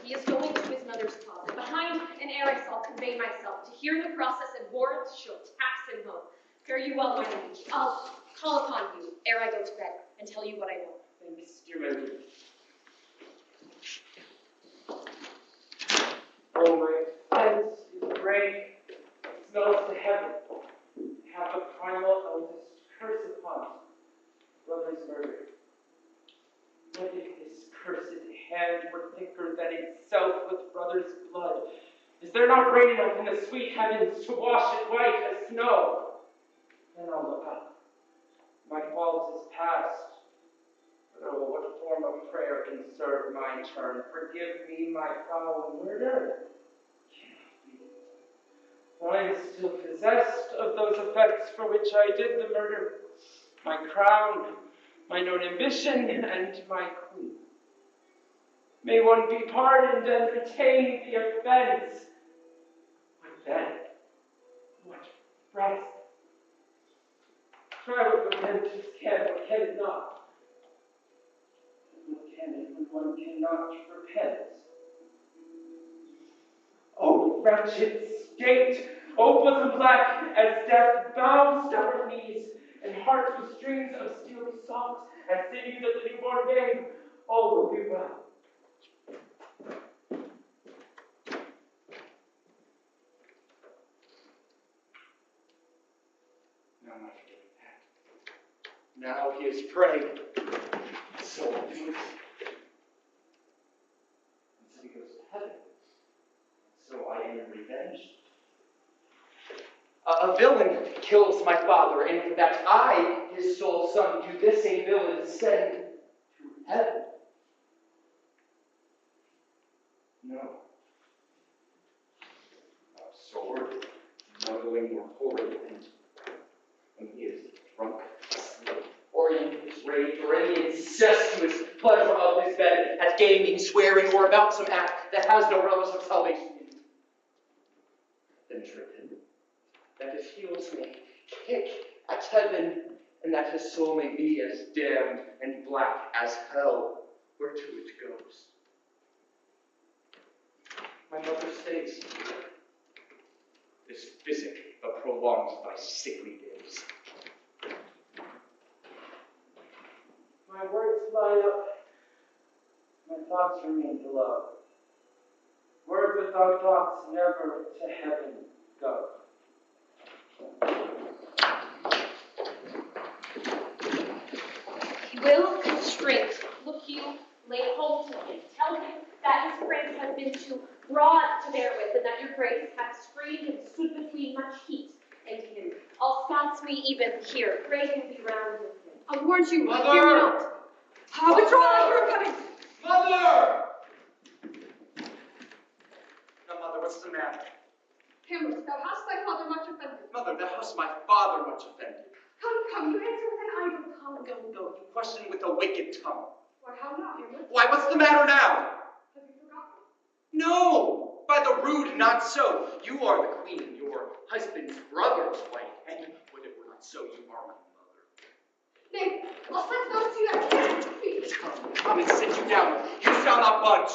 he is going to his mother's closet. Behind an arras I'll convey myself, to hear the process and warrant shall tax him home. Fare you well, my liege. I'll call upon you ere I go to bed, and tell you what I know. Thanks, dear lady. Oh, my fence is gray. It smells to heaven. Hath a primal eldest curse upon it. Brother's murder. What if this cursed hand were thicker than itself with brother's blood? Is there not rain enough in the sweet heavens to wash it white as snow? Then I'll look up. My fault is past. But oh, what form of prayer can serve my turn? Forgive me my foul murder. Cannot be. For I am still possessed of those effects for which I did the murder. My crown, my known ambition, and my queen. May one be pardoned and retain the offense. What then? What rest? Try what repentance can, or can it not? What can it when one cannot repent? Oh, wretched state! Oh, bosom black as death, bound stubborn knees, and hearts with strings of steel soft, as sinews of the newborn babe. All will be well. Now he is praying. So I'll do it. And so he goes to heaven. So I am revenged. A villain kills my father, and for that I, his sole son, do this same villain send to heaven. No. A sword, muddling or horrid, and when he is drunk, asleep, or in his rage, or any incestuous pleasure of his bed, at gaming, swearing, or about some act that has no relish of salvation in it. Then trip him, that his heels may kick at heaven, and that his soul may be as damned and black as hell, whereto it goes. My mother stays. This physic but prolongs thy sickly days. My words line up. My thoughts remain below. Words without thoughts never to heaven go. He will constrain. Look you, lay hold to him. Tell him that his grace has been too broad to bear with, and that your grace hath screened and stood between much heat and him. I'll sconce me even here. Pray him be round with him. I warned you, Mother! hear me not. Withdraw, you are coming. Mother! Now, Mother, what's the matter? Hamlet, thou hast thy father much offended. Mother, thou hast my father much offended. Come, you answer with an idle tongue. Go, you question with a wicked tongue. Why, how now, Hamlet? Why, what's the matter now? Have you forgotten? No, by the rude, not so. You are the queen, your husband's brother's wife, and when it were not so, you are my mother. Nay, I'll set those two that can't speak. Come and sit you down. You shall not budge.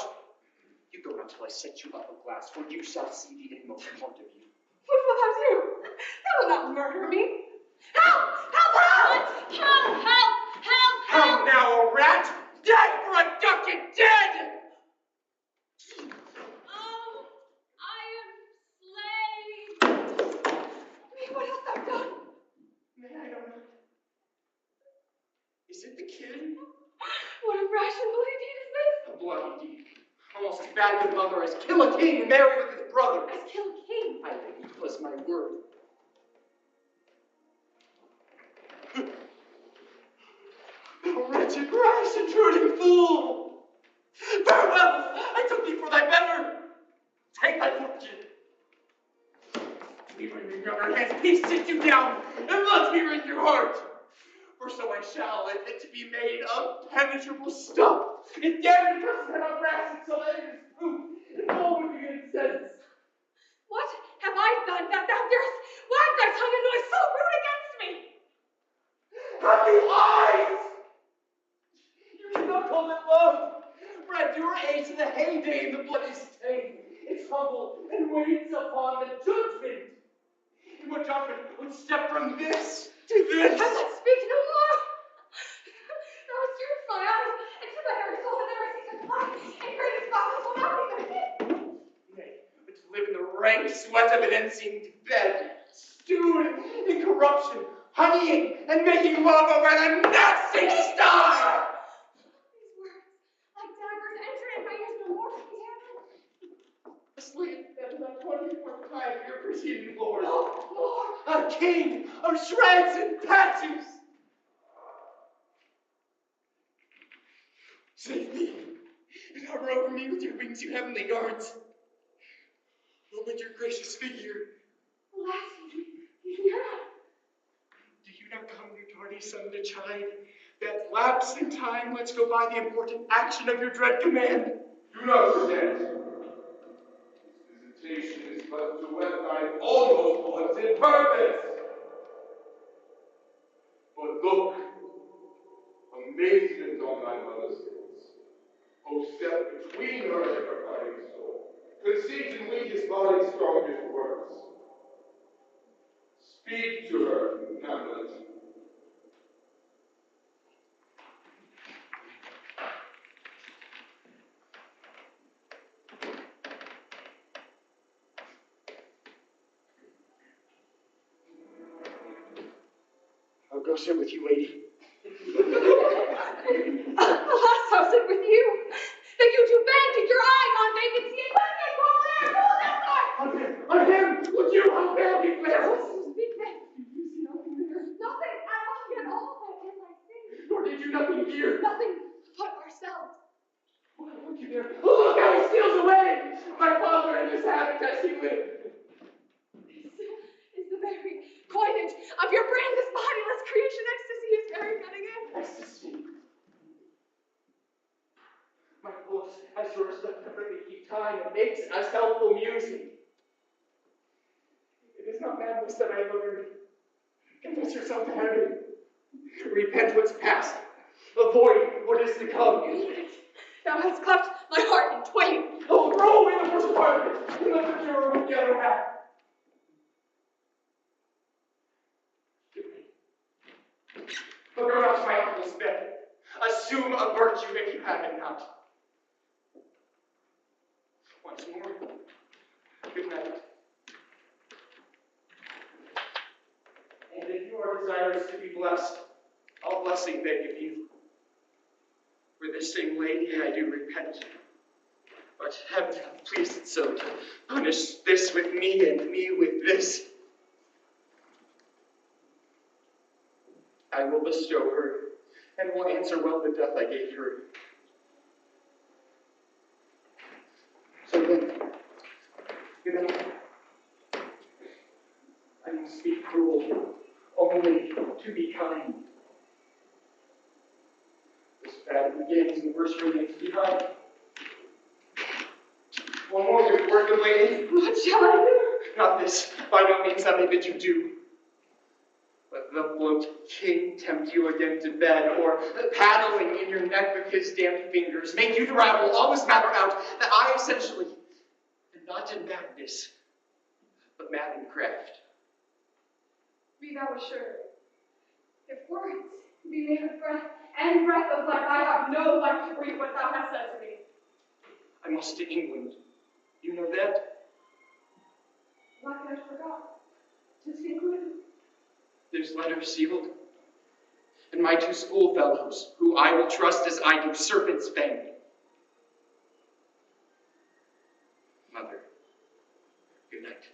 You go not till I set you up a glass, for you shall see the inmost part of you. What will thou do? Thou wilt not murder me. Help! Help! Help! Help! How now, a rat? Dead for a duck and dead! Oh, I am slain. Me, what hast thou done? May I don't know. Is it the kid? What a rash and bloody deed is this? A bloody deed. Almost as bad, good mother, as kill a king and marry with his brother. As kill a king? I think it was my word. O wretched, rash, intruding fool! Farewell! I took thee for thy better. Take thy fortune. Leave me in your hands. Peace, sit you down, and let me rend your heart. For so I shall, be made of penetrable stuff. It damn near doesn't have brass and so it is proof. It's all would be in sense. What have I done that thou darest wag thy tongue and noise so rude against me? Have you eyes? You cannot call it love. For at your age in the heyday the blood is stained. It's humble and waits upon the judgment. And what judgment would step from this to this? Hamlet, speak no more. Thou hast turned my eyes into my very soul, and never cease to fly, and greatest battles will not be defeated. Nay, but to live in the rank sweat of an unseen bed, stewed in corruption, honeying and making love over the nasty star! These words, like daggers, enter in my ears no more, sweet Hamlet. Asleep at the 24th time of your preceding lord. No more. A king of shreds and patches. Save me, and hover over me with your wings, you heavenly guards. Oh, but your gracious figure. Alas, he's near us. Do you not come, your tardy son, to chide that lapse in time lets go by the important action of your dread command? Do not forget. This visitation is but to whet thine almost wanted purpose. But look, amazement on thy mother's face. O step between her and her cutting soul. Conceit and weakest body, strongest words. Speak to her, Hamlet. I'll go sit with you, lady. Alas, I'll sit with you. That you two banded your eye on vacancy and let me call it. On him! Would you how bad he fails? Speak then. You see nothing there. Nothing at all that can I see. Nor did you nothing hear. Nothing but ourselves. Why weren't you there? Oh, look how he steals away! My father in his habit as he lived. Is the very coinage of your brain, this bodiless creation, ecstasy is very getting in. Ecstasy. My pulse, as yours, doth perfectly keep time and makes us helpful musing. It is not madness that I love you. Confess yourself to heaven. Repent what's past. Avoid what is to come. Thou hast cleft my heart in twain. Oh, throw away the worst part of it, and let the purer with the other half. But go not to my uncle's bed. Assume a virtue if you have it not. Once more, good night. And if you are desirous to be blessed, all blessing beg of you. For this same lady I do repent. But heaven hath pleased it so to punish this with me and me with this. I will bestow her, and will answer well the death I gave her. So then, good night. I will speak cruel, only to be kind. This bad begins and the worst remains behind. One more good word, good lady. What shall I do? Not this, by no means that I bid you do. Let the bloat king tempt you again to bed, or paddling in your neck with his damp fingers, make you to ravel all this matter out, that I essentially am not in madness, but mad in craft. Be thou assured, if words be made of breath and breath of life, I have no life to breathe what thou hast said to me. I must to England. You know that? What had I forgot? 'Tis concluded. There's letters sealed. And my two schoolfellows, who I will trust as I do serpent's fang. Mother, good night.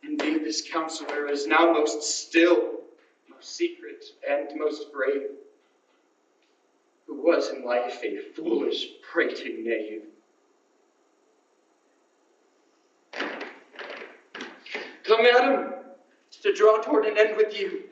Indeed, this counselor is now most still, most secret, and most brave, who was in life a foolish, prating knave. Come, madam, to draw toward an end with you.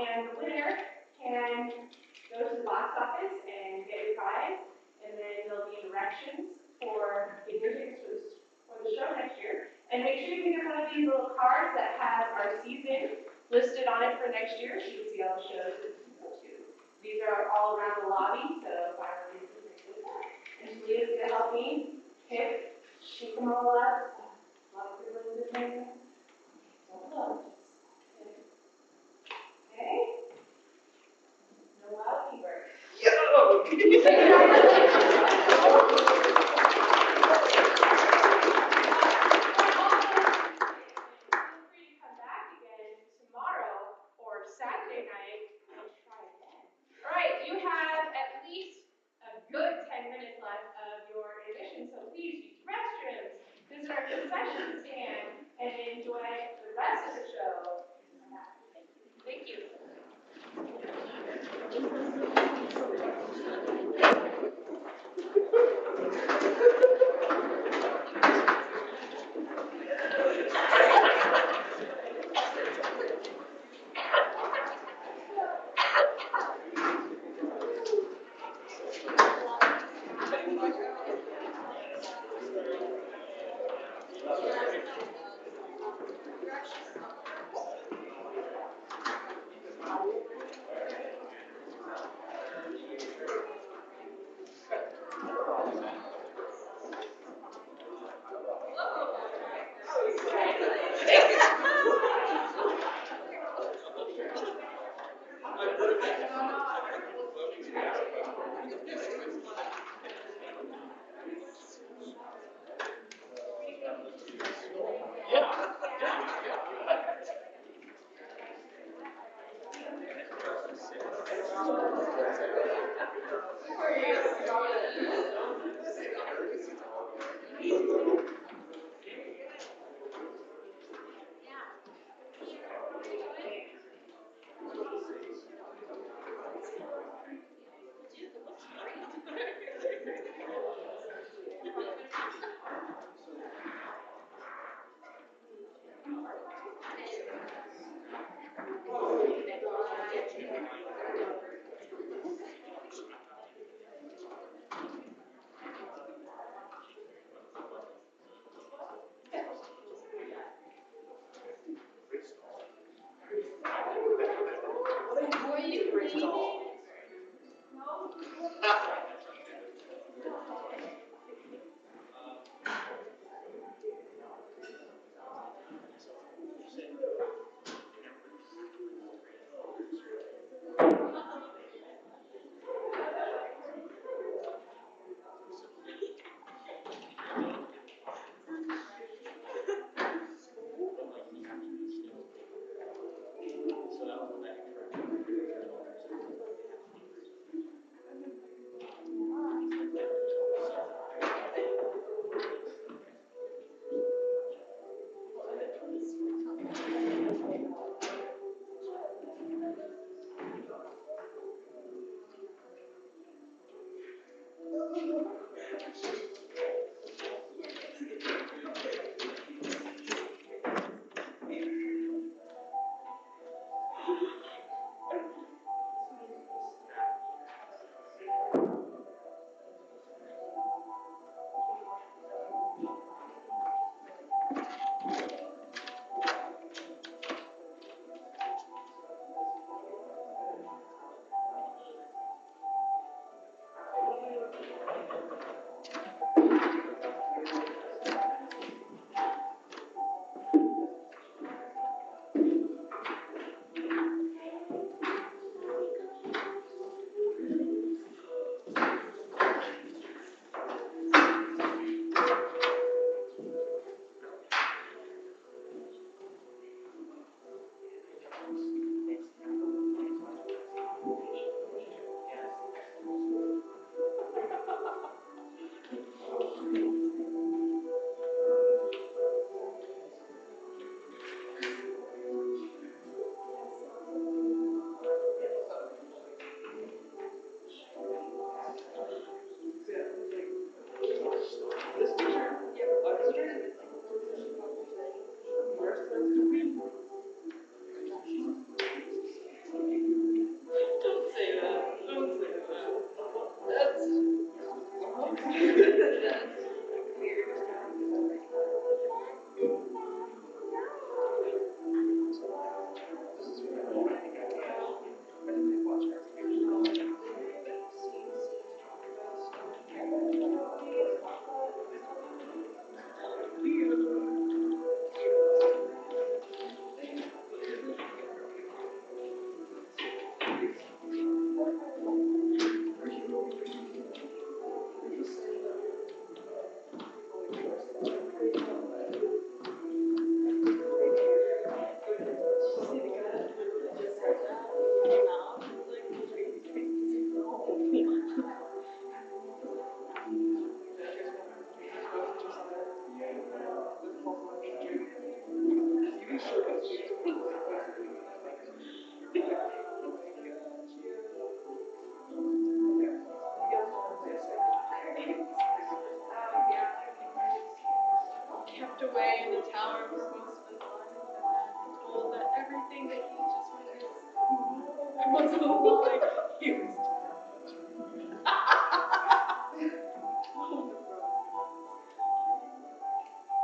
and the winner can go to the box office and get your prize, and then there'll be directions for getting your tickets for the show next year. And make sure you pick up one of these little cards that have our season listed on it for next year, so you can see all the shows that you can go to. These are all around the lobby, so find a reason to pick this up. And Julia's gonna help me pick, shoot them all up. A lot of people in this thing. Don't know. Okay? No loud keywords. Yo! Tomorrow or Saturday night and try again. All right, you have at least a good 10 minutes left of your intermission, so please use the restrooms, visit our concession stand, and enjoy the rest of the show. Thank you.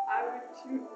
I would too.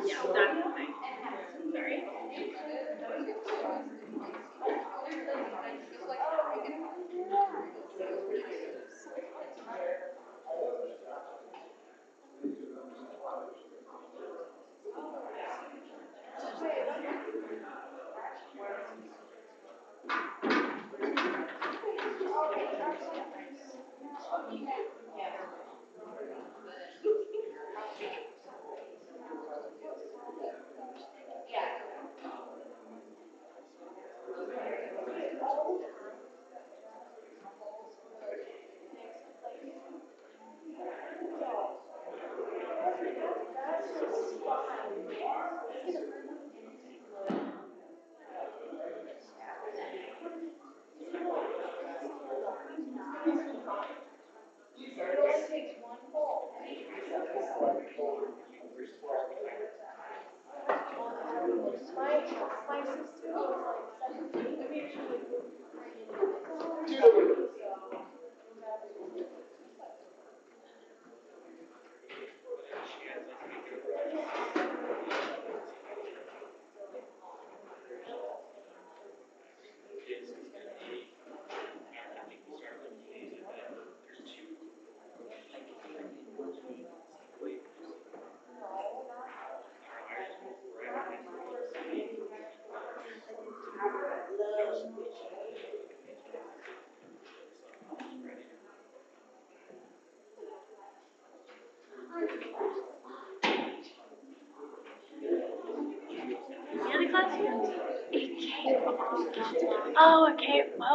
Yeah, that's fine. Sorry.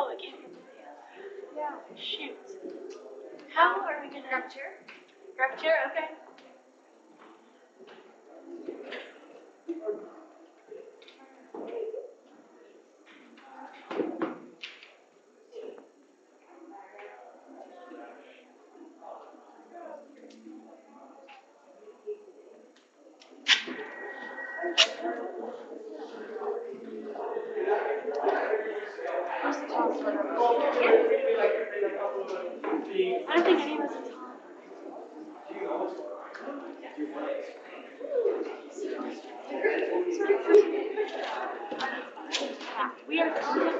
Oh, the cafeteria. Yeah, shoot. How are we gonna... Grab a chair? Grab a chair, okay. I don't think any of us are tall. We are tall.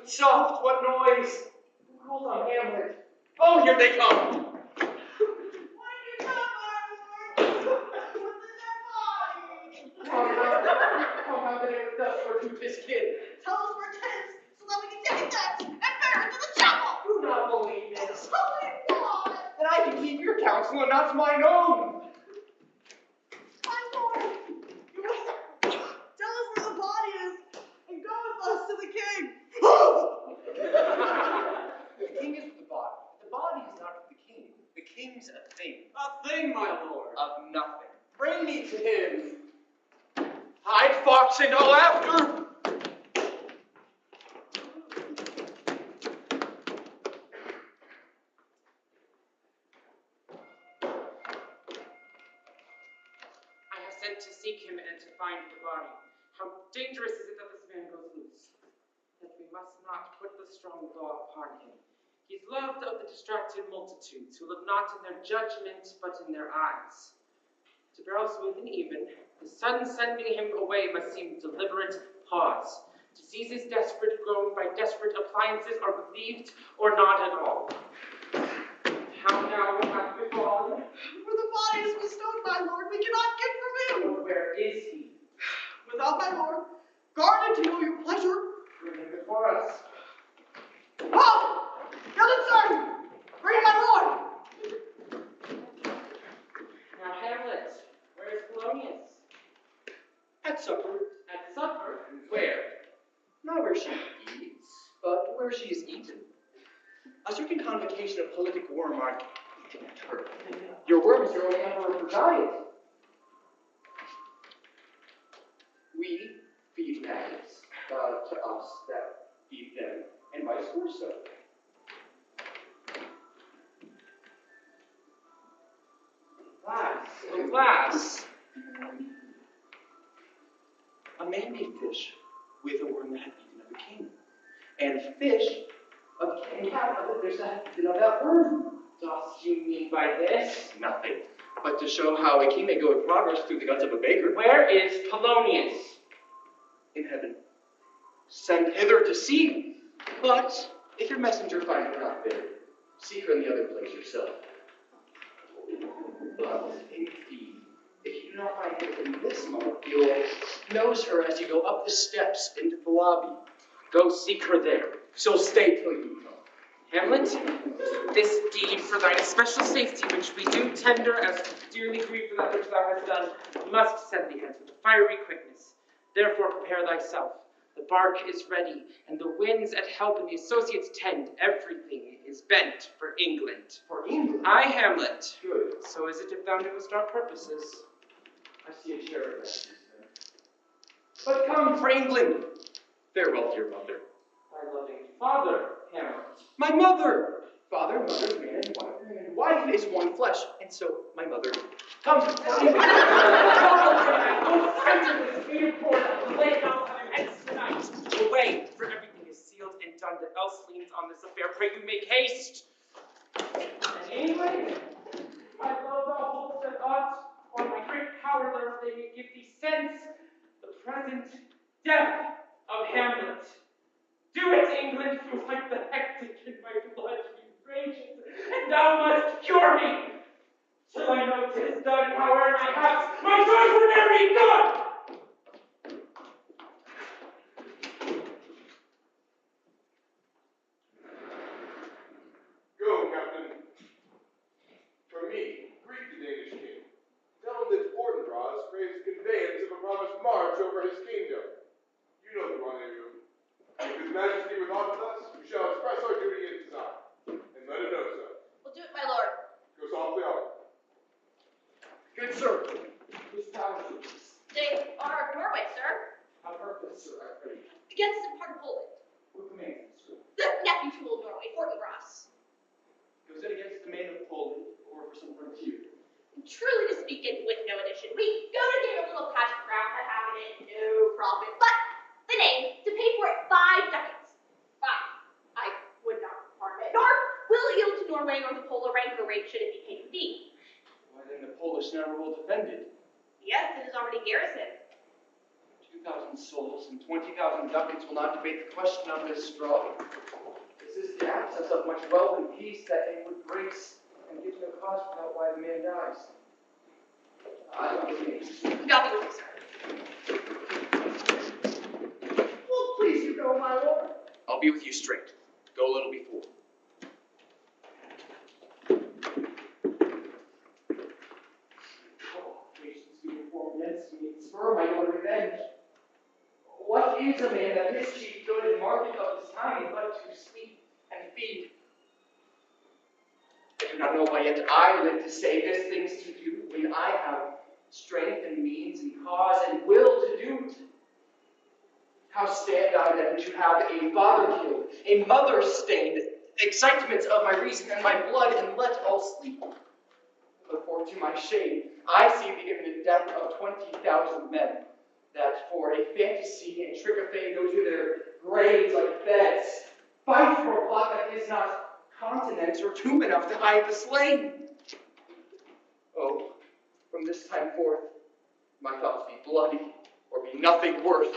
Soft, what noise? Who called on Hamlet? Oh, here they come! How did it thus recruit this kid? Tell us where it is, so that we can take it thence and bear it to the chapel. Do not believe it. Holy God! Then I can keep your counsel and not mine own. My Lord, you must tell us where the body is and go with us to the king. The king is with the body. The body is not with the king. The king's a thing. A thing, my lord. Of nothing. Bring me to him. Hide fox and all after. I have sent to seek him and to find the body. How dangerous is it that this man goes loose? Yet we must not put the strong law upon him. He's loved of the distracted multitudes, who look not in their judgment, but in their eyes. To barrel smooth and even, the sudden sending him away must seem deliberate pause. Diseases desperate grown by desperate appliances are relieved, or not at all. How now hath befallen? For the body is bestowed, my lord, we cannot get from him. But where is he? Without my lord, guard it to your pleasure. Bring him before us. Halt! Gallant sergeant, bring my lord. Now, Hamlet, where is Polonius? At supper. At supper? Where? Not where she eats, but where she is eaten. A certain convocation of politic worm are eating at her. Your worm is your own emperor for giant. We feed maggots, to us that feed them, and vice versa. Alas. A man may fish with a worm that hath eaten of a king, and fish of a king of the fish that hath eaten of that worm. Dost you mean by this? Nothing, but to show how a king may go with progress through the guts of a beggar. Where is Polonius? In heaven. Send hither to see. But if your messenger find her not there, seek her in the other place yourself. But indeed, if you do not find her in this moment, you'll nose her as you go up the steps into the lobby. Go seek her there. So stay till you come. Hamlet, this deed for thine especial safety, which we do tender as dearly grieved for that which thou hast done, must send thee hence with a fiery quickness. Therefore prepare thyself. The bark is ready, and the winds at help and the associates tend. Everything is bent for England. For England? Aye, Hamlet. Good. So is it if thou knewest our purposes. I see a chair of that. But come for England. Farewell, dear mother. Thy loving father, Hamlet. My mother! Father, mother, man, and wife is one flesh, and so my mother. Come for England. Away, for everything is sealed and done that else leans on this affair. Pray you make haste. And England, my love thou holdst at aught, or my great power thereof they may give thee sense, the present death of Hamlet. Do it, England, for like the hectic in my blood rages, and thou must cure me, till I know 'tis done, however my house, my joys will never be gone. Go, Captain. From me, greet the Danish king. Tell him that Fortinbras craves conveyance of a promised march over his kingdom. You know the rendezvous. If his majesty would aught with us, we shall express our duty and design, and let him know so. We'll do it, my lord. Go softly on. Good sir. Whose power is this? They are of Norway, sir. How purpose, sir, I pray. Against some part of Poland. Who commands you, sir? The nephew to old Norway, Fortinbras. Goes it against the man of Poland, or for some frontier? Truly to speak it with no addition. We go to gain a little patch of ground that happened in no profit. But the name, to pay for it 5 ducats. I would not harm it, nor will yield to Norway nor the Polar rank or rate should it be paid to thee. Why then the Polish never will defend it. Yes, it is already garrisoned. 2,000 souls and 20,000 ducats will not debate the question of this straw. This is the absence of much wealth and peace that England breaks and gives no cause for doubt why the man dies. I don't believe. God be with you, sir. Well, please you go, my lord. I'll be with you straight. Go a little before. Patience be informed against me, and spur my own revenge. What is a man that his chief good and market of his time but to sleep and feed? I do not know why yet I live to say this things to do when I have strength and means and cause and will to do it. How stand I then to have a father killed, a mother stained, excitements of my reason and my blood, and let all sleep? For to my shame, I see the imminent death of 20,000 men, that for a fantasy and trick of fame go to their graves like beds, fight for a plot that is not continents or tomb enough to hide the slain. Oh, from this time forth, my thoughts be bloody or be nothing worth.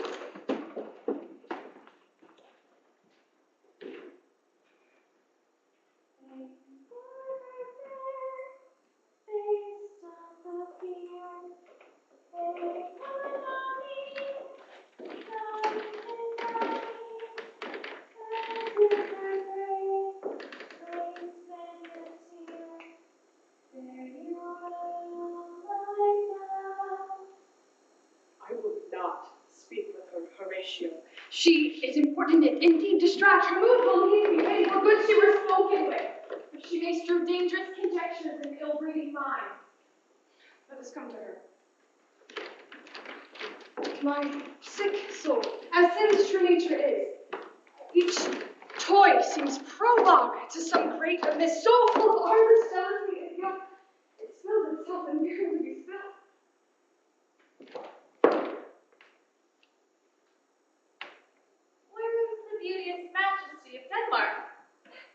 I will not speak with her, Horatio. She is important and indeed distracts your mood. Believe me, many for good she were spoken with. But she may strew dangerous conjectures and ill-breeding minds. Let us come to her. My sick soul, as sin's true nature is, each toy seems prologue to some great abyss, so full of arbor stones, and yet it smells itself and merely be spilled. Where is the beauteous majesty of Denmark?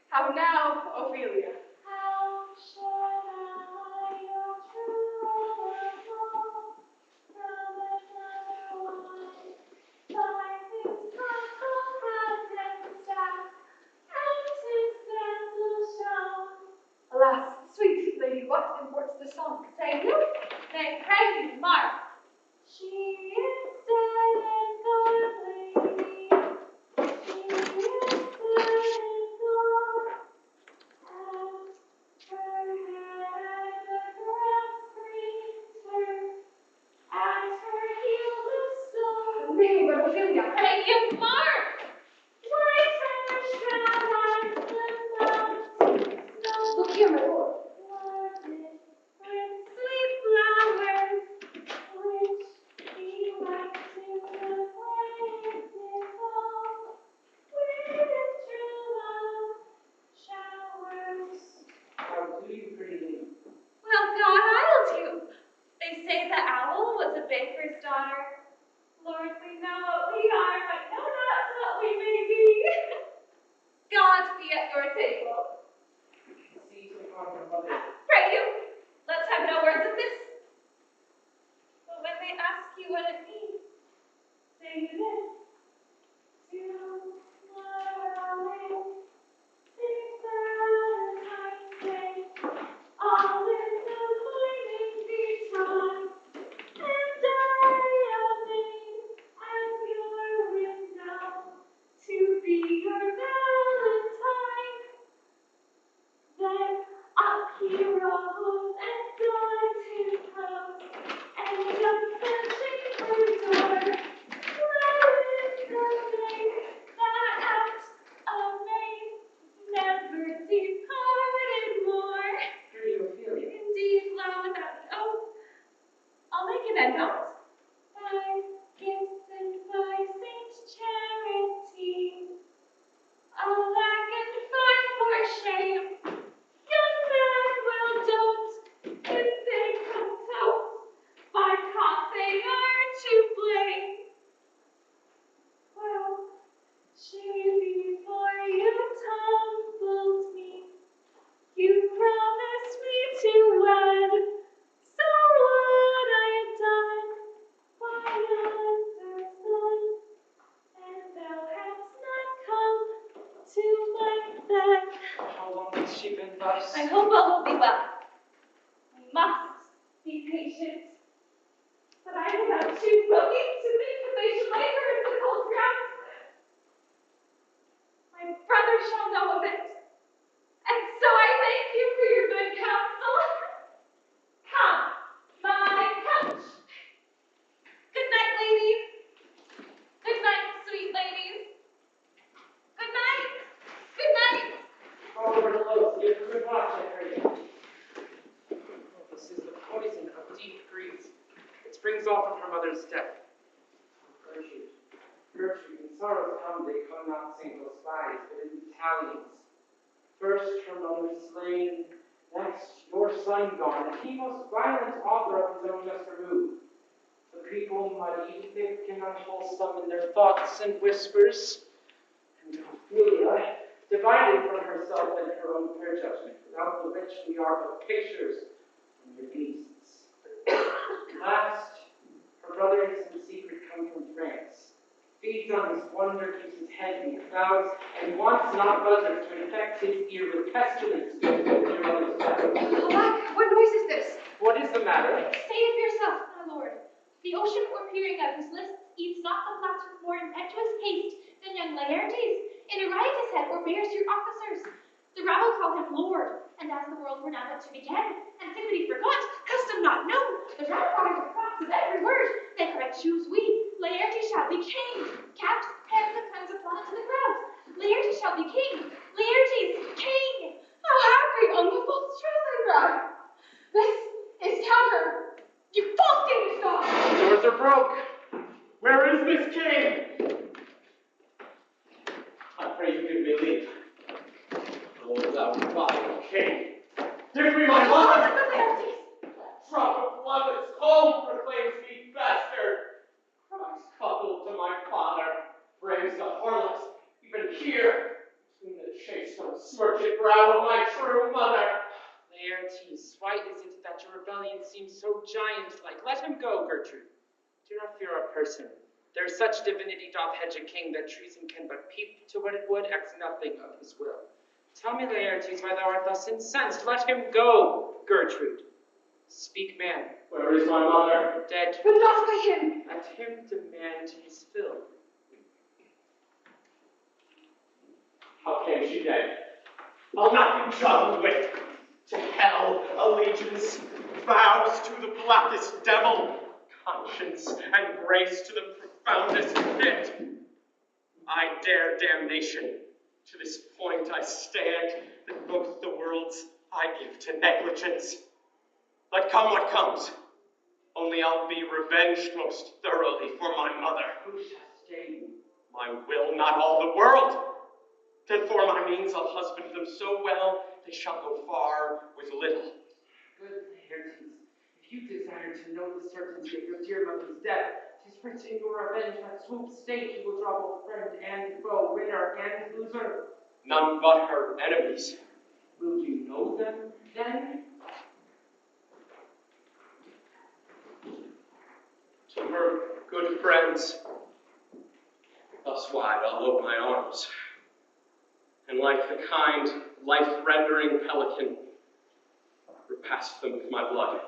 How now, Ophelia? How should I your true lover know from another one? By his buckle hat and staff, and his sandal shown. Alas, sweet lady, what imports the song? Say you, nay, pray you, mark. She is dead and gone, lady. She is dead and gone. At her head the grass green turf, at her heels a stone. Nay, but Ophelia, Pray you, mark. White hair shall rise the mountain snow. look here, my lord. Loaded with sweet flowers, which he likes to the places all, with true love showers. How do you, pretty lady? Well, God, I'll do. They say the owl was a baker's daughter. Lord, we know what we are, but know not what we may be. God be at your table. See to upon her mother. Pray you, let's have no words of this. But when they ask you what it means, say you this. Tomorrow, six Valentine's Day, all in the flaming beachfront, and I am made at your window to be your Valentine. Then up he rose and donned his clothes, and jumped the chamber door. Wherein the maid that out of maid never departed more. Pretty Ophelia. Indeed, lo, without an oath, I'll make an end on't. By gifts and by Saint Charity, alack and fine for shame, young men will dote if they come toast, by cause they are to blame. Well, she before you tumbled me, you promised me to wed, so would I have done by yonder sun, and thou hast not come to my bed. How long has she been thus? I hope all will be well. We must be patient. But I know that she will be to think that they should linger in the cold ground. My brother shall know of it. And so I thank you for your good counsel. Come, my couch. Good night, ladies. Good night, sweet ladies. Good night. Good night. Over close, give her good watch, I pray you. Oh, this is the poison of deep grief. It springs off of her mother's death. Oh, Gertrude, in sorrows come, they come not single spies, but in battalions. First her mother slain, next your son gone, and he most violent author of his own just remove. The people muddy, thick and unwholesome in their thoughts and whispers. And Ophelia, divided from herself and her own fair judgment, without the which we are but pictures and your beasts. Last, her brother is in secret come from France, feeds on his wonder, keeps his head in clouds, and wants not buzzards to infect his ear with pestilence to your mother's death. Alack, what noise is this? What is the matter? Say it for yourself, my lord. The ocean we're peering at, whose lists eats not the flats with more impetuous haste than young Laertes, in a riotous head or bears your officers. The rabble call him lord, and as the world were now but to begin, antiquity forgot, custom not known, the rabble with props of every word, they cried, choose we, Laertes shall be king. Caps, hands, and tongues applauded to the crowd. Laertes shall be king, Laertes, king. How happy on the false truth they cried. This is counter. You false Danish god! The doors are broke. Where is this king? I pray you give me leave. Oh, thou vile king, give me my mother! Drop of blood that's cold proclaims me bastard. Christ coupled to my father, frames the harlot, even here, between the chaste unsmirched brow of my true mother. Laertes, why is it that your rebellion seems so giant-like? Let him go, Gertrude. Do not fear a person. There such divinity doth hedge a king that treason can but peep to what it would, act nothing of his will. Tell me, Laertes, why thou art thus incensed. Let him go, Gertrude. Speak, man. Where is my mother? Dead. But not by him. Let him demand his fill. How came she dead? I'll not be juggled with. To hell, allegiance, vows to the blackest devil, conscience and grace to the profoundest pit. I dare damnation. To this point I stand, that both the worlds I give to negligence. Let come what comes, only I'll be revenged most thoroughly for my mother. Who shall stay you? My will, not all the world. Then for my means I'll husband them so well, they shall go far with little. Good Laertes, if you desire to know the certainty of your dear mother's death, 'tis written in your revenge that swoop stake you will draw both friend and foe, winner and loser. None but her enemies. Will you know them, then? To her good friends, thus wide I'll ope my arms, and like the kind, life-rendering pelican, repast them with my blood.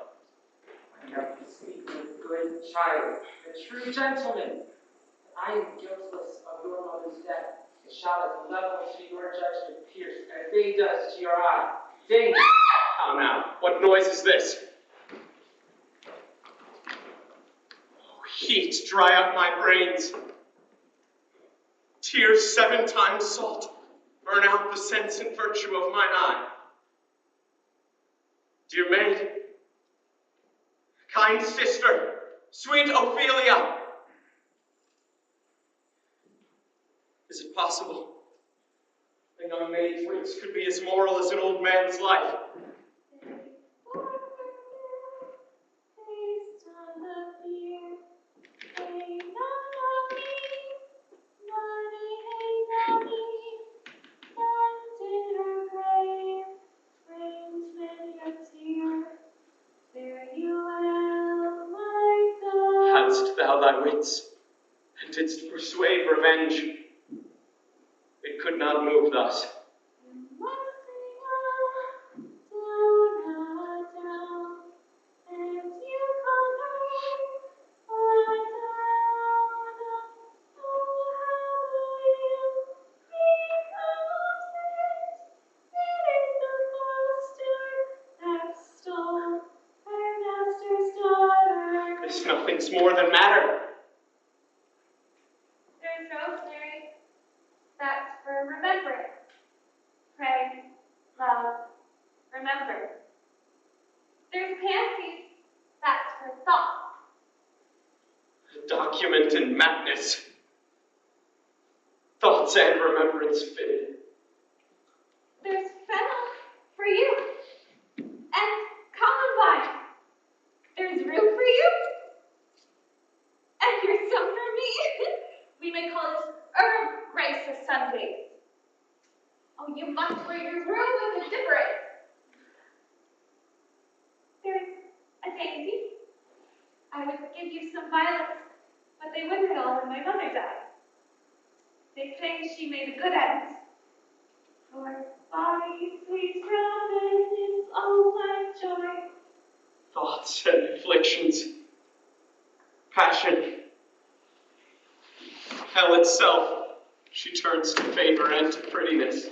I have to speak with good child, a true gentleman. I am guiltless of your mother's death. It shall as level to your judgment pierce as they does to your eye. Ding! How now? What noise is this? Oh, heat, dry up my brains. Tears 7 times salt, burn out the sense and virtue of mine eye. Dear maid, kind sister, sweet Ophelia, is it possible a young maid's lips could be as moral as an old man's life? Hadst thou thy wits, and didst persuade revenge, it could not move thus. This nothing's more than matter. There's no Mary. That's for remembrance. Pray, love, remember. There's pansies. That's for thought. Document and madness. Thoughts and remembrance fitted. There's fennel for you. And columbine. There's room for you. And here's some for me. We may call it herb grace of Sundays. A give you some violets, but they withered all when my mother died. They say she made a good end. For body, sweet Robin is all my joy. Thoughts and afflictions, passion, hell itself, she turns to favor and to prettiness.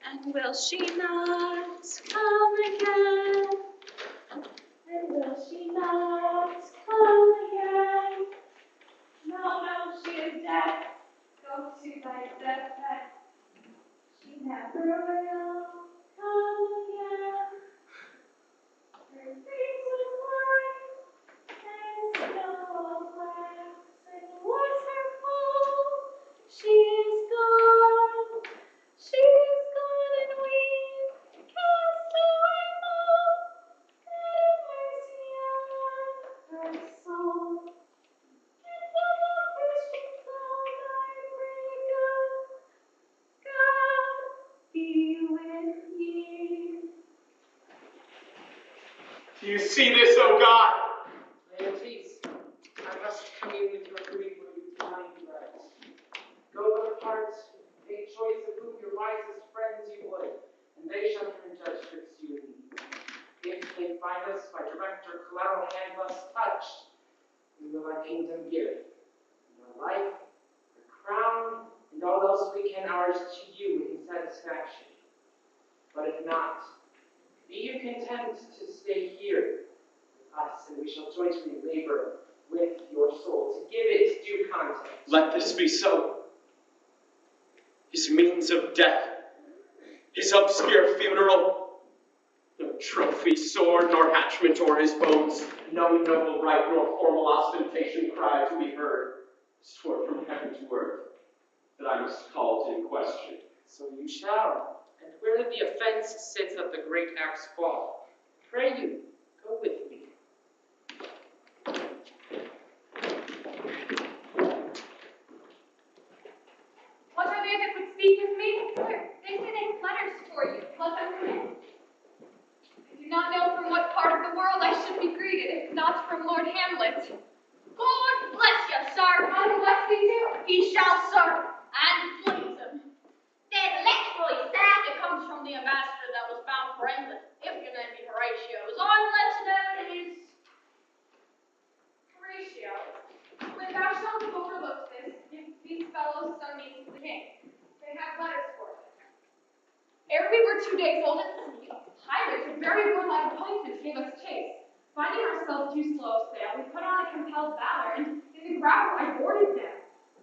And will she not come again? And will she not come again? No, no, she is dead. Go to thy deathbed. She never will come again. Her face was white and snow glass, and was her fault. She is gone. She is gone, and we cast away all. God have mercy on her soul. And for the Christian souls I pray, God be with ye. Do you see this, O God? Laertes, I must commune with your grief where you find right. Go but apart, make choice of whom your wisest friends you would, and they shall turn judge twixt you and me. If they find us by direct or collateral hand thus touched, we will our kingdom give, and our life, our crown, and all else we can ours to you in satisfaction. But if not, be you content to stay here with us, and we shall jointly labor with your soul to give it due context. Let this be so. His means of death, his obscure funeral, no trophy, sword, nor hatchment o'er his bones, no noble right, nor formal ostentation cry to be heard, swore from heaven to earth, that I must call to question. So you shall. And where the offense sits at the great axe fall, pray you, go with me. What are they that would speak with me? Sir, they say they have letters for you. Let them come in. I do not know from what part of the world I should be greeted, if not from Lord Hamlet. God bless you, sir. God bless thee too. He shall serve and please him. There's a letter for you, sir. It comes from the ambassador that was bound for England. If your name be Horatio, as I'm led to know it is. Horatio, when thou shalt have overlooked this, give these fellows some news to the king. They have letters for him. Ere we were 2 days old at sea, pirates with very warlike appointments gave us chase. Finding ourselves too slow of sail, we put on a compelled valor, and in the grapple I boarded them.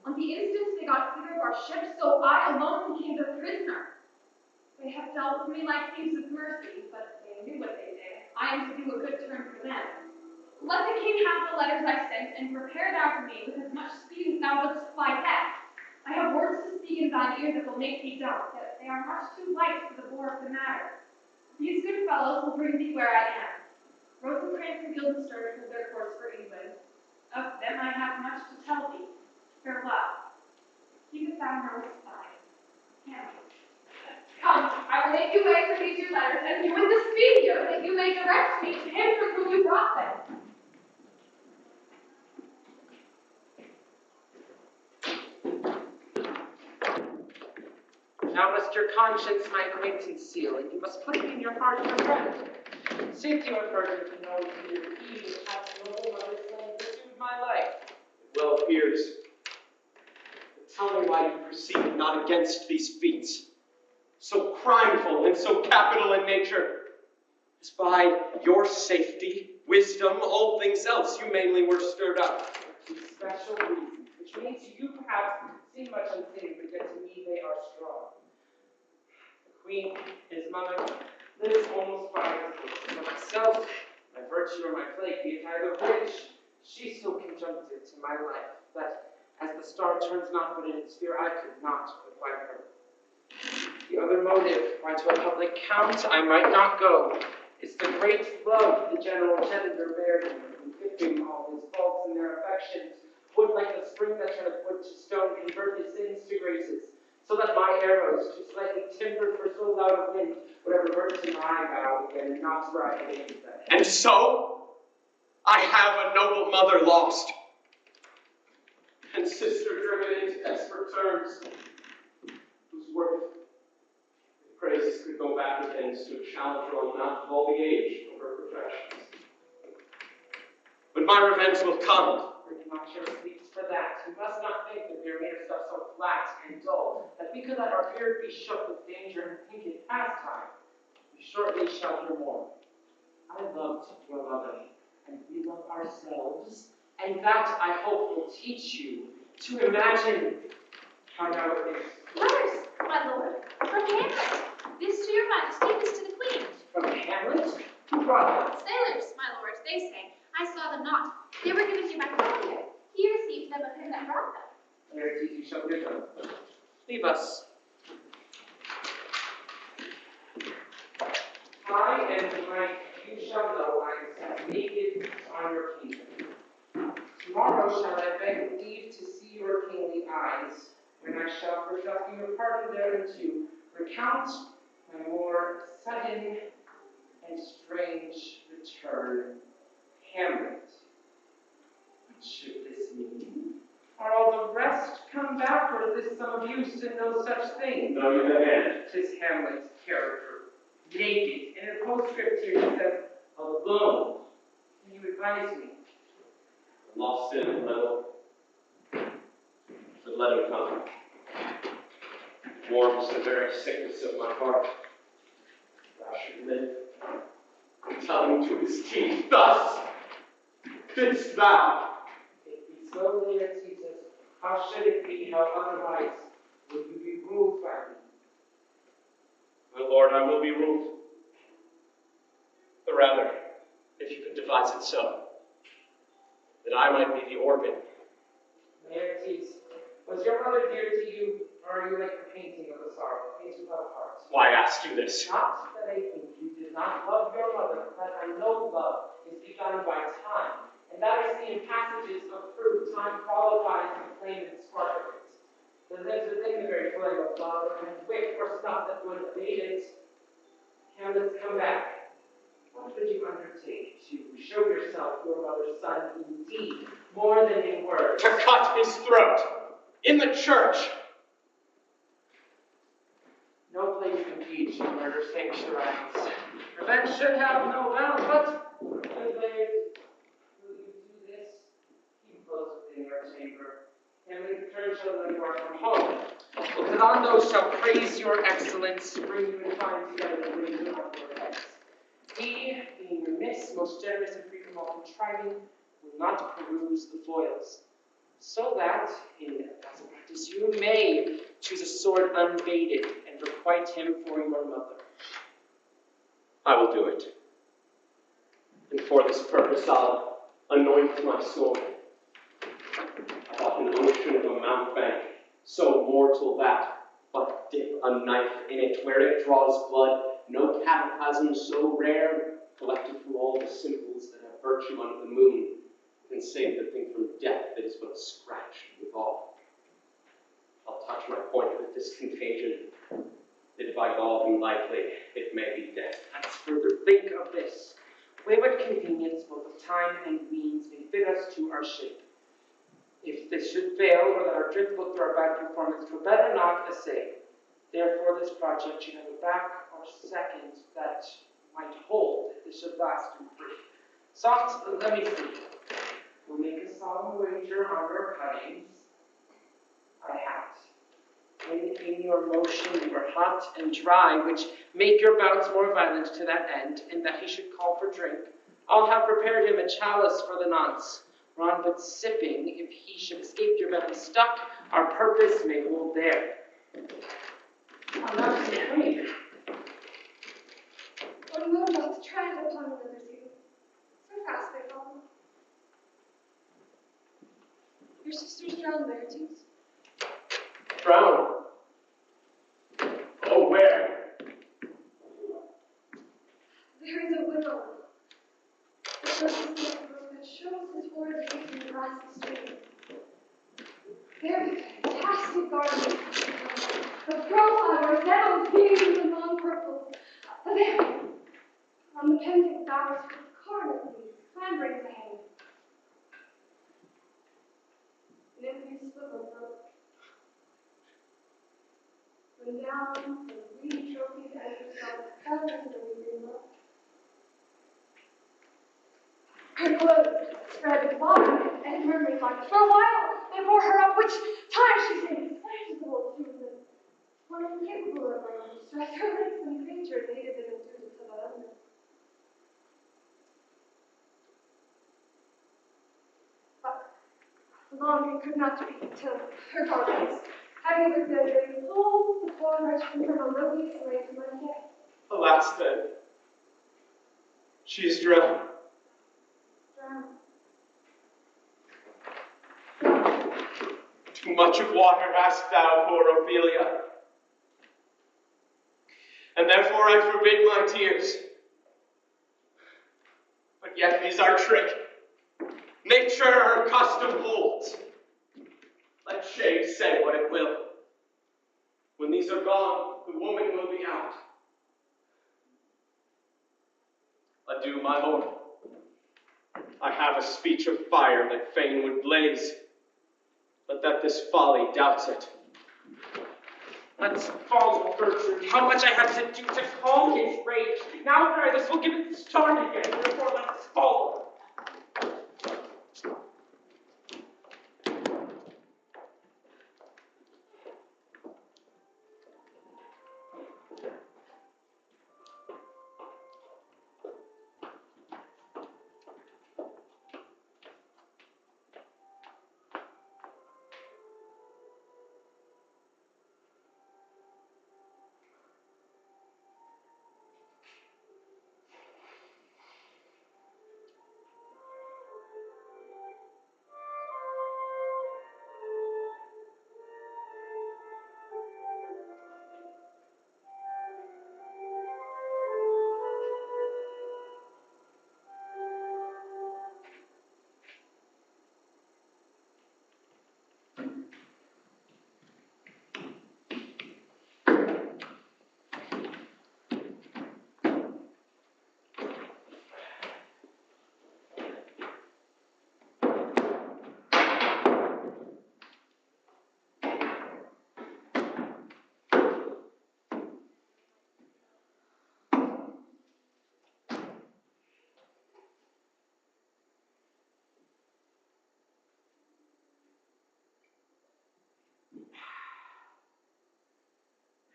On the instant they got clear of our ship, so I alone became their prisoner. They have dealt with me like thieves of mercy, but they knew what they did. I am to do a good turn for them. Let the king have the letters I sent, and prepare thou for me with as much speed as thou wouldst supply death. I have words to speak in thine ear that will make thee dumb, yet they are much too light for the bore of the matter. These good fellows will bring thee where I am. Rosencrantz and Guildenstern hold their course for England. Of them I have much to tell thee. Farewell. Keep it thou knowest thine. Hamlet. Come, I will make you way for these your letters, and you with the speedier, that you may direct me to him from whom you brought them. Now must your conscience my acquaintance seal, and you must put it in your heart for friend. Since you have heard it, know that your deed hath noble mother's son pursued my life. It well appears. But tell me why you proceeded not against these feats, so crimeful and so capital in nature, as by your safety, wisdom, all things else you mainly were stirred up. To special reasons, which means to you perhaps seem much unseen, but yet to me they are strong. The queen, his mother, lives almost by his books. For myself, my virtue or my plague, be it either which, she's so conjuncted to my life, that as the star turns not but in its sphere, I could not but by her. The other motive, why to a public count I might not go, is the great love the general gender bears me, and pickering all his faults in their affections, would like the spring that turneth wood to stone convert his sins to graces, so that my arrows, too slightly timbered for so loud a wind, would ever burst in my bow again, and not rise against them. And so, I have a noble mother lost, and sister driven into desperate terms, whose worth, if praises could go back again, stood challenger on the mount of all the age for her perfections. But my revenge will come. Bring not your sleeps for that. You must not think that we are made of stuff so flat and dull, that we could let our beard be shook with danger and think it pastime. We shortly shall hear more. I loved your mother, and we love ourselves, and that, I hope, will teach you to imagine how now it is. Letters, my lord, from Hamlet. This to your majesty, this to the queen. From Hamlet? Who brought that? Sailors, my lord, they say. I saw them not. They were given to my father. He received them of him that brought them. Laertes, you shall hear them. Leave us. I and my you shall know I am set naked on your kingdom. Tomorrow shall I beg leave to see your kingly eyes, when I shall, for asking your pardon thereunto, recount my more sudden and strange return. Hamlet. What should this mean? Are all the rest come back, or is this some abuse to no such thing? No, you the hand. 'Tis Hamlet's character. Naked. And in the postscript here it says, alone. Can you advise me? Lost in my lord. But let him come. Warms the very sickness of my heart. I should live. Tell him to his teeth, thus didst thou. It be so, Laertes, how should it be, how otherwise will you be ruled by me? My lord, I will be ruled. Or rather, if you could devise it so, that I might be the organ. Laertes, was your mother dear to you, or are you like the painting of the sorrow, a painting without a heart? Why ask you this? Not that I think you did not love your mother, but I know love is begun by time, and that I see in passages of fruit, time qualifies the flame and spark of it. There lives within the very flame of love, and wick or snuff that would abate it. Hamlet's come back. What would you undertake to show yourself your mother's son in deed, more than in word? To cut his throat in the church. No place indeed should murder sanctuaries. Revenge should have no bounds, but good Laertes, will you do this? Keep close within your chamber, and in return shall know you are from home. Because on those shall praise your excellence, bring you and find together the wisdom of your heads. He, being remiss, most generous and free from all contriving, will not peruse the foils, so that, in as a practice, you may choose a sword unbaited and requite him for your mother. I will do it. And for this purpose I'll anoint my sword. I bought an ocean of a mountebank, so mortal that, but dip a knife in it, where it draws blood, no cataplasm so rare, collected from all the simples that have virtue under the moon, can save the thing from death that is but scratched withal. I'll touch my point with this contagion, that if I gall him lightly, it may be death. Let's further think of this. Wayward convenience, both of time and means, may fit us to our shape. If this should fail, or that our drift look through our bad performance, 'twere better not essay. Therefore, this project should have a back or second that might hold if this should last and free. Soft, let me see. We'll make a solemn wager on your cuttings. I have it. When in your motion you are hot and dry, which make your bouts more violent to that end, and that he should call for drink, I'll have prepared him a chalice for the nonce, whereon but sipping, if he should escape your belly stuck, our purpose may hold there. I'm not to queen. One moon doth tread upon liberty, so fast they fall. Your sister's drowned, Laertes. Drown. Oh, where? There is a willow. The surface of that shows his horrid face in the grassy streams. There is a fantastic garden. The profile resembles beams and long purples. There, on the pendant boughs with coronet leaves clambering to hang. looking down from the reading trophy as you saw the colors of everything look. Her clothes spread with water and mermaid like for a while. They bore her up, which time she seemed excitable to them. When incapable of her own distress, her lips and creatures aided them in duty to that element. But long it could not be till her garments, heavy with the very whole, the poor wretched from her lowly away to my care. Alas then, she is drowned. Too much of water hast thou, poor Ophelia, and therefore I forbid my tears. But yet these are trick. Nature her custom holds. Let shade say what it will. When these are gone, the woman will be out. Adieu, my lord. I have a speech of fire that fain would blaze, but that this folly doubts it. Let's follow Gertrude. How much I had to do to calm his rage. Now Paradis will give it the start again. Therefore, let's follow.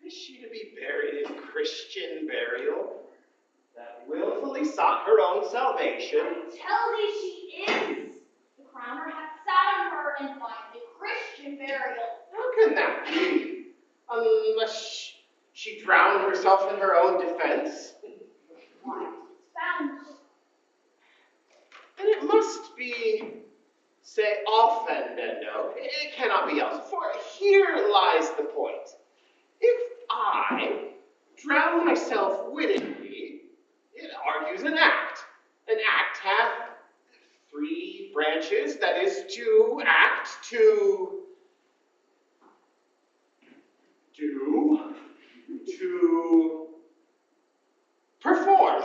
Is she to be buried in Christian burial, that willfully sought her own salvation? I tell thee she is. The crowner hath sat on her and find a Christian burial. How can that be? Unless she drowned herself in her own defense? Why, it's found. Then it must be, say, offendendo. It cannot be else, for here lies the point. If I drown myself wittingly, it argues an act. An act hath 3 branches, that is, to act, to perform.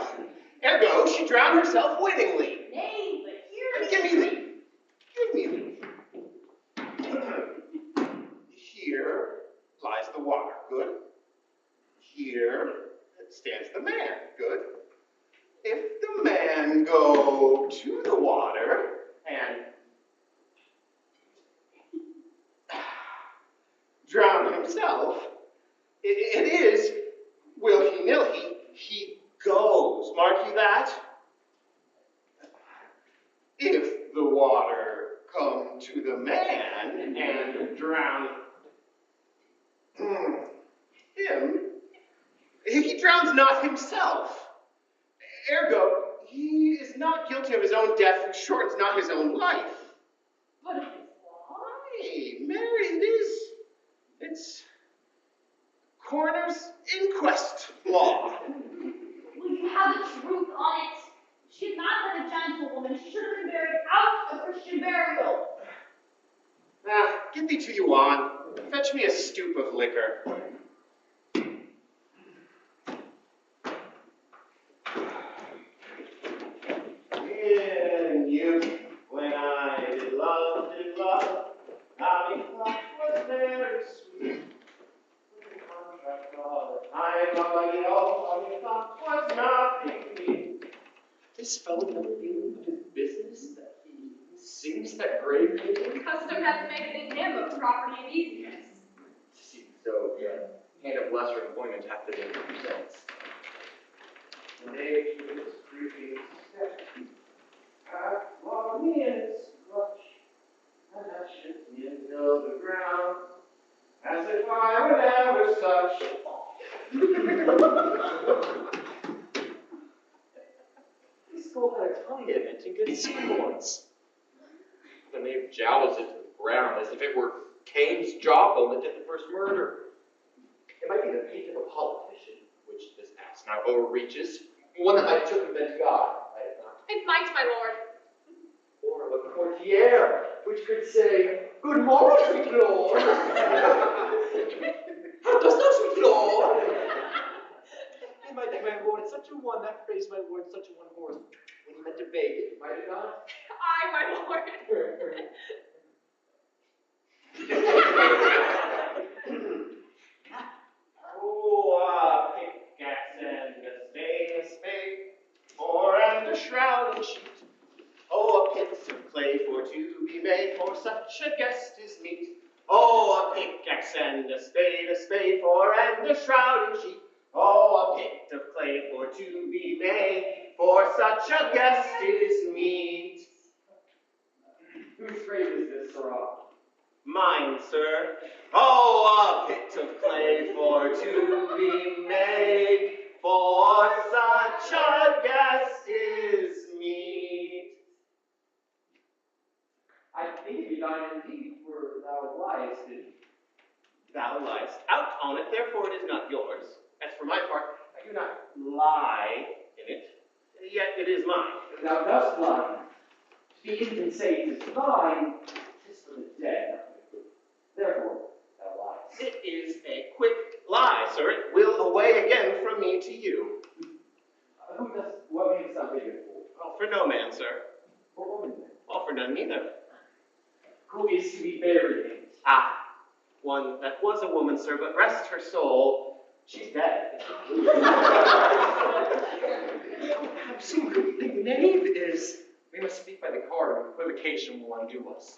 Ergo, she drowned herself wittingly. Nay, but here Give me leave. Give me leave. Here lies the water. Good. Here stands the man. Good. If the man go to the water and drown himself, it is, will he nil, he goes. Mark you that? If the water come to the man and drown him, he drowns not himself. Ergo, he is not guilty of his own death and shortens not his own life. But it is law. Aye, Mary, it is. It's coroner's inquest law. Will you have the truth on it? She is not like a gentlewoman. She should have been buried out of Christian burial. Get thee to Yuan. Fetch me a stoop of liquor. In youth, when I did love, how many thoughts was very sweet. this fellow never feel of his business, that he sings that grave hymn? Custom has made it in him a property of easiness. So, hand of lesser employment after the presents. And they keep his creepy step. Log me in his clutch, and that shit me into the ground, as if I were ever such. This skull had a tiny event in good season once. The knave jowls it to the ground as if it were Cain's jawbone that did the first murder. It might be the peak of a politician, which this ass now overreaches, one that might circumvent God. I have not. It might, my lord. Or a courtier, which could say, "Good morrow, sweet lord." How dost thou, sweet lord? It might be, my lord, such a one, that praised my lord, such a one horse, when he meant to beg it, might it not? Aye, my lord. Oh, pickaxe and a spade, oar and a shrouding sheet. Oh, a pit of clay for to be made, for such a guest is meet. Oh, a pickaxe and a spade, oar and a shrouding sheet. Oh, a pit of clay for to be made, for such a guest is meet. Whose grave is this, sirrah? Mine, sir. Oh, a pit of clay for to be made, for such a guest is meet. I think it be thine indeed, for thou liest in it. Thou liest out on it, therefore it is not yours. As for my part, I do not lie in it, yet it is mine. Thou dost lie. The infant say it is thine, 'tis for the dead, not for the good. Therefore, thou liest. It is a quick lie, sir. It will away again from me to you. What makes thou take it for? Well, for no man, sir. For woman, then. Well, for none neither. Who is to be buried in it? Ah, one that was a woman, sir, but rest her soul, she's dead. Absolutely, knave is. We must speak by the card, or equivocation will undo us.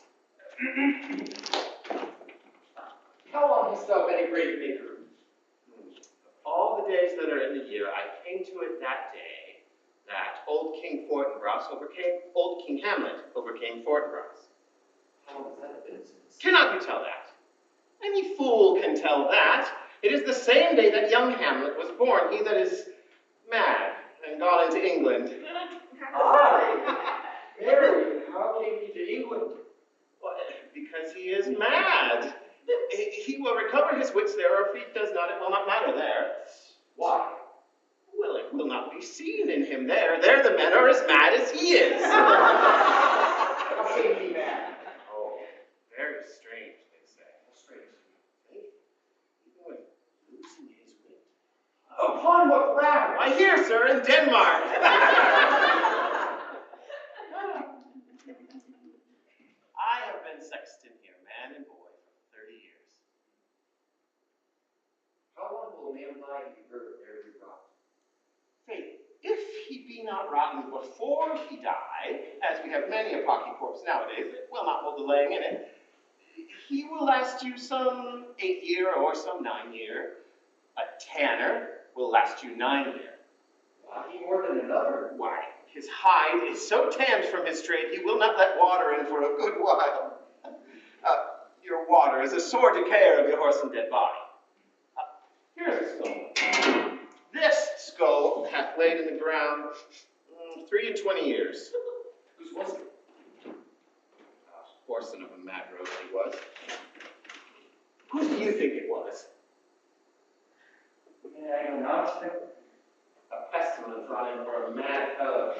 How long hast thou been a grave maker? All the days that are in the year, I came to it that day that old King old King Hamlet overcame Fortinbras. How long has that been since? Cannot you tell that? Any fool can tell that. It is the same day that young Hamlet was born, he that is mad and gone into England. Aye, Mary, how came he to England? Well, because he is mad. He will recover his wits there, or if he does not, it will not matter there. Why? Well, it will not be seen in him there. There the men are as mad as he is. How came he mad? Oh, very strange, they say. How strange. Even with losing his wit. Upon what ground? Why, here, sir, in Denmark. I have been sexton here, man and boy, for 30 years. How long will a man lie in the earth ere he rot? Faith, if he be not rotten before he die, as we have many a pocky corpse nowadays, it will not hold delaying in it, he will last you some 8 year or some 9 year. A tanner will last you 9 year. Why, he more than another? Why, his hide is so tanned from his trade, he will not let water in for a good while. Your water is a sore decayer of your horse and dead body. Here's a skull. This skull hath laid in the ground 23 years. Whose was it? A whoreson of a mad rogue he was. Whose do you think it was? I know not. A pestilence on him for a mad fellow.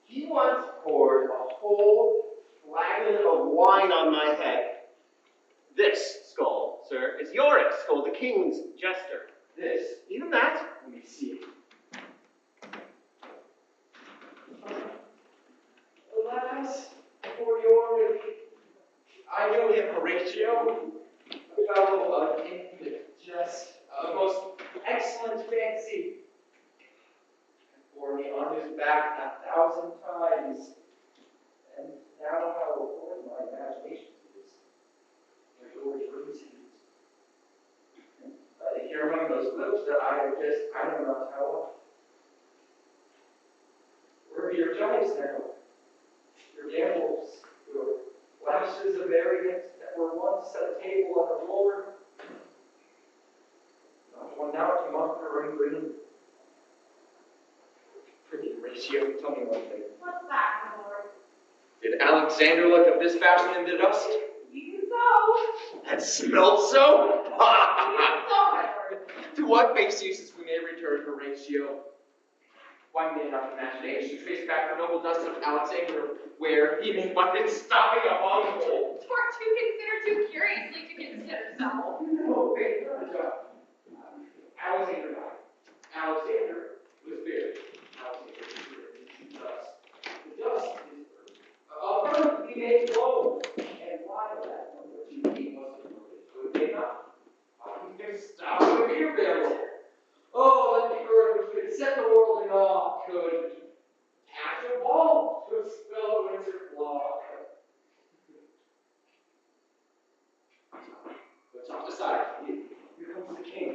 He once poured a whole flagon of wine on my head. This skull, sir, is Yorick's skull, the king's jester. This? Even that? Let me see. Alas, for your I knew him, Horatio, a fellow of infinite jest, a most excellent fancy. And bore me on his back back 1,000 times. And now how bored my imagination is. There's always reasons. Here among those lips that I don't know how. Where are your jibes now? Your gambles, your flashes of arrogance that were once at a table on the floor. Not one now to mock her own grin. Pretty Horatio, tell me one thing. What's that, my lord? Did Alexander look of this fashion in the dust? Even so. And smelled so? Even so, my lord. To what base uses we may return, Horatio? Why may enough imagination trace back the noble dust of Alexander, where he may find it stopping upon the hole? Or to consider too curiously to consider so. No, wait, not a job. Alexander died. Alexander was buried. Alexander was buried in dust. The dust is earth. Earth we made glow. And why that number 2 wasn't good, they not? Stop the beer barrel. Oh, let the earth which could set the world in awe could catch a ball to expel a winter flaw. Let's off the side. Here comes the king.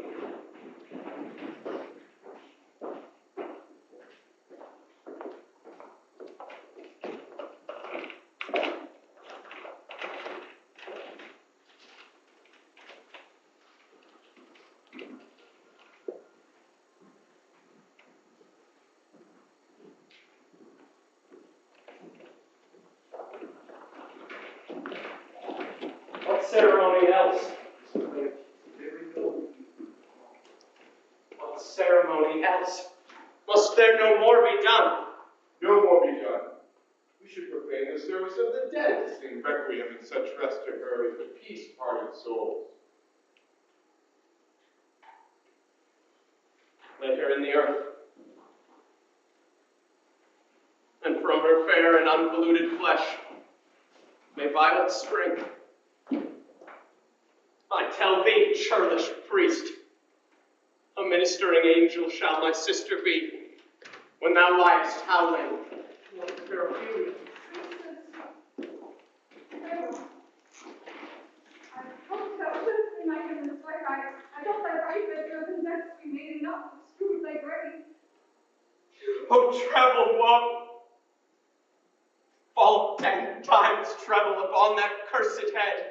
What ceremony else? What ceremony else? Must there no more be done? No more be done. We should proclaim the service of the dead to sing requiem and such rest to her as the peace-parted souls. Lay her in the earth, and from her fair and unpolluted flesh may violets spring. I tell thee, churlish priest, a ministering angel shall my sister be, when thou liest howling. What is there of you? I don't that right that your consent to be made enough to screw thy grave. O treble woe! Fall 10 times treble upon that cursed head,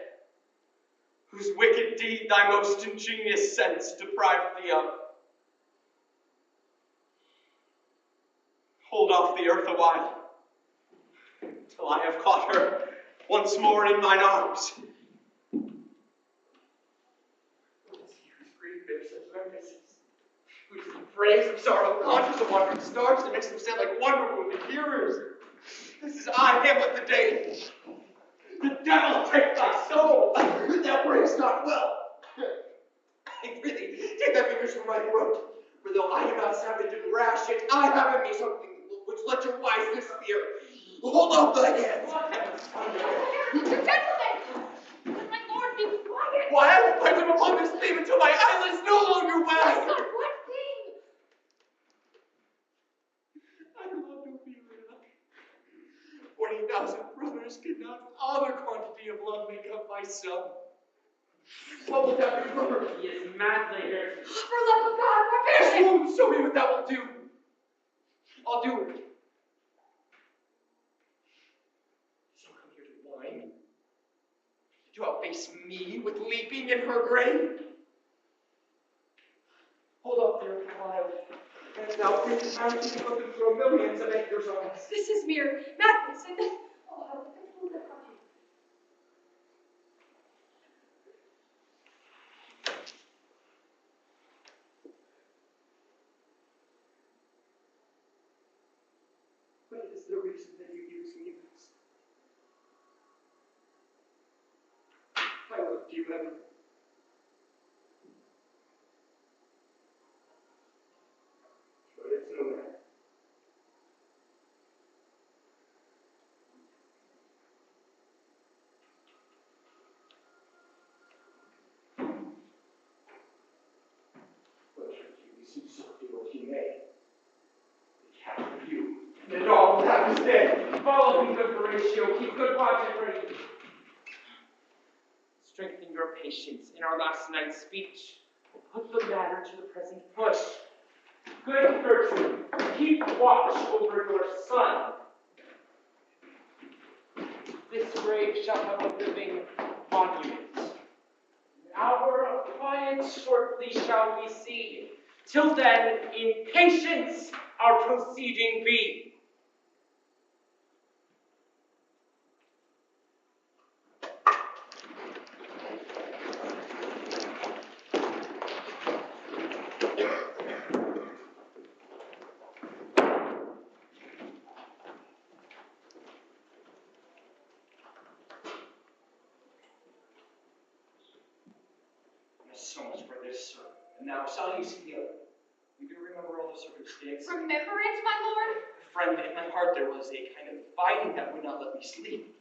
whose wicked deed thy most ingenious sense deprived thee of. Hold off the earth awhile, till I have caught her once more in mine arms. Whose phrase of sorrow conjures a wandering stars that makes them stand like wonder-wounded hearers. This is I, Hamlet the Dane. The devil take thy soul! Thou bravest not well. Really, take thy fingers from my throat. For though I have not savage and rash, yet I have in me something which let your wiseness fear. Hold up thy hands. Gentlemen, let my lord be quiet. Why, I will bite him upon this theme until my eyelids no longer My wax. son, what thing? I love no fever enough. 40,000 brothers cannot other quantity of love make up my son. What will that be for her? He is madly here. For love of God, what is This won't show me what that will do. I'll do it. She'll come here to whine. To outface me with leaping in her grave. Hold up there, child. And thou great man, you looking through millions of acres on us. This is mere madness, and oh, how pitiful that I am. What is the reason that you use me thus? I loved you ever. But it's no matter. But you so do what you may. The cat of you Horatio. Keep good watch and ready. Strengthen your patience in our last night's speech. Put the matter to the present push. Good Gertrude, keep watch over your son. This grave shall have a living monument. An hour of quiet shortly shall we see. Till then, in patience our proceeding be. So much for this, sir. And now shall you see the other? You can remember all the circumstances. Remember it, my lord? Friend, in my heart there was a kind of fighting that would not let me sleep.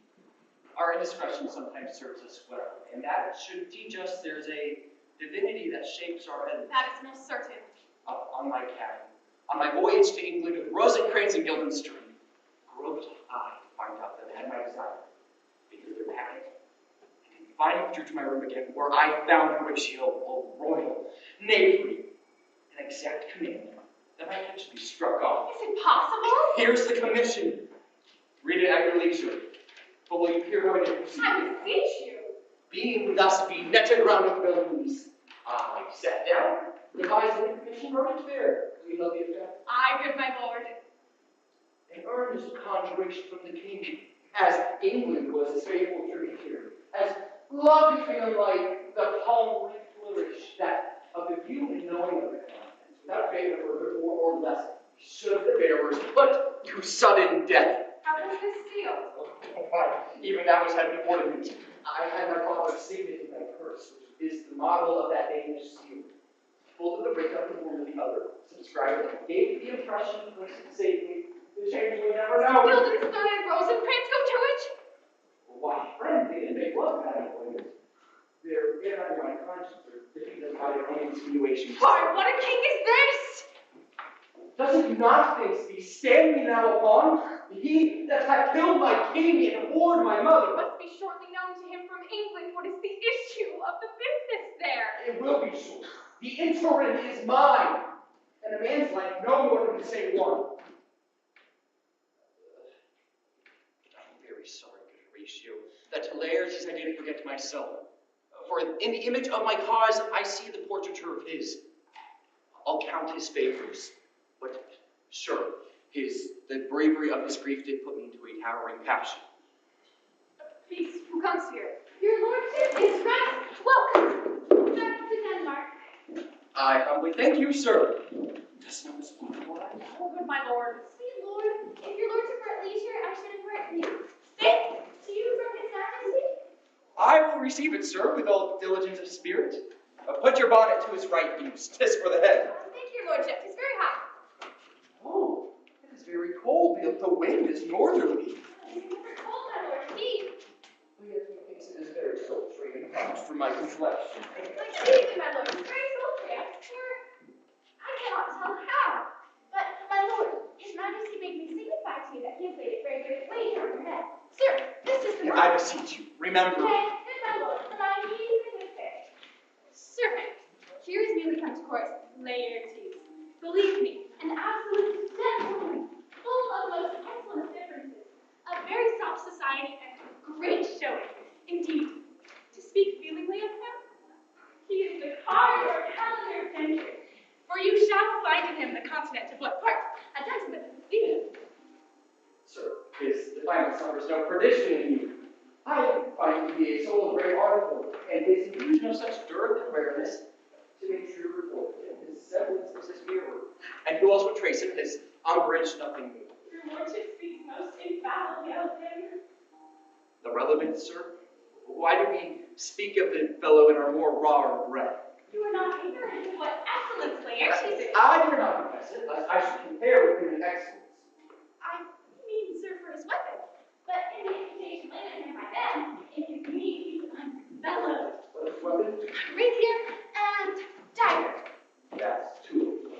Our indiscretion sometimes serves us well, and that should teach us there's a divinity that shapes our ends. That is most certain. Up on my cabin, on my voyage to England with Rosencrantz and Guildenstern, groped I to find out that I had my desire. Because their panic. Finally withdrew to my room again, where I found Horatio, a royal knavery, an exact command that my head should be struck off. Is it possible? Here's the commission. Read it at your leisure. But will you hear what it is? I beseech you. Being thus be netted round with villains, I sat down, devised a commission, wrote it fair. We know the effect. Aye, good my lord. An earnest conjuration from the king, as England was his faithful tributary, as love between them like the palm leaf flourish, that of the view and knowing of the contents, without favor further more or less, should the bearers put to sudden death. How was this sealed? Even that was had an ornament. I had my father's signet in my purse, which is the model of that Danish seal. Both of the break up the form of the other. Subscribed it. Gave the impression, was safely, the change we never know. Guildenstern and Rosencrantz go to it? Why, friend, they didn't make love at that point. They're under my conscience, or defeated by their own insinuations. Lord, what a king is this? Does it not think thee stand me now upon? He that hath killed my king and whored my mother. It must be shortly known to him from England what is the issue of the business there. It will be short. The interim is mine, and a man's life no more than to say one. I'm very sorry, good Horatio, that Hilaire says I didn't forget myself. For in the image of my cause, I see the portraiture of his. I'll count his favors, but sure, the bravery of his grief did put me into a towering passion. Peace, who comes here? Your lordship is right. Welcome back to Denmark. I humbly thank you, sir. Does not speak what I know. Oh, good my lord. Sweet lord, if your lordship were at leisure, I should invite you. Thanks to you from his majesty. I will receive it, sir, with all diligence of spirit. Put your bonnet to its right use. 'Tis for the head. Thank you, your lordship. It's very hot. Oh, it is very cold. The wind is northerly. It is never cold, my lord, indeed. Yes, methinks it is very sultry and hot for my complexion. Excuse me, my lord, it's very sultry. I cannot tell how. But, my lord, his majesty made me signify to you that he has laid a very great weight on your head. Sir, this is the Yeah, I beseech you, remember. Nay, good my lord, for my needs and his fair. Servant, here is newly come to court Laertes. Believe me, an absolute gentleman, full of most excellent differences, a very soft society, and great showing. Indeed, to speak feelingly of him, he is the card or calendar of gentry, for you shall find in him the continent of what part, a gentleman of the sea. Sir, his defilement suffers no perdition in you. I find him to be a soul of great article, and his inclusion of such dearth and rareness to make true report. His semblance is his mirror, and who else would trace him? His umbrage, nothing new. Your lordship speaks most infallibly of him. The relevance, sir? Why do we speak of the fellow in our more raw breath? You are not ignorant of what excellence Laertes is. I dare not confess it, lest I should compare with him in excellence. I mean, sir, for his weapon, but in the imputation laid on him by them, in his need, he's unbellowed. What is weapon? Rapier and dagger. That's two.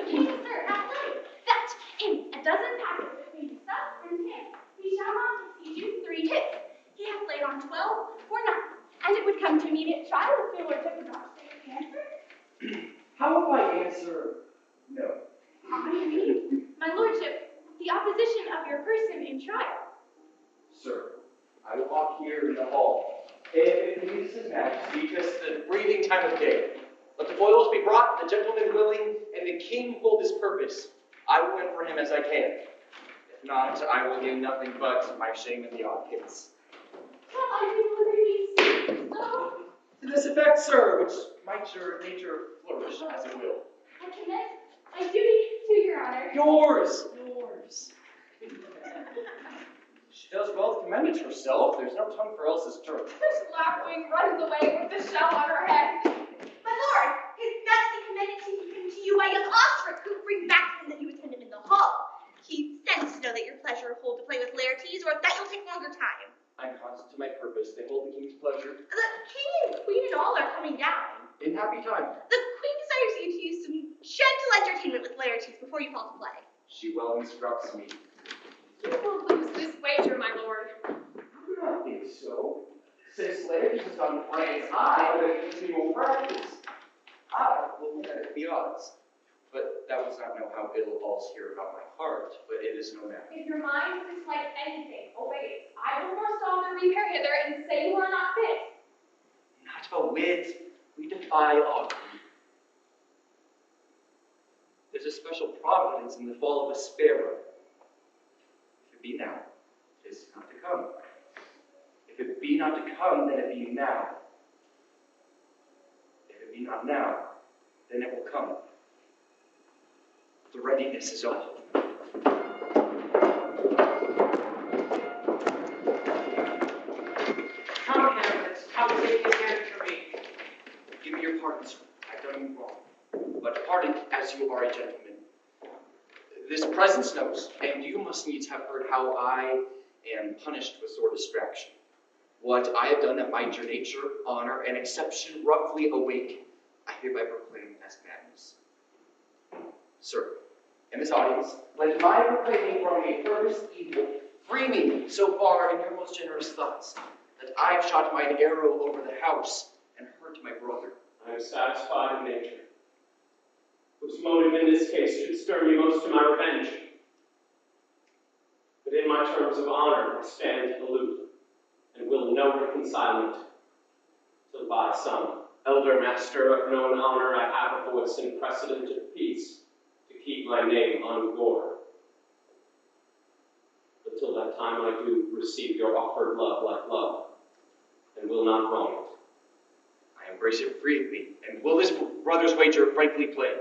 King, sir, not plenty. That, in a dozen packets between yourself and him, we shall be his. He hath laid on 12 or 9, and it would come to immediate trial if your lordship would not say the answer. How if I answer no? I mean, my lordship, the opposition of your person in trial. Sir, I will walk here in the hall. If it pleases His Majesty, just the breathing time of day. Let the foils be brought, the gentleman willing, and the king hold his purpose. I will win for him as I can. If not, I will gain nothing but my shame in the odd case. Shall I be released? So, To this effect, sir, which might your nature flourish as it will. I commit my duty to your honor. Yours! She does well to commend it herself. There's no tongue for Elsa's turn. This lapwing runs away with the shell on her head. My lord, His Majesty commended him to you by young ostrich who brings back to him that you attend him in the hall. He sends to know that your pleasure hold to play with Laertes, or that you'll take longer time. I'm constant to my purpose. They hold the king's pleasure. The king and queen and all are coming down. In happy time. The queen desires you to use some gentle entertainment with Laertes before you fall to play. She well instructs me. You will lose this wager, my lord. I do not think so. Since Laertes has gone to France, I will continue practice. I will look at the odds. But thou wouldst not know how ill all's here about my heart, but it is no matter. If your mind dislike anything, obey it. I will forestall the repair hither and say you are not fit. Not a whit. We defy augury. There's a special providence in the fall of a sparrow. If it be now, it is not to come. If it be not to come, then it be now. If it be not now, then it will come. The readiness is all. Come, Hamlet, come take his hand for me. Give me your pardon, sir. I've done you wrong. But pardon as you are a gentleman. This presence knows, and you must needs have heard how I am punished with sore distraction. What I have done that might your nature, honor, and exception roughly awake, I hereby proclaim as madness. Sir, in this audience, let my proclaiming from a first evil free me so far in your most generous thoughts, that I have shot mine arrow over the house and hurt my brother. I am satisfied in nature, whose motive in this case should stir me most to my revenge. But in my terms of honor, I stand aloof, and will no reconcilement, till by some elder master of known honor I have a voice in precedent of peace, to keep my name ungored. But till that time I do receive your offered love like love, and will not wrong it. I embrace it freely, and will this brother's wager frankly play?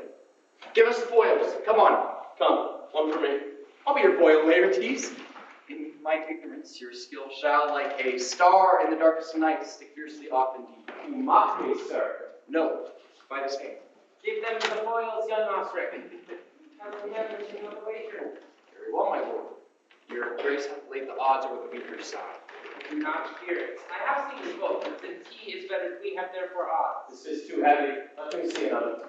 Give us the foils. Come on. Come, one for me. I'll be your foil, Laertes. In my ignorance, your skill shall, like a star in the darkest night, stick fiercely off indeed. You mock me, sir. No, by this hand. Give them the foils, young ostrich. Have them never to know the wager. Very well, my lord. Your grace hath laid the odds over the weaker side. Do not fear it. I have seen you both, and since he is better, we have therefore odds. This is too heavy. Let me see another.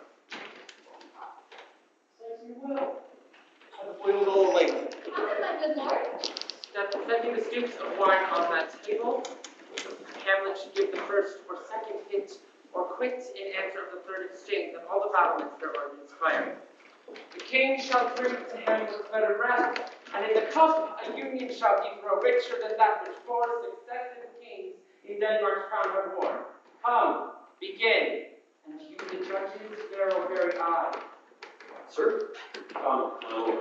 As you will. Have the foils all length. How did my good lord? Setting the stoops of wine on that table, Hamlet should give the first or second hint, or quit in answer of the third exchange of all the battlements there are inspired. The king shall drink to Hamlet's better breath, and in the cup a union shall he throw richer than that which 4 successive kings in Denmark's crown have worn. Come, begin, and you the judges narrow very eye. Sir? Come, my lord.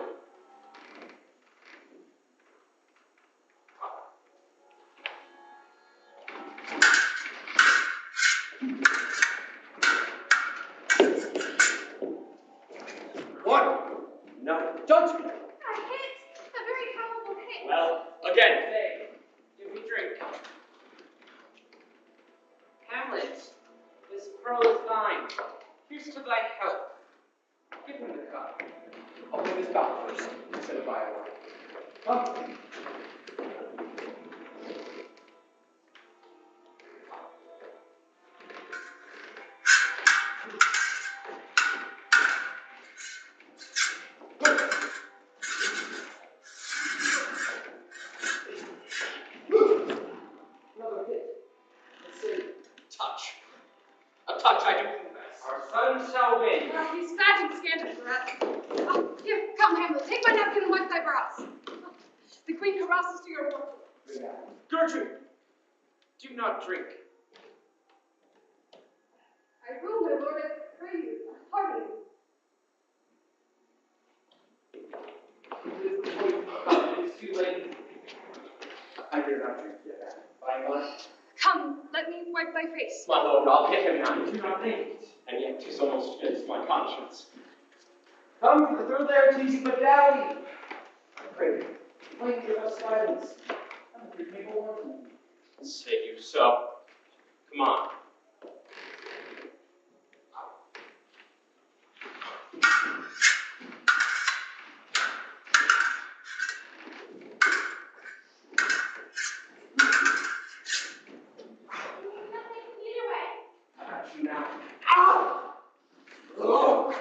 One. No. Judgment. A hit! A very powerful hit! Well, again. Say, give me drink. Hamlet, this pearl is thine. Here's to thy health. Give him the cup. I'll do this bout first, instead of by a line. Come. Queen caresses to your book. Gertrude, do not drink. I will, my lord, I pray you, pardon me. It's too late. I dare not drink yet. I must. Come, let me wipe thy face. My lord, I'll get him now. Do not think it. And yet 'tis almost against my conscience. Come to the third Laertes of Galley. I pray you, please give us silence. I'm a good people want to. Say you so. Come on. Now. Ow! Oh!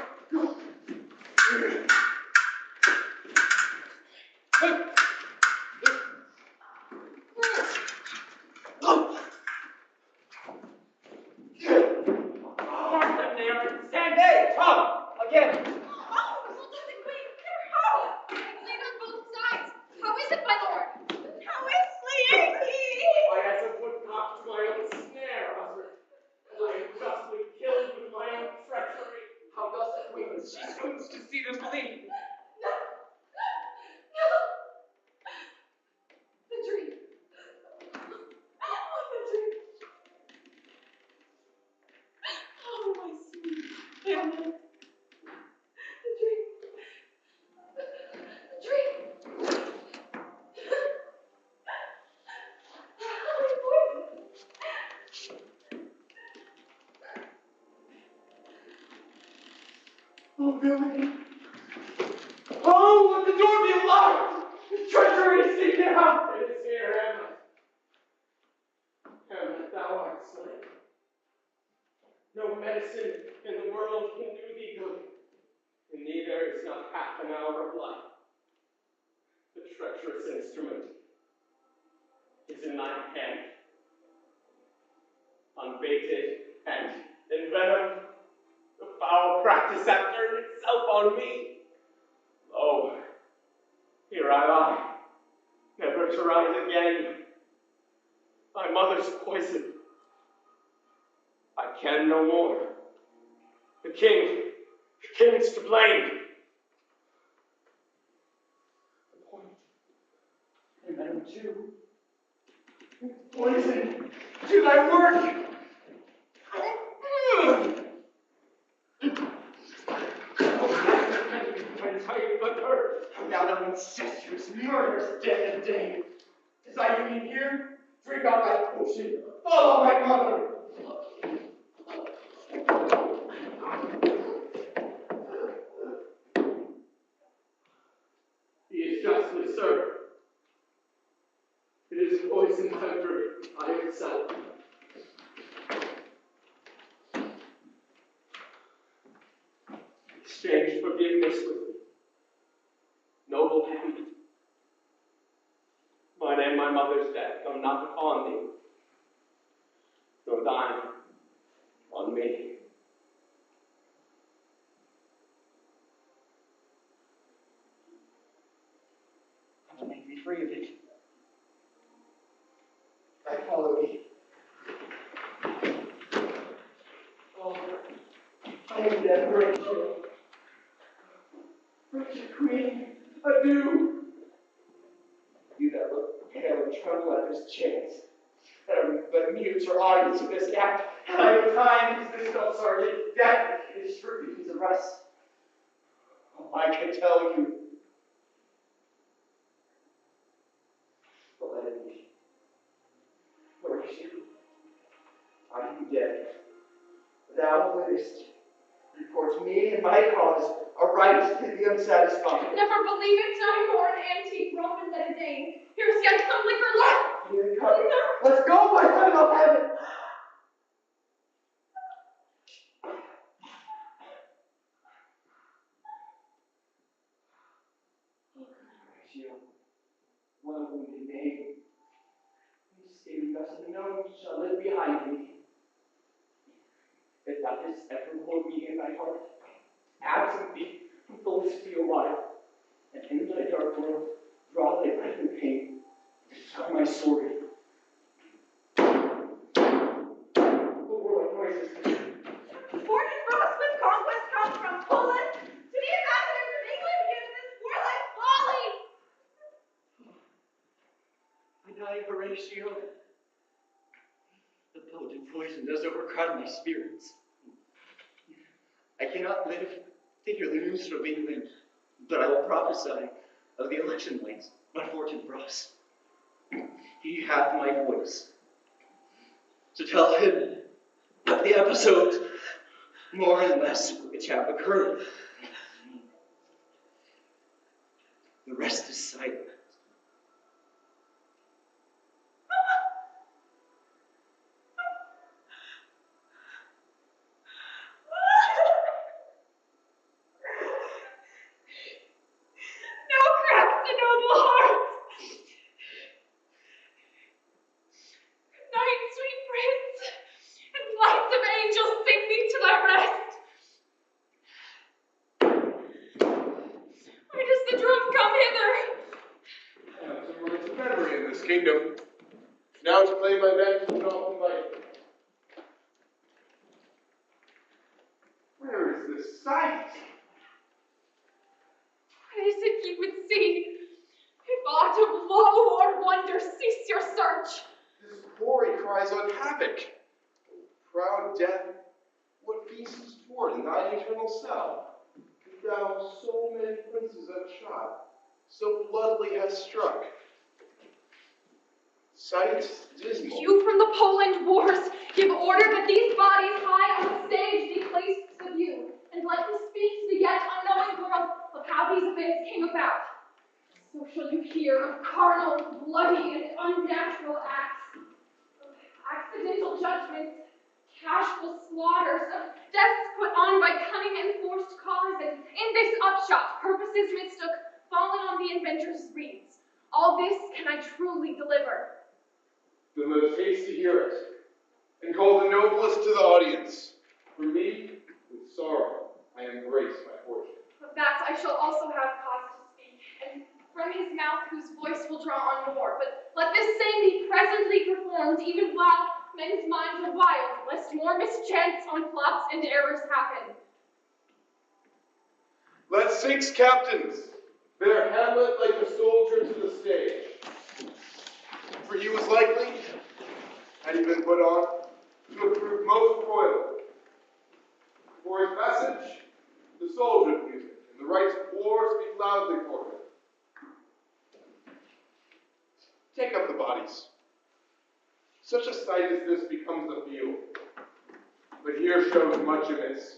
Stand there, Tom! Again! Oh, well done, the queen! How? I bleed on both sides. How is it, my lord? How is Laertes? I as a woodcock to my own snare, husband. I am justly killed with my own treachery. How does the queen? She swoons to see them bleed. No! No! The dream. Oh, the dream. Oh, my sweet Hamlet. The dream. The dream. Oh, Billy. Oh, let the door be locked! Treachery, seek it out! It is here, Hamlet. Hamlet, thou art slain. No medicine in the world can do thee good, and neither is not half an hour of life. The treacherous instrument is in thine hand. Unbaited and envenomed, the foul practice hath turned itself on me. Lo, here I lie, never to rise again. My mother's poison. I can no more. The king's to blame. And Madam too. Poison to thy work! Thou incestuous, murderous, dead dame! As I union here, drink out thy potion, follow my mother! He is justly served. It is poison tempered by itself. Exchange forgiveness with me. Noble Hamlet. Mine and my mother's death come not upon thee, nor thine on me. I will make thee free of it. I follow thee. Oh, I am dead, Rachel. Rachel, Queen, adieu. You that look pale and tremble at this chance, that are but mute or audience of this act, I have time is this no sergeant, death is strictly his arrest. Oh, I can tell you. But let it be. Where is you? I am dead. Thou livest. Report me and my cause a right to the unsatisfied. Never believe it, I'm more an antique Roman than a Dane. Here's yet some liquor left. Here it comes. Let's go, my son of heaven. Horatio, one wounded maid. Escaping thus unknown shall live behind me. If thou didst ever hold me in thy heart, absent thee, fullest be a while, and in thy dark world draw thy breath in pain. my sword. What warlike noise is this? Fortune brought us with conquest comes from Poland to the ambassador from England against this warlike folly. I die, Horatio. The potent poison does overcrowd my spirits. I cannot live to hear the news from England, but I will prophesy of the election lights my fortune brought. He hath my voice to tell him of the episodes, more and less, which have occurred. The rest is silent. Now cracks the noble heart. Good night, sweet prince, and flights of angels sing thee to thy rest. Why does the drum come hither? Some words of memory in this kingdom. Now to play my vengeance and often light. Where is this sight? What is it ye would see? If aught of woe or wonder, cease your search. This quarry cries on havoc. Proud death, what feastest toward in thine eternal cell? If thou so many princes have shot, so bloodily hast struck. Sight dismal. You from the Poland wars give order that these bodies high on the stage be placed to view, and let me speak to the yet unknowing world of how these events came about. So shall you hear of carnal, bloody, and unnatural acts, of accidental judgments, casual slaughters, of deaths put on by cunning and forced cause, and in this upshot, purposes mistook, falling on the inventor's reeds. All this can I truly deliver. Then let us haste to hear it, and call the noblest to the audience. For me, with sorrow, I embrace my fortune. Of that I shall also have cause to speak, and from his mouth whose voice will draw on more. But let this same be presently performed, even while men's minds are wild, lest more mischance on plots and errors happen. Let 6 captains bear Hamlet like a soldier to the stage. For he was likely, had he been put on, to have proved most royal. For his message, the soldier's music, and the rights of war speak loudly for him. Take up the bodies. Such a sight as this becomes a field, but here shows much amiss.